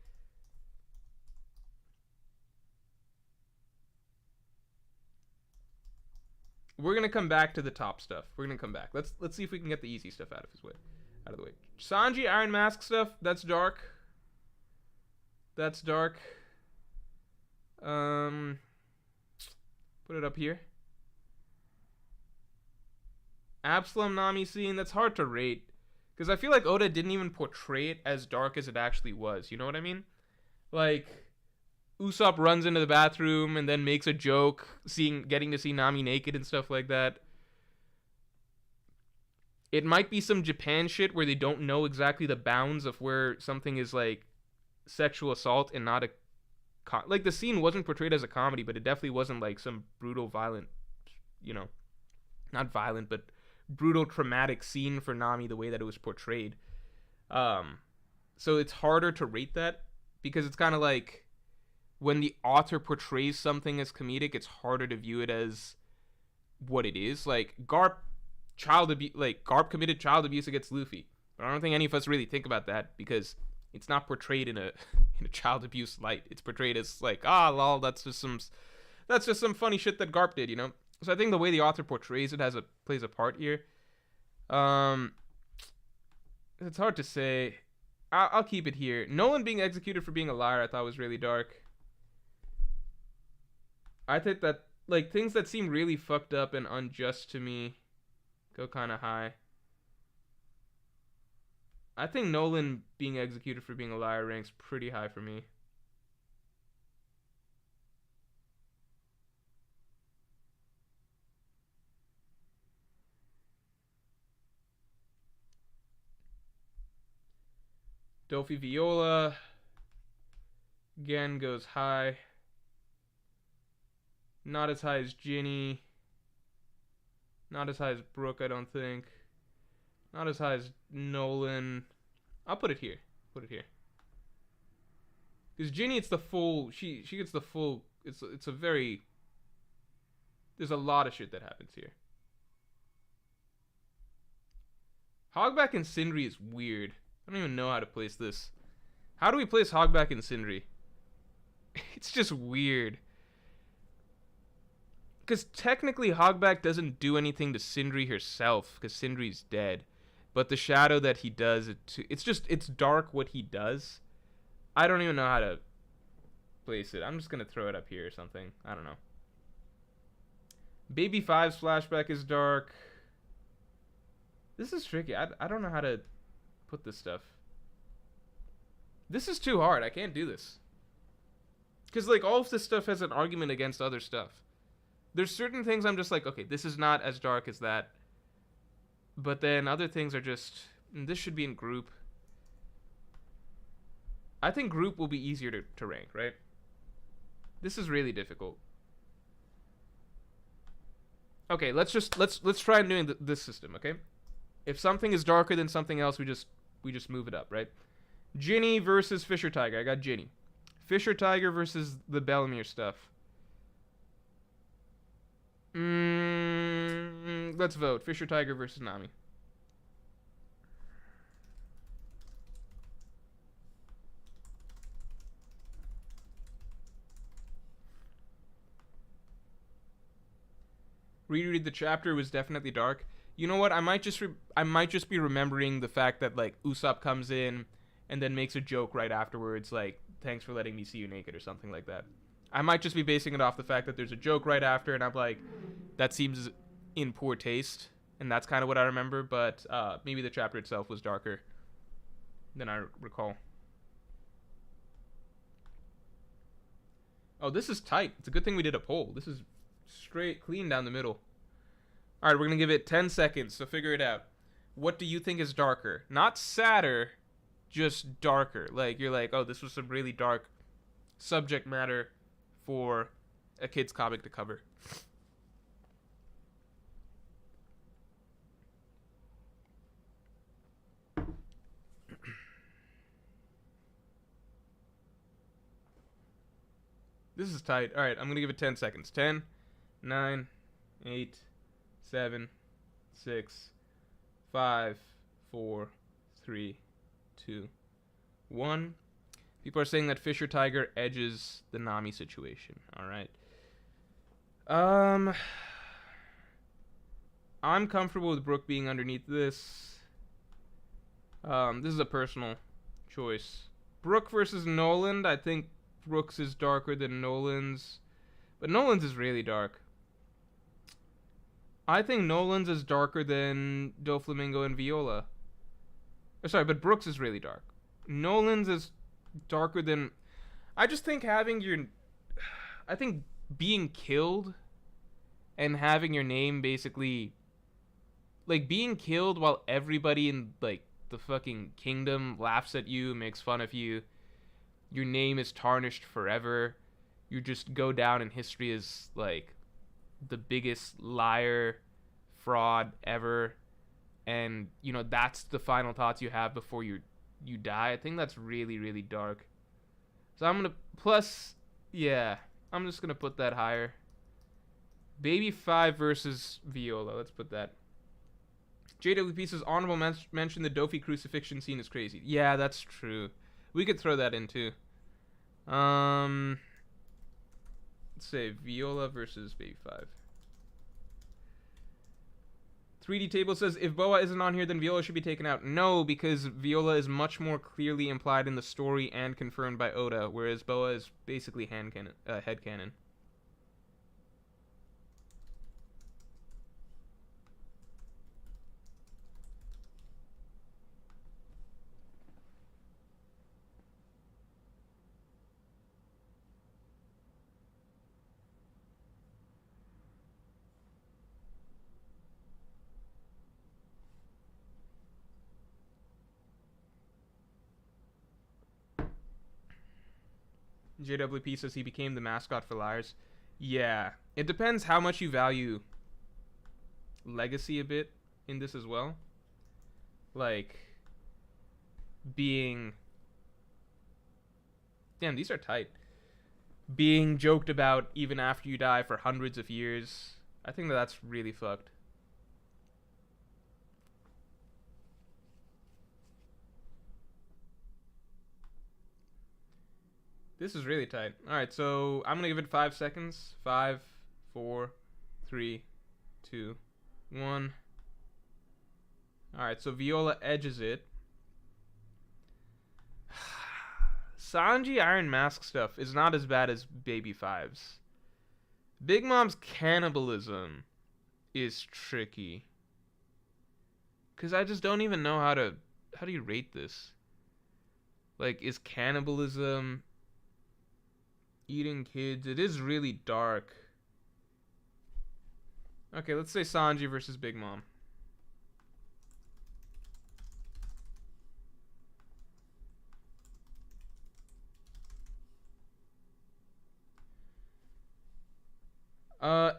Speaker 1: We're gonna come back to the top stuff. We're gonna come back. Let's see if we can get the easy stuff out of the way. Sanji Iron Mask stuff, that's dark. That's dark. Put it up here. Absalom Nami scene, that's hard to rate. Because I feel like Oda didn't even portray it as dark as it actually was. You know what I mean? Like, Usopp runs into the bathroom and then makes a joke, getting to see Nami naked and stuff like that. It might be some Japan shit where they don't know exactly the bounds of where something is like sexual assault and not a like the scene wasn't portrayed as a comedy, but it definitely wasn't like some brutal, violent, not violent, but brutal, traumatic scene for Nami the way that it was portrayed. So it's harder to rate that because it's kind of like when the author portrays something as comedic, it's harder to view it as what it is. Like Garp committed child abuse against Luffy, but I don't think any of us really think about that because it's not portrayed in a child abuse light. It's portrayed as like, lol, that's just some funny shit that Garp did, So I think the way the author portrays it plays a part here. It's hard to say. I'll keep it here. Nolan being executed for being a liar I thought was really dark. I think that like things that seem really fucked up and unjust to me go kind of high. I think Nolan being executed for being a liar ranks pretty high for me. Dofi Viola again goes high. Not as high as Ginny. Not as high as Brooke, I don't think. Not as high as Nolan. I'll put it here. Because Ginny, it's the full. She gets the full. It's a very. There's a lot of shit that happens here. Hogback and Sindri is weird. I don't even know how to place this. How do we place Hogback and Sindri? It's just weird. Because technically Hogback doesn't do anything to Sindri herself, because Sindri's dead. But the shadow that he does, it's dark what he does. I don't even know how to place it. I'm just going to throw it up here or something. I don't know. Baby 5's flashback is dark. This is tricky. I don't know how to put this stuff. This is too hard. I can't do this. Because like all of this stuff has an argument against other stuff. There's certain things I'm just like, okay, this is not as dark as that. But then other things are just, this should be in group. I think group will be easier to rank, right? This is really difficult. Okay, let's try doing this system, okay? If something is darker than something else, we just move it up, right? Ginny versus Fisher Tiger. I got Ginny. Fisher Tiger versus the Bellemere stuff. Let's vote. Fisher Tiger versus Nami. Reread the chapter was definitely dark. You know what? I might just be remembering the fact that like Usopp comes in and then makes a joke right afterwards, like thanks for letting me see you naked or something like that. I might just be basing it off the fact that there's a joke right after, and I'm like, that seems in poor taste, and that's kind of what I remember. But maybe the chapter itself was darker than I recall. Oh, this is tight. It's a good thing we did a poll. This is straight, clean down the middle. All right, we're gonna give it 10 seconds, so figure it out. What do you think is darker? Not sadder, just darker. Like you're like, oh, this was some really dark subject matter for a kid's comic to cover. This is tight. All right, I'm gonna give it 10 seconds. 10, 9, 8, 7, 6, 5, 4, 3, 2, 1. People are saying that Fisher Tiger edges the Nami situation. All right. I'm comfortable with Brook being underneath this. This is a personal choice. Brook versus Noland. I think Brook's is darker than Noland's, but Noland's is really dark. I think Noland's is darker than Doflamingo and Viola. Sorry, but Brook's is really dark. Noland's is darker than... I just think having your... I think being killed and having your name basically... Like, being killed while everybody in, like, the fucking kingdom laughs at you, makes fun of you. Your name is tarnished forever. You just go down in history as, like, the biggest liar, fraud ever. And, you know, that's the final thoughts you have before you die. I think that's really, really dark. So I'm going to... Plus, yeah, I'm just going to put that higher. Baby 5 versus Viola. Let's put that. JWP says, honorable mention, the Dofi crucifixion scene is crazy. Yeah, that's true. We could throw that in, too. Let's say Viola versus Baby 5. 3D Table says, if Boa isn't on here, then Viola should be taken out. No, because Viola is much more clearly implied in the story and confirmed by Oda, whereas Boa is basically headcanon. JWP says he became the mascot for liars. Yeah, it depends how much you value legacy a bit in this as well. Like, being... Damn, these are tight. Being joked about even after you die for hundreds of years. I think that's really fucked. This is really tight. Alright, so I'm going to give it 5 seconds. 5, 4, 3, 2, 1. Alright, so Viola edges it. Sanji Iron Mask stuff is not as bad as Baby 5's. Big Mom's cannibalism is tricky. Because I just don't even know how do you rate this? Like, is cannibalism... eating kids? It is really dark. Okay, let's say Sanji versus Big Mom.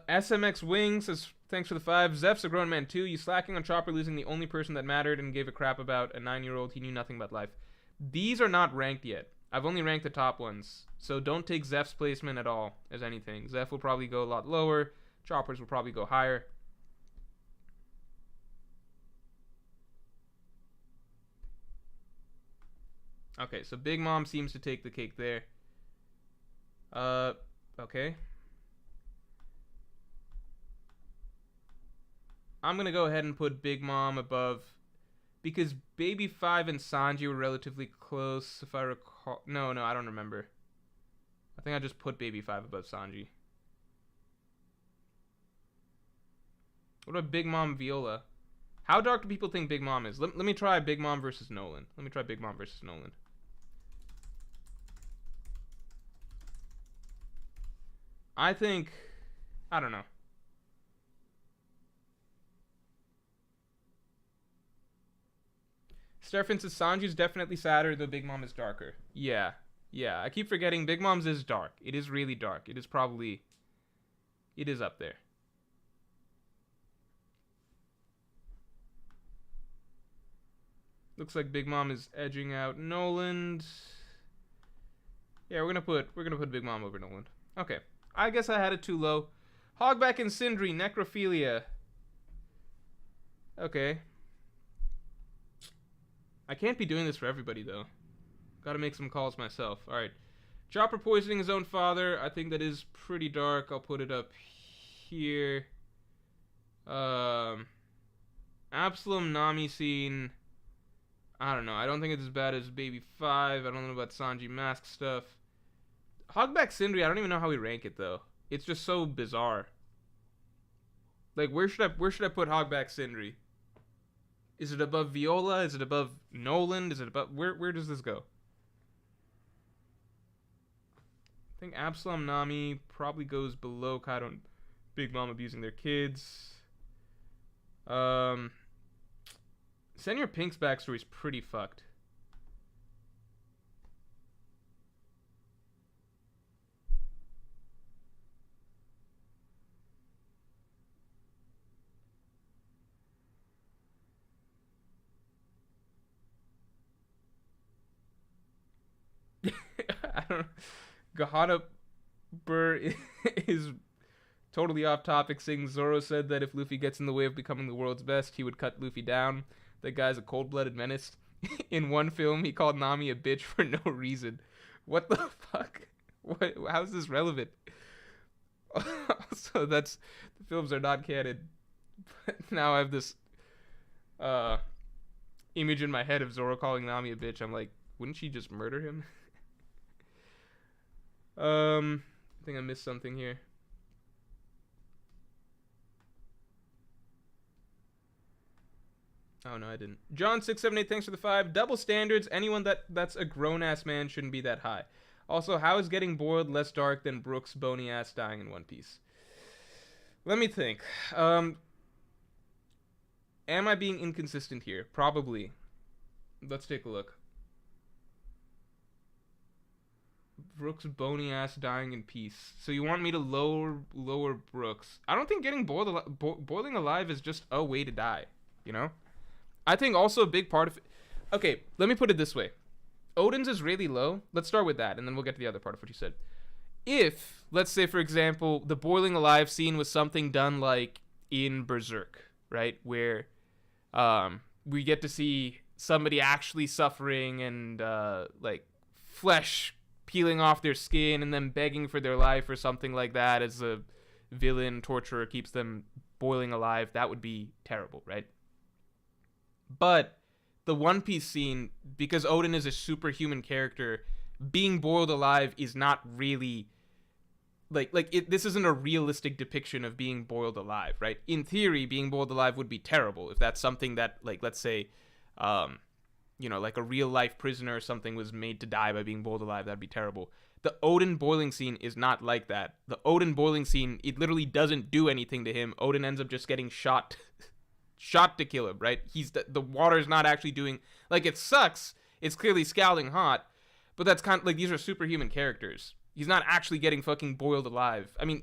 Speaker 1: SMX Wing says, thanks for the 5. Zeph's a grown man too. You slacking on Chopper losing the only person that mattered and gave a crap about a 9-year-old. He knew nothing about life. These are not ranked yet. I've only ranked the top ones. So don't take Zeph's placement at all as anything. Zeph will probably go a lot lower. Chopper's will probably go higher. Okay, so Big Mom seems to take the cake there. Okay. I'm going to go ahead and put Big Mom above... Because Baby 5 and Sanji were relatively close, if I recall... No, I don't remember. I think I just put Baby 5 above Sanji. What about Big Mom Viola? How dark do people think Big Mom is? Let me try Big Mom versus Nolan. Let me try Big Mom versus Nolan. I think... I don't know. Stefan says Sanji's definitely sadder, though Big Mom is darker. Yeah. I keep forgetting Big Mom's is dark. It is really dark. It is probably... It is up there. Looks like Big Mom is edging out Noland. Yeah, we're gonna put Big Mom over Noland. Okay. I guess I had it too low. Hogback and Sindri, Necrophilia. Okay. I can't be doing this for everybody, though. Gotta make some calls myself. Alright. Chopper poisoning his own father. I think that is pretty dark. I'll put it up here. Absalom Nami scene. I don't know. I don't think it's as bad as Baby 5. I don't know about Sanji Mask stuff. Hogback Sindri, I don't even know how we rank it, though. It's just so bizarre. Like, where should I put Hogback Sindri? Is it above Viola? Is it above Nolan? Is it above... Where does this go? I think Absalom Nami probably goes below Kaido and Big Mom abusing their kids. Senor Pink's backstory is pretty fucked. I don't know. Gahana Burr is totally off topic, saying Zoro said that if Luffy gets in the way of becoming the world's best, he would cut Luffy down. That guy's a cold-blooded menace. In one film, he called Nami a bitch for no reason. What the fuck? How is this relevant? Also, the films are not canon. But now I have this image in my head of Zoro calling Nami a bitch. I'm like, wouldn't she just murder him? I think I missed something here. Oh no, I didn't. John678, thanks for the 5. Double standards. Anyone that's a grown ass man shouldn't be that high. Also, how is getting boiled less dark than Brooks' bony ass dying in One Piece? Let me think. Am I being inconsistent here? Probably. Let's take a look. Brooks' bony ass dying in peace. So you want me to lower Brooks? I don't think getting boiling alive is just a way to die. You know? I think also a big part of it... Okay, let me put it this way. Odin's is really low. Let's start with that, and then we'll get to the other part of what you said. If, let's say, for example, the boiling alive scene was something done like in Berserk, right? Where we get to see somebody actually suffering and like flesh peeling off their skin and then begging for their life or something like that as a villain torturer keeps them boiling alive, that would be terrible, right? But the One Piece scene, because Odin is a superhuman character, being boiled alive is not really this isn't a realistic depiction of being boiled alive, right? In theory, being boiled alive would be terrible if that's something that, like, let's say, like a real life prisoner or something was made to die by being boiled alive. That'd be terrible. The Odin boiling scene is not like that. The Odin boiling scene, it literally doesn't do anything to him. Odin ends up just getting shot to kill him, right? The water's not actually doing, like, it sucks. It's clearly scalding hot, but that's kind of like, these are superhuman characters. He's not actually getting fucking boiled alive. I mean,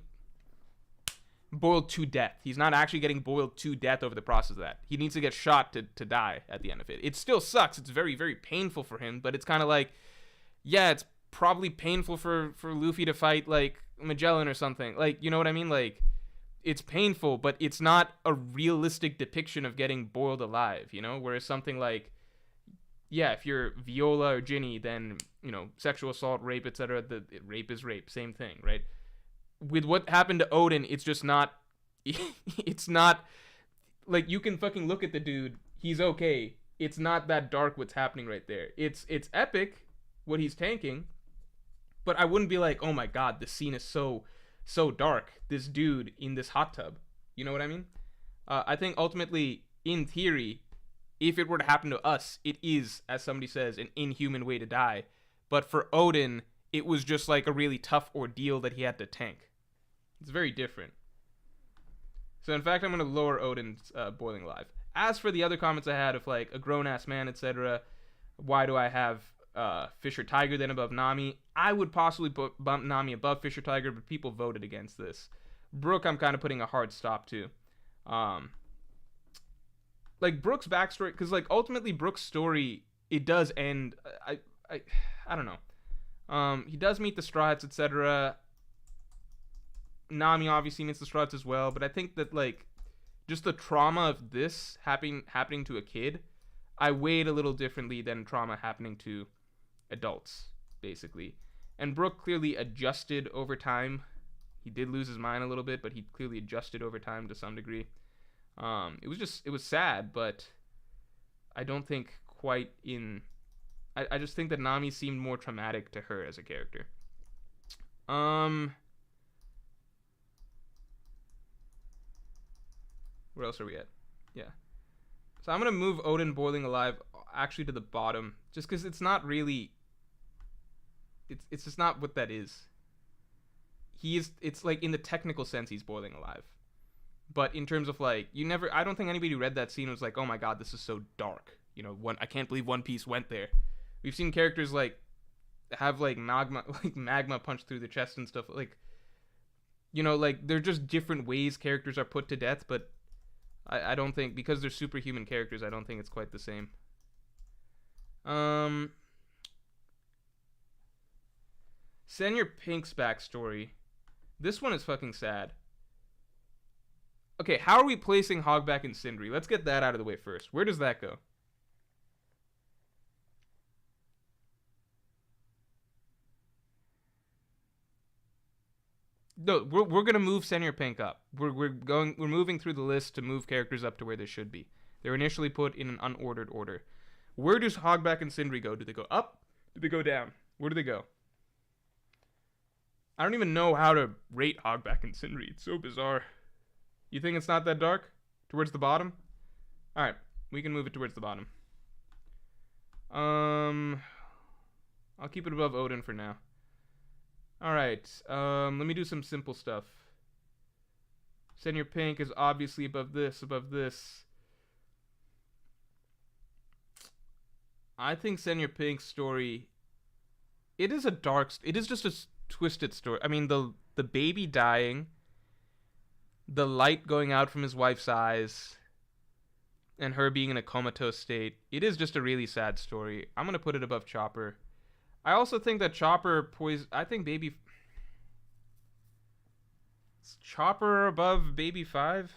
Speaker 1: boiled to death. He's not actually getting boiled to death over the process of that. He needs to get shot to die at the end of it. It still sucks. It's very, very painful for him, but it's kind of like, yeah, it's probably painful for Luffy to fight, like, Magellan or something. Like, you know what I mean? Like, it's painful, but it's not a realistic depiction of getting boiled alive, you know? Whereas something like, yeah, if you're Viola or Ginny, then, sexual assault, rape, etc., rape is rape, same thing, right? With what happened to Odin, it's just not, it's not, like, you can fucking look at the dude, he's okay. It's not that dark what's happening right there. It's epic, what he's tanking, but I wouldn't be like, oh my god, this scene is so dark, this dude in this hot tub. You know what I mean? I think ultimately, in theory, if it were to happen to us, it is, as somebody says, an inhuman way to die. But for Odin, it was just like a really tough ordeal that he had to tank. It's very different. So in fact, I'm going to lower Odin's boiling alive. As for the other comments I had of like a grown-ass man, etc., why do I have Fisher Tiger then above Nami? I would possibly bump Nami above Fisher Tiger, but people voted against this. Brook, I'm kind of putting a hard stop to. Like Brook's backstory, because like ultimately Brook's story, it does end. I don't know. He does meet the Strats, etc. Nami obviously meets the Strats as well, but I think that like just the trauma of this happening to a kid, I weighed a little differently than trauma happening to adults, basically. And Brooke clearly adjusted over time. He did lose his mind a little bit, but he clearly adjusted over time to some degree. It was sad, but I don't think quite in. I just think that Nami seemed more traumatic to her as a character. Where else are we at? Yeah. So I'm gonna move Odin boiling alive actually to the bottom, just because it's not really. It's just not what that is. It's like in the technical sense he's boiling alive, but in terms of like I don't think anybody who read that scene was like, oh my god, this is so dark. I can't believe One Piece went there. We've seen characters like have like magma punch through the chest and stuff, like like they're just different ways characters are put to death, but I don't think, because they're superhuman characters, I don't think it's quite the same. Senor Pink's backstory. This one is fucking sad. Okay, how are we placing Hogback and Sindri? Let's get that out of the way first. Where does that go? No, we're gonna move Senor Pink up. We're moving through the list to move characters up to where they should be. They're initially put in an unordered order. Where does Hogback and Sindri go? Do they go up? Do they go down? Where do they go? I don't even know how to rate Hogback and Sindri. It's so bizarre. You think it's not that dark? Towards the bottom? Alright, we can move it towards the bottom. I'll keep it above Odin for now. Alright, let me do some simple stuff. Senor Pink is obviously above this, above this. I think Senor Pink's story, it is just a twisted story. I mean, the baby dying, the light going out from his wife's eyes, and her being in a comatose state. It is just a really sad story. I'm gonna put it above Chopper. I also think that Chopper I think Baby. Is Chopper above Baby 5?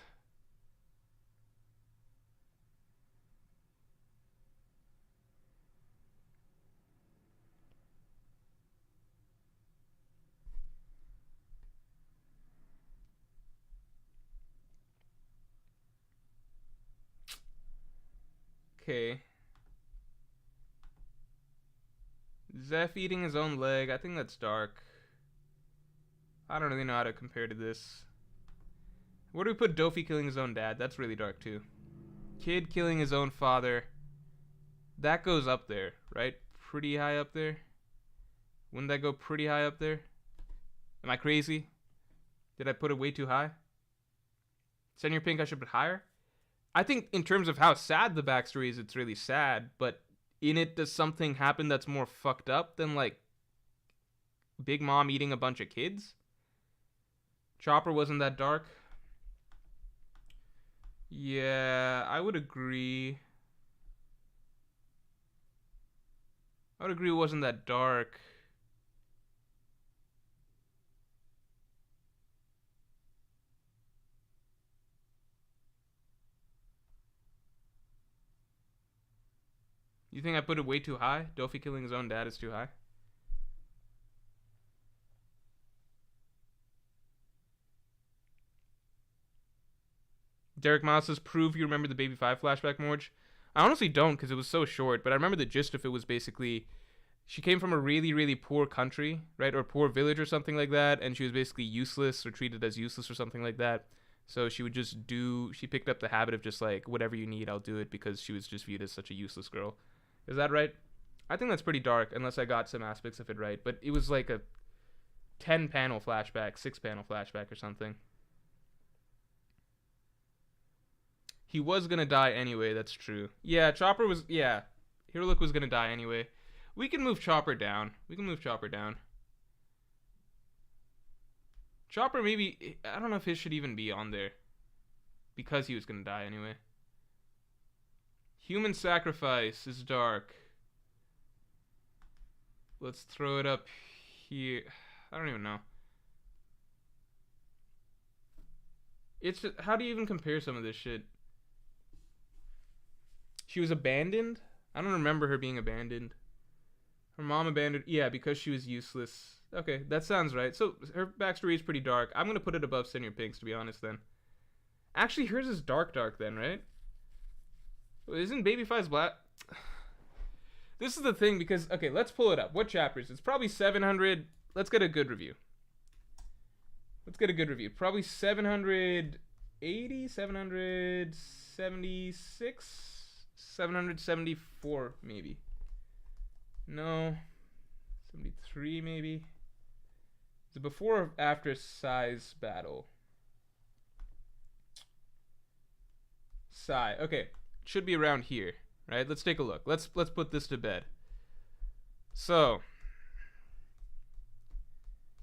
Speaker 1: Okay. Zeph eating his own leg. I think that's dark. I don't really know how to compare to this. Where do we put Dofi killing his own dad? That's really dark too. Kid killing his own father. That goes up there, right? Pretty high up there. Wouldn't that go pretty high up there? Am I crazy? Did I put it way too high? Senor Pink I should put higher? I think in terms of how sad the backstory is, it's really sad, but in it, does something happen that's more fucked up than, like, Big Mom eating a bunch of kids? Chopper wasn't that dark? Yeah, I would agree. I would agree it wasn't that dark. You think I put it way too high? Dofi killing his own dad is too high? Derek Miles says, prove you remember the Baby 5 flashback, Morj. I honestly don't, because it was so short, but I remember the gist of it was basically she came from a really, really poor country, right? Or poor village or something like that, and she was basically useless or treated as useless or something like that. So she would just she picked up the habit of just like, whatever you need, I'll do it, because she was just viewed as such a useless girl. Is that right? I think that's pretty dark, unless I got some aspects of it right. But it was like a 10-panel flashback, 6-panel flashback or something. He was gonna die anyway, that's true. Yeah, Chopper was, yeah. Hiruluk was gonna die anyway. We can move Chopper down. Chopper maybe, I don't know if his should even be on there, because he was gonna die anyway. Human sacrifice is dark. Let's throw it up here. I don't even know. It's just, how do you even compare some of this shit? She was abandoned? I don't remember her being abandoned. Her mom abandoned, yeah, because she was useless. Okay, that sounds right. So her backstory is pretty dark. I'm gonna put it above Senior Pink's, to be honest, then. Actually, hers is dark then, right? Isn't Baby Five's black? This is the thing, because, okay, let's pull it up. What chapters? It's probably 700. Let's get a good review. Probably 780, 776, 774, maybe. No. 73, maybe. Is it before or after Sai's battle? Sai. Okay. Should be around here. Right? Let's take a look. Let's put this to bed. So.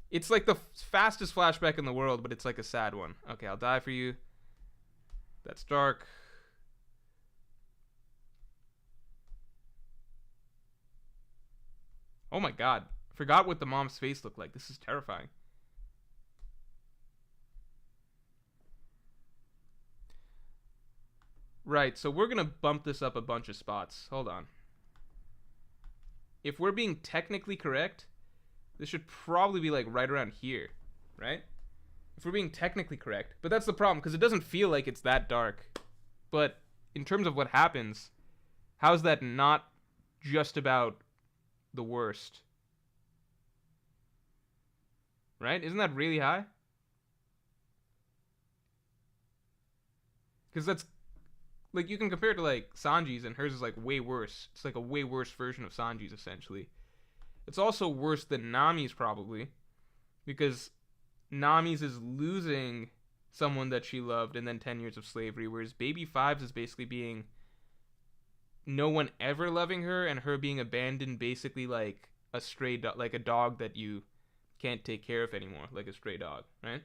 Speaker 1: It's like the fastest flashback in the world, but it's like a sad one. Okay, I'll die for you. That's dark. Oh my god. Forgot what the mom's face looked like. This is terrifying. Right, so we're gonna bump this up a bunch of spots. Hold on. If we're being technically correct, this should probably be like right around here, right? If we're being technically correct. But that's the problem, because it doesn't feel like it's that dark. But in terms of what happens, how is that not just about the worst? Right? Isn't that really high? Because that's, like, you can compare it to, like, Sanji's, and hers is, like, way worse. It's, like, a way worse version of Sanji's, essentially. It's also worse than Nami's, probably. Because Nami's is losing someone that she loved and then 10 years of slavery, whereas Baby Five's is basically being no one ever loving her, and her being abandoned basically like a stray dog, like a dog that you can't take care of anymore, like a stray dog, right?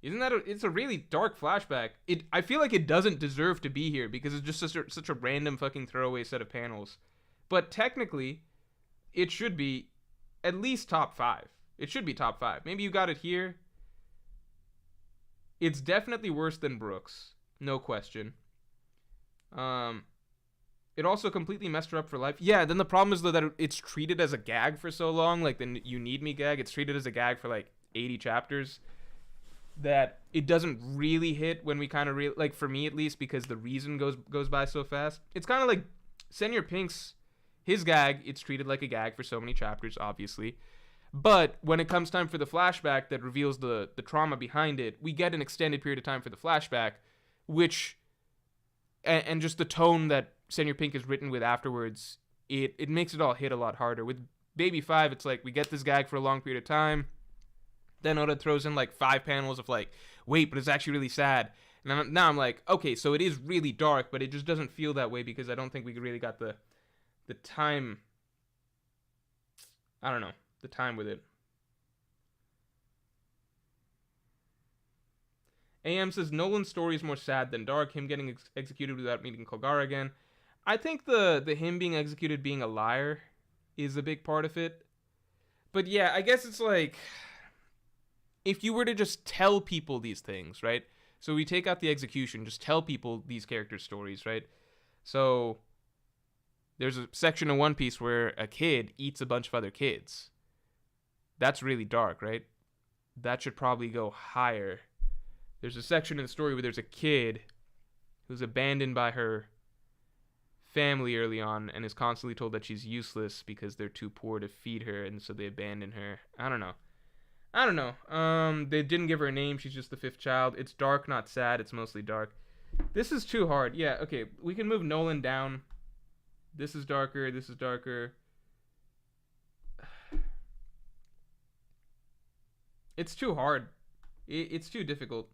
Speaker 1: Isn't that it's a really dark flashback. I feel like it doesn't deserve to be here because it's just such a random fucking throwaway set of panels. But technically, it should be at least top 5. It should be top 5. Maybe you got it here. It's definitely worse than Brooks, no question. It also completely messed her up for life. Yeah, then the problem is though that it's treated as a gag for so long, like the "you need me" gag. It's treated as a gag for like 80 chapters. That it doesn't really hit when we kind of like, for me at least, because the reason goes by so fast. It's kind of like Senior Pink's, his gag. It's treated like a gag for so many chapters, obviously, but when it comes time for the flashback that reveals the trauma behind it, we get an extended period of time for the flashback, which and just the tone that Senior Pink is written with afterwards, it makes it all hit a lot harder. With Baby Five, it's like we get this gag for a long period of time. Then Oda throws in like 5 panels of like, wait, but it's actually really sad. And now I'm like, okay, so it is really dark, but it just doesn't feel that way because I don't think we really got the time. I don't know, the time with it. AM says Nolan's story is more sad than dark. Him getting executed without meeting Kogara again. I think the him being executed being a liar is a big part of it. But yeah, I guess it's like, if you were to just tell people these things, right? So we take out the execution, just tell people these characters' stories, right? So there's a section of One Piece where a kid eats a bunch of other kids. That's really dark, right? That should probably go higher. There's a section in the story where there's a kid who's abandoned by her family early on and is constantly told that she's useless because they're too poor to feed her, and so they abandon her. I don't know. They didn't give her a name. She's just the 5th child. It's dark, not sad. It's mostly dark. This is too hard. Yeah, okay. We can move Nolan down. This is darker. This is darker. It's too hard. It's too difficult.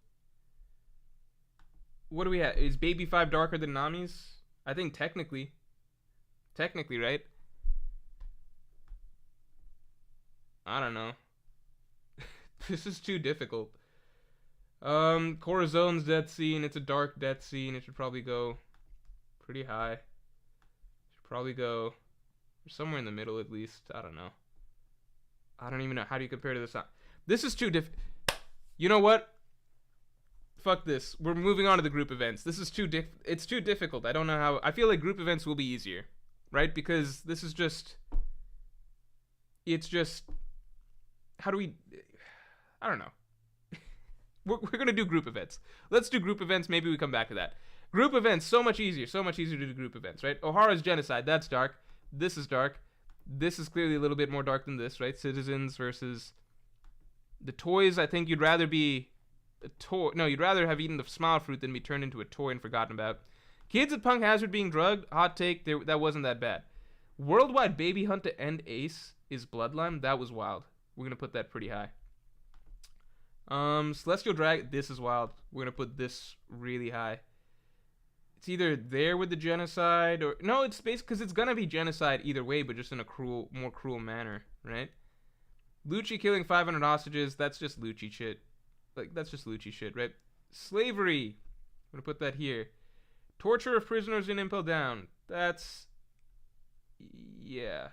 Speaker 1: What do we have? Is Baby Five darker than Nami's? I think technically. Technically, right? I don't know. This is too difficult. Corazone's death scene. It's a dark death scene. It should probably go pretty high. Should probably go somewhere in the middle at least. I don't know. I don't even know. How do you compare to this? This is too You know what? fuck this. We're moving on to the group events. This is it's too difficult. I don't know how. I feel like group events will be easier, right? Because this is just. It's just. How do we? I don't know. We're gonna do group events. Let's do group events. Maybe we come back to that. Group events, so much easier. So much easier to do group events, right? Ohara's genocide. That's dark. This is dark. This is clearly a little bit more dark than this, right? Citizens versus the toys. I think you'd rather be a toy. No, you'd rather have eaten the smile fruit than be turned into a toy and forgotten about. Kids at Punk Hazard being drugged. Hot take. That wasn't that bad. Worldwide baby hunt to end Ace is Bloodline. That was wild. We're gonna put that pretty high. Celestial Dragon. This is wild. We're gonna put this really high. It's either there with the genocide or no. It's based because it's gonna be genocide either way, but just in a more cruel manner, right? Lucci killing 500 hostages. That's just Lucci shit. Like that's just Lucci shit, right? Slavery. I'm gonna put that here. Torture of prisoners in Impel Down. That's yeah.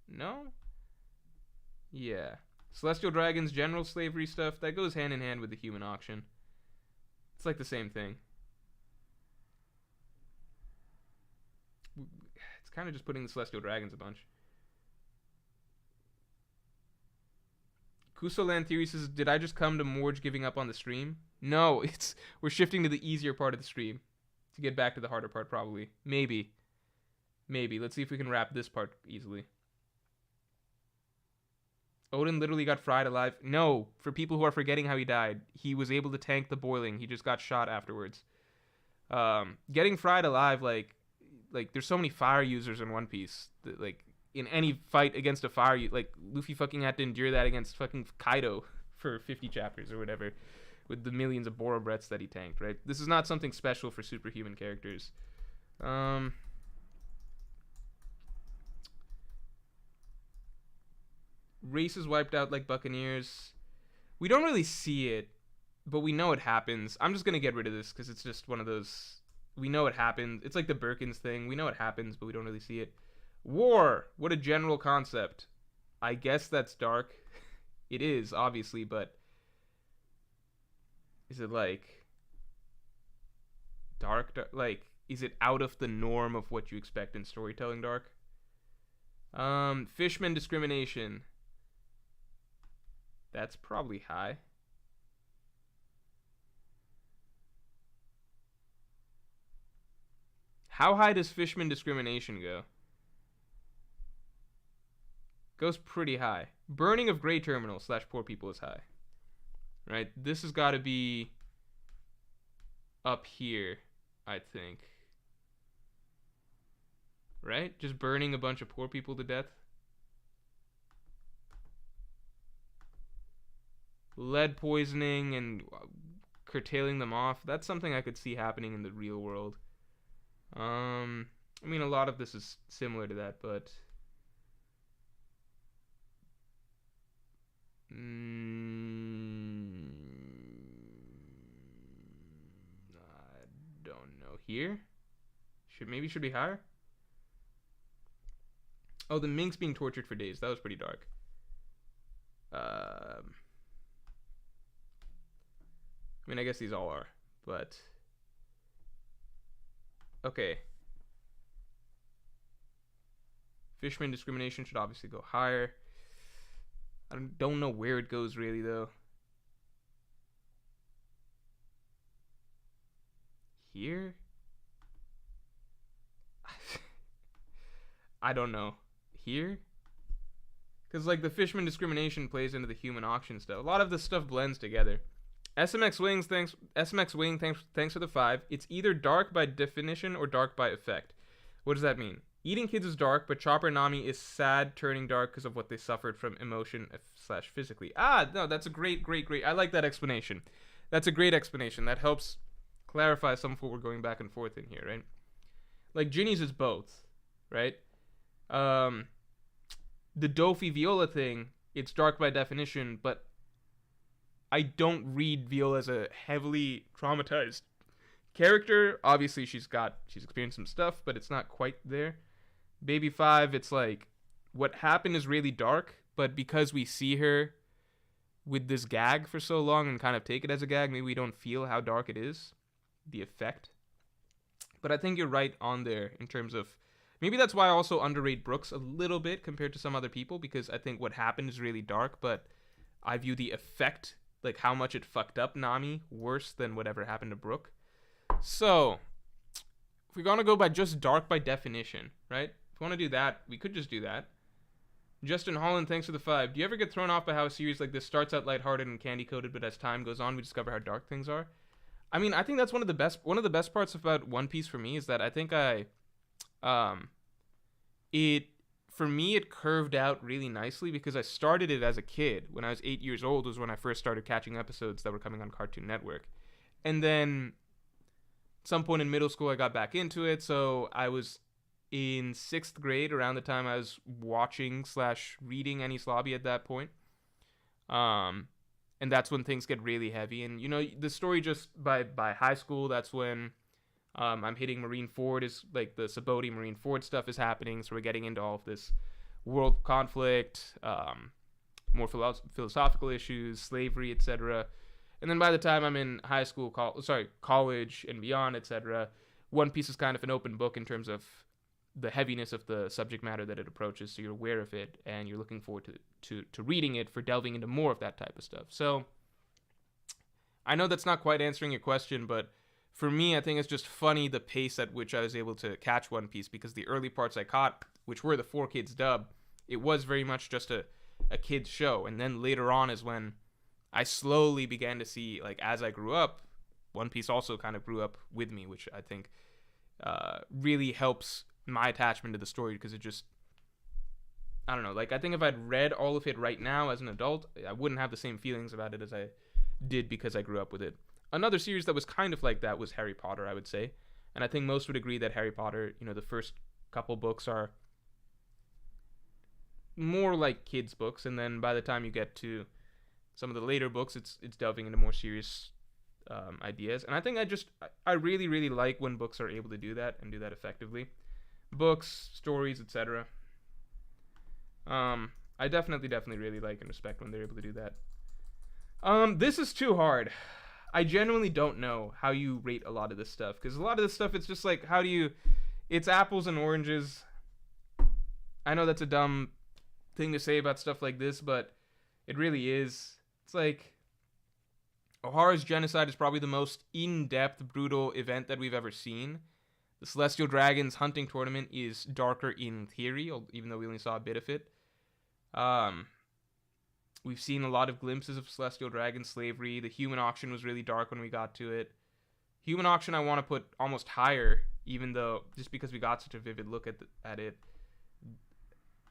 Speaker 1: No. Yeah. Celestial Dragons, general slavery stuff, that goes hand in hand with the human auction. It's like the same thing. It's kind of just putting the Celestial Dragons a bunch. Kusoland Theory says, did I just come to Morj giving up on the stream? No, we're shifting to the easier part of the stream. To get back to the harder part, probably. Maybe. Let's see if we can wrap this part easily. Odin literally got fried alive. No, for people who are forgetting how he died, he was able to tank the boiling. He just got shot afterwards. Getting fried alive, like there's so many fire users in One Piece. That, like in any fight against a fire, like Luffy fucking had to endure that against fucking Kaido for 50 chapters or whatever, with the millions of Borobreaths that he tanked. Right? This is not something special for superhuman characters. Races wiped out like Buccaneers. We don't really see it, but we know it happens. I'm just going to get rid of this because it's just one of those... We know it happened. It's like the Birkins thing. We know it happens, but we don't really see it. War. What a general concept. I guess that's dark. It is, obviously, but... Is it like... Dark? Like, is it out of the norm of what you expect in storytelling dark? Fishman discrimination. That's probably high. How high does Fishman discrimination go? Goes pretty high. Burning of Gray Terminal / poor people is high. Right? This has got to be up here, I think. Right? Just burning a bunch of poor people to death. Lead poisoning and curtailing them off. That's something I could see happening in the real world. I mean, a lot of this is similar to that, but... I don't know. Here? Maybe should be higher? Oh, the minks being tortured for days. That was pretty dark. I mean, I guess these all are, but... Okay. Fishman discrimination should obviously go higher. I don't know where it goes really, though. Here? I don't know. Here? Because, like, the Fishman discrimination plays into the human auction stuff. A lot of this stuff blends together. SMX Wings, thanks for the 5. It's either dark by definition or dark by effect. What does that mean? Eating kids is dark, but Chopper Nami is sad, turning dark because of what they suffered from emotion / physically. Ah, no, that's a great. I like that explanation. That's a great explanation. That helps clarify some of what we're going back and forth in here, right? Like, Ginny's is both, right? The Dofi Viola thing, it's dark by definition, but I don't read Viola as a heavily traumatized character. Obviously, she's experienced some stuff, but it's not quite there. Baby 5, it's like, what happened is really dark, but because we see her with this gag for so long and kind of take it as a gag, maybe we don't feel how dark it is, the effect. But I think you're right on there in terms of, maybe that's why I also underrate Brooks a little bit compared to some other people, because I think what happened is really dark, but I view the effect, like how much it fucked up Nami, worse than whatever happened to Brooke. So, if we're gonna go by just dark by definition, right? If we want to do that, we could just do that. Justin Holland, thanks for the 5. Do you ever get thrown off by how a series like this starts out lighthearted and candy-coated, but as time goes on, we discover how dark things are? I mean, I think that's one of the best parts about One Piece for me is that I think for me it curved out really nicely because I started it as a kid. When I was 8 years old was when I first started catching episodes that were coming on Cartoon Network. And then at some point in middle school I got back into it, so I was in 6th grade around the time I was watching / reading Enies Lobby at that point. And that's when things get really heavy. And, you know, the story just by high school, that's when I'm hitting Marineford, is like the Saboti Marineford stuff is happening. So we're getting into all of this world conflict, more philosophical issues, slavery, etc. And then by the time I'm in high school, college and beyond, etc., One Piece is kind of an open book in terms of the heaviness of the subject matter that it approaches, so you're aware of it and you're looking forward to reading it for delving into more of that type of stuff. So I know that's not quite answering your question, but for me, I think it's just funny the pace at which I was able to catch One Piece, because the early parts I caught, which were the 4Kids dub, it was very much just a kid's show. And then later on is when I slowly began to see, like, as I grew up, One Piece also kind of grew up with me, which I think really helps my attachment to the story, because it just, I don't know, like, I think if I'd read all of it right now as an adult, I wouldn't have the same feelings about it as I did because I grew up with it. Another series that was kind of like that was Harry Potter, I would say, and I think most would agree that Harry Potter, you know, the first couple books are more like kids' books, and then by the time you get to some of the later books, it's delving into more serious ideas. And I think I really, really like when books are able to do that and do that effectively. Books, stories, etc. I definitely really like and respect when they're able to do that. This is too hard. I genuinely don't know how you rate a lot of this stuff, because a lot of this stuff, it's just like, how do you, it's apples and oranges. I know that's a dumb thing to say about stuff like this, but it really is. It's like, O'Hara's genocide is probably the most in-depth, brutal event that we've ever seen. The Celestial Dragons hunting tournament is darker in theory, even though we only saw a bit of it. We've seen a lot of glimpses of Celestial Dragon slavery. The human auction was really dark when we got to it. Human auction I want to put almost higher, even though, just because we got such a vivid look at it.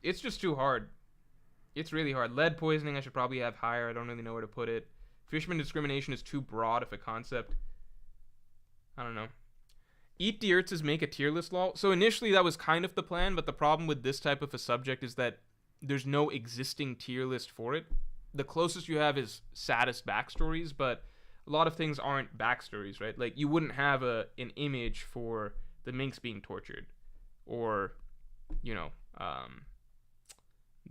Speaker 1: It's just too hard. It's really hard. Lead poisoning I should probably have higher. I don't really know where to put it. Fisherman discrimination is too broad of a concept. I don't know. Eat the Earths is make a tier list lol. So initially that was kind of the plan, but the problem with this type of a subject is that there's no existing tier list for it. The closest you have is saddest backstories, but a lot of things aren't backstories, right? Like, you wouldn't have an image for the minks being tortured, or, you know,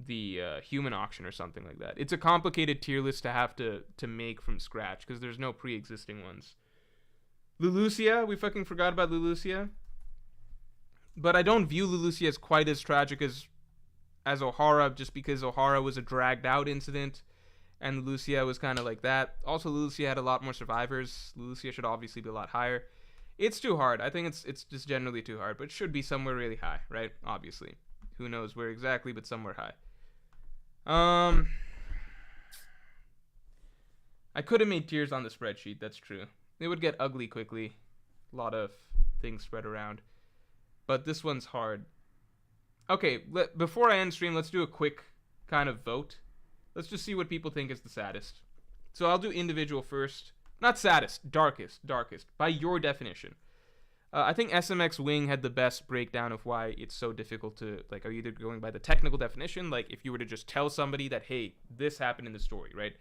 Speaker 1: the human auction or something like that. It's a complicated tier list to have to make from scratch, because there's no pre-existing ones. Lulusia, we fucking forgot about Lulusia. But I don't view Lulusia as quite as tragic as O'Hara, just because O'Hara was a dragged out incident and Lulusia was kind of like that. Also, Lulusia had a lot more survivors. Lulusia should obviously be a lot higher. It's too hard. I think it's just generally too hard, but it should be somewhere really high, right? Obviously. Who knows where exactly, but somewhere high. I could have made tiers on the spreadsheet, that's true. It would get ugly quickly. A lot of things spread around. But this one's hard. Okay, before I end stream, let's do a quick kind of vote. Let's just see what people think is the saddest. So I'll do individual first. Not saddest, darkest, by your definition. I think SMX Wing had the best breakdown of why it's so difficult to, like, are you either going by the technical definition, like if you were to just tell somebody that, hey, this happened in the story, right?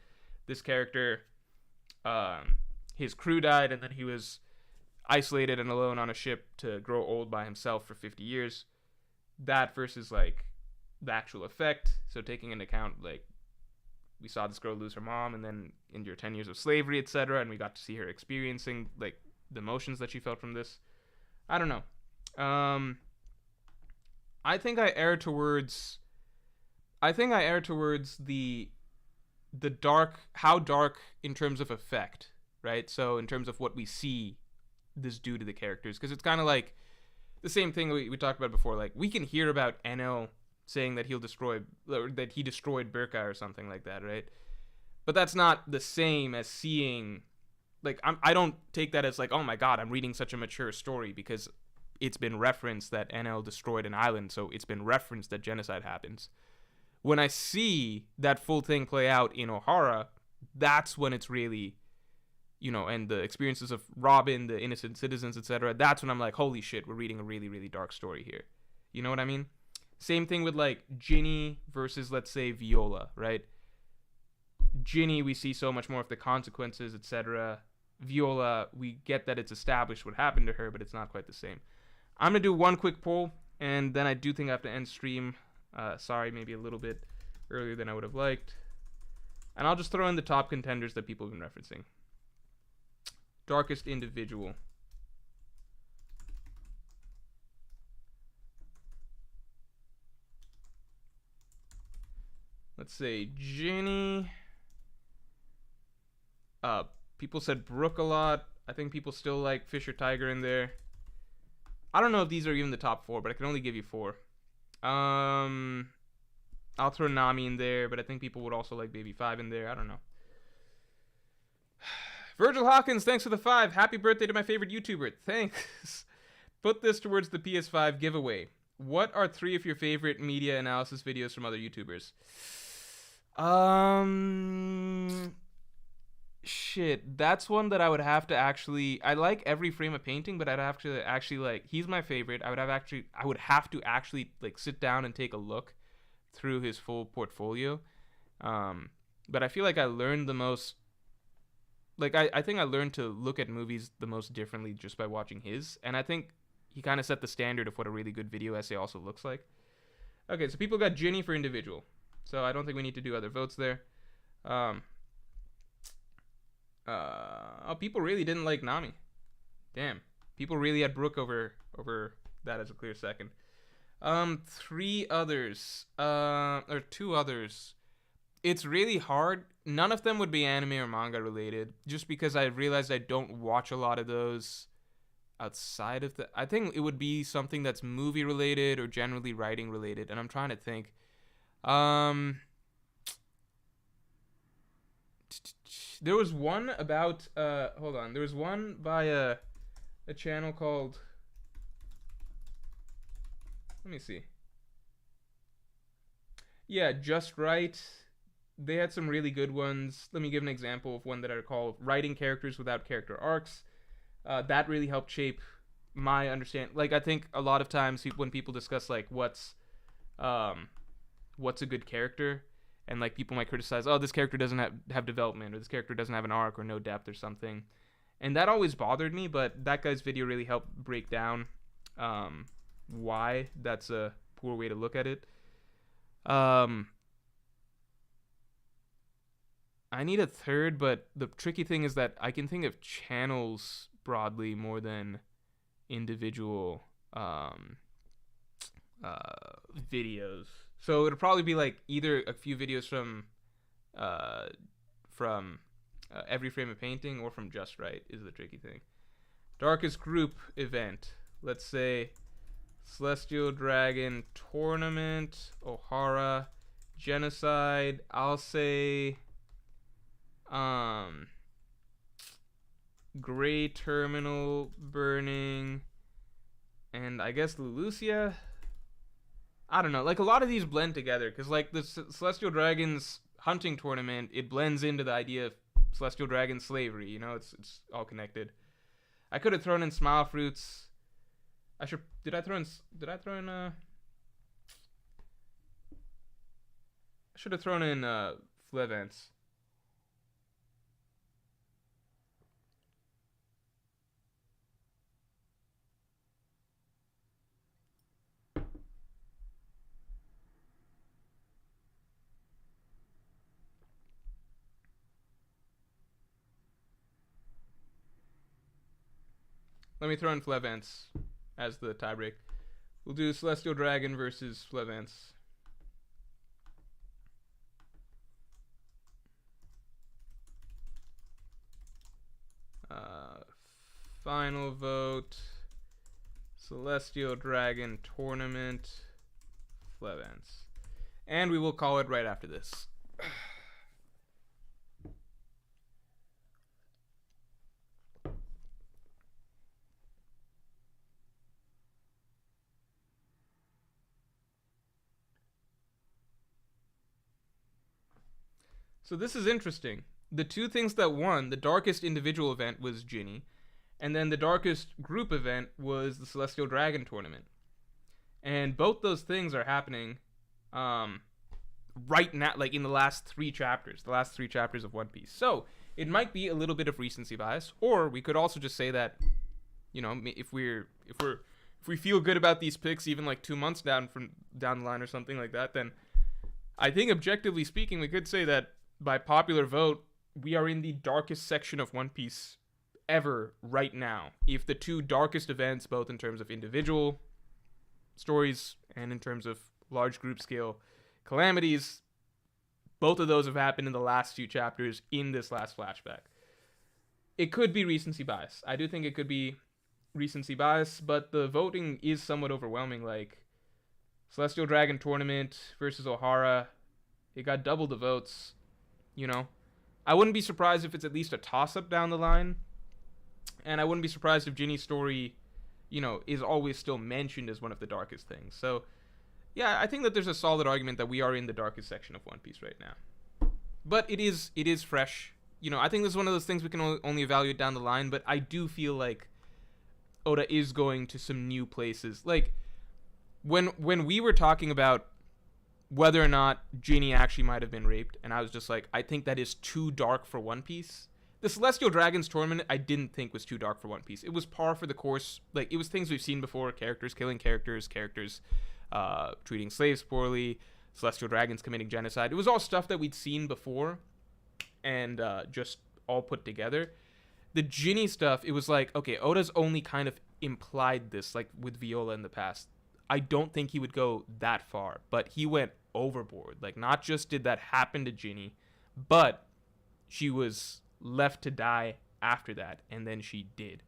Speaker 1: This character, his crew died, and then he was isolated and alone on a ship to grow old by himself for 50 years. That versus, like, the actual effect. So taking into account, like, we saw this girl lose her mom and then endure 10 years of slavery, etc., and we got to see her experiencing like the emotions that she felt from this. I don't know. I think I err towards the dark, how dark in terms of effect, right? So in terms of what we see this do to the characters, because it's kind of like the same thing we talked about before. Like, we can hear about NL saying that he destroyed Burka or something like that, right? But that's not the same as seeing, like, I don't take that as like, oh my god, I'm reading such a mature story, because it's been referenced that NL destroyed an island, so it's been referenced that genocide happens. When I see that full thing play out in Ohara, that's when it's really, and the experiences of Robin, the innocent citizens, etc., that's when I'm like, holy shit, we're reading a really, really dark story here. You know what I mean? Same thing with like Ginny versus, let's say, Viola, right? Ginny, we see so much more of the consequences, etc. Viola, we get that it's established what happened to her, but it's not quite the same. I'm going to do one quick poll, and then I do think I have to end stream. Sorry, maybe a little bit earlier than I would have liked. And I'll just throw in the top contenders that people have been referencing. Darkest individual. Let's say Ginny. People said Brooke a lot. I think people still like Fisher Tiger in there. I don't know if these are even the top 4, but I can only give you 4. I'll throw Nami in there, but I think people would also like Baby 5 in there. I don't know. Virgil Hawkins, thanks for the 5. Happy birthday to my favorite YouTuber. Thanks. Put this towards the PS5 giveaway. What are 3 of your favorite media analysis videos from other YouTubers? Shit, that's one that I would have to actually. I like Every Frame of Painting, but I'd have to actually like. He's my favorite. I would have to actually like sit down and take a look through his full portfolio. But I feel like I learned the most. Like I think I learned to look at movies the most differently just by watching his, and I think he kind of set the standard of what a really good video essay also looks like. Okay, so people got Ginny for individual, so I don't think we need to do other votes there. People really didn't like Nami. Damn. People really had Brooke over that as a clear second. 3 others. Or 2 others. It's really hard. None of them would be anime or manga related, just because I realized I don't watch a lot of those outside of the. I think it would be something that's movie related or generally writing related, and I'm trying to think. There was one about hold on. There was one by a channel called. Let me see. Yeah, Just Right. They had some really good ones. Let me give an example of one that I recall: Writing Characters Without Character Arcs. That really helped shape my understanding. Like, I think a lot of times when people discuss like what's a good character, and like people might criticize, oh, this character doesn't have development, or this character doesn't have an arc, or no depth, or something, and that always bothered me. But that guy's video really helped break down why that's a poor way to look at it. I need a third, but the tricky thing is that I can think of channels broadly more than individual videos. So it'll probably be like either a few videos from Every Frame of Painting or from Just Right is the tricky thing. Darkest group event. Let's say Celestial Dragon Tournament, Ohara, Genocide. I'll say Gray Terminal burning, and I guess Lulusia. I don't know. Like, a lot of these blend together, because like the Celestial Dragons hunting tournament, it blends into the idea of Celestial Dragon slavery. You know, it's all connected. I could have thrown in Smile Fruits. I should. Did I throw in? I should have thrown in Flevance. Let me throw in Flevance as the tiebreak. We'll do Celestial Dragon versus Flevance. Final vote. Celestial Dragon Tournament. Flevance. And we will call it right after this. So this is interesting. The two things that won, the darkest individual event was Ginny, and then the darkest group event was the Celestial Dragon Tournament. And both those things are happening right now, like in the last three chapters of One Piece. So it might be a little bit of recency bias, or we could also just say that, you know, if we feel good about these picks, even like 2 months down the line or something like that, then I think objectively speaking, we could say that by popular vote, we are in the darkest section of One Piece ever right now. If the two darkest events, both in terms of individual stories and in terms of large group scale calamities, both of those have happened in the last few chapters in this last flashback. It could be recency bias. I do think it could be recency bias, but the voting is somewhat overwhelming. Like, Celestial Dragon Tournament versus Ohara, it got double the votes. You know, I wouldn't be surprised if it's at least a toss-up down the line, and I wouldn't be surprised if Ginny's story, you know, is always still mentioned as one of the darkest things. So, yeah, I think that there's a solid argument that we are in the darkest section of One Piece right now. But it is fresh. You know, I think this is one of those things we can only evaluate down the line, but I do feel like Oda is going to some new places. Like, when we were talking about whether or not Ginny actually might have been raped, and I was just like, I think that is too dark for One Piece. The Celestial Dragons Tournament, I didn't think was too dark for One Piece. It was par for the course. Like, it was things we've seen before: characters killing characters, treating slaves poorly, Celestial Dragons committing genocide. It was all stuff that we'd seen before, and just all put together. The Ginny stuff, it was like, okay, Oda's only kind of implied this, like with Viola in the past. I don't think he would go that far, but he went overboard. Like, not just did that happen to Ginny, but she was left to die after that, and then she did.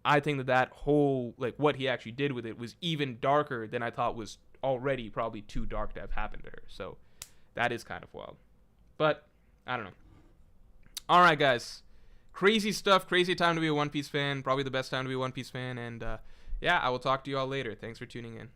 Speaker 1: I think that whole, like, what he actually did with it was even darker than I thought was already probably too dark to have happened to her. So that is kind of wild. But I don't know. All right, guys. Crazy stuff. Crazy time to be a One Piece fan. Probably the best time to be a One Piece fan. And yeah, I will talk to you all later. Thanks for tuning in.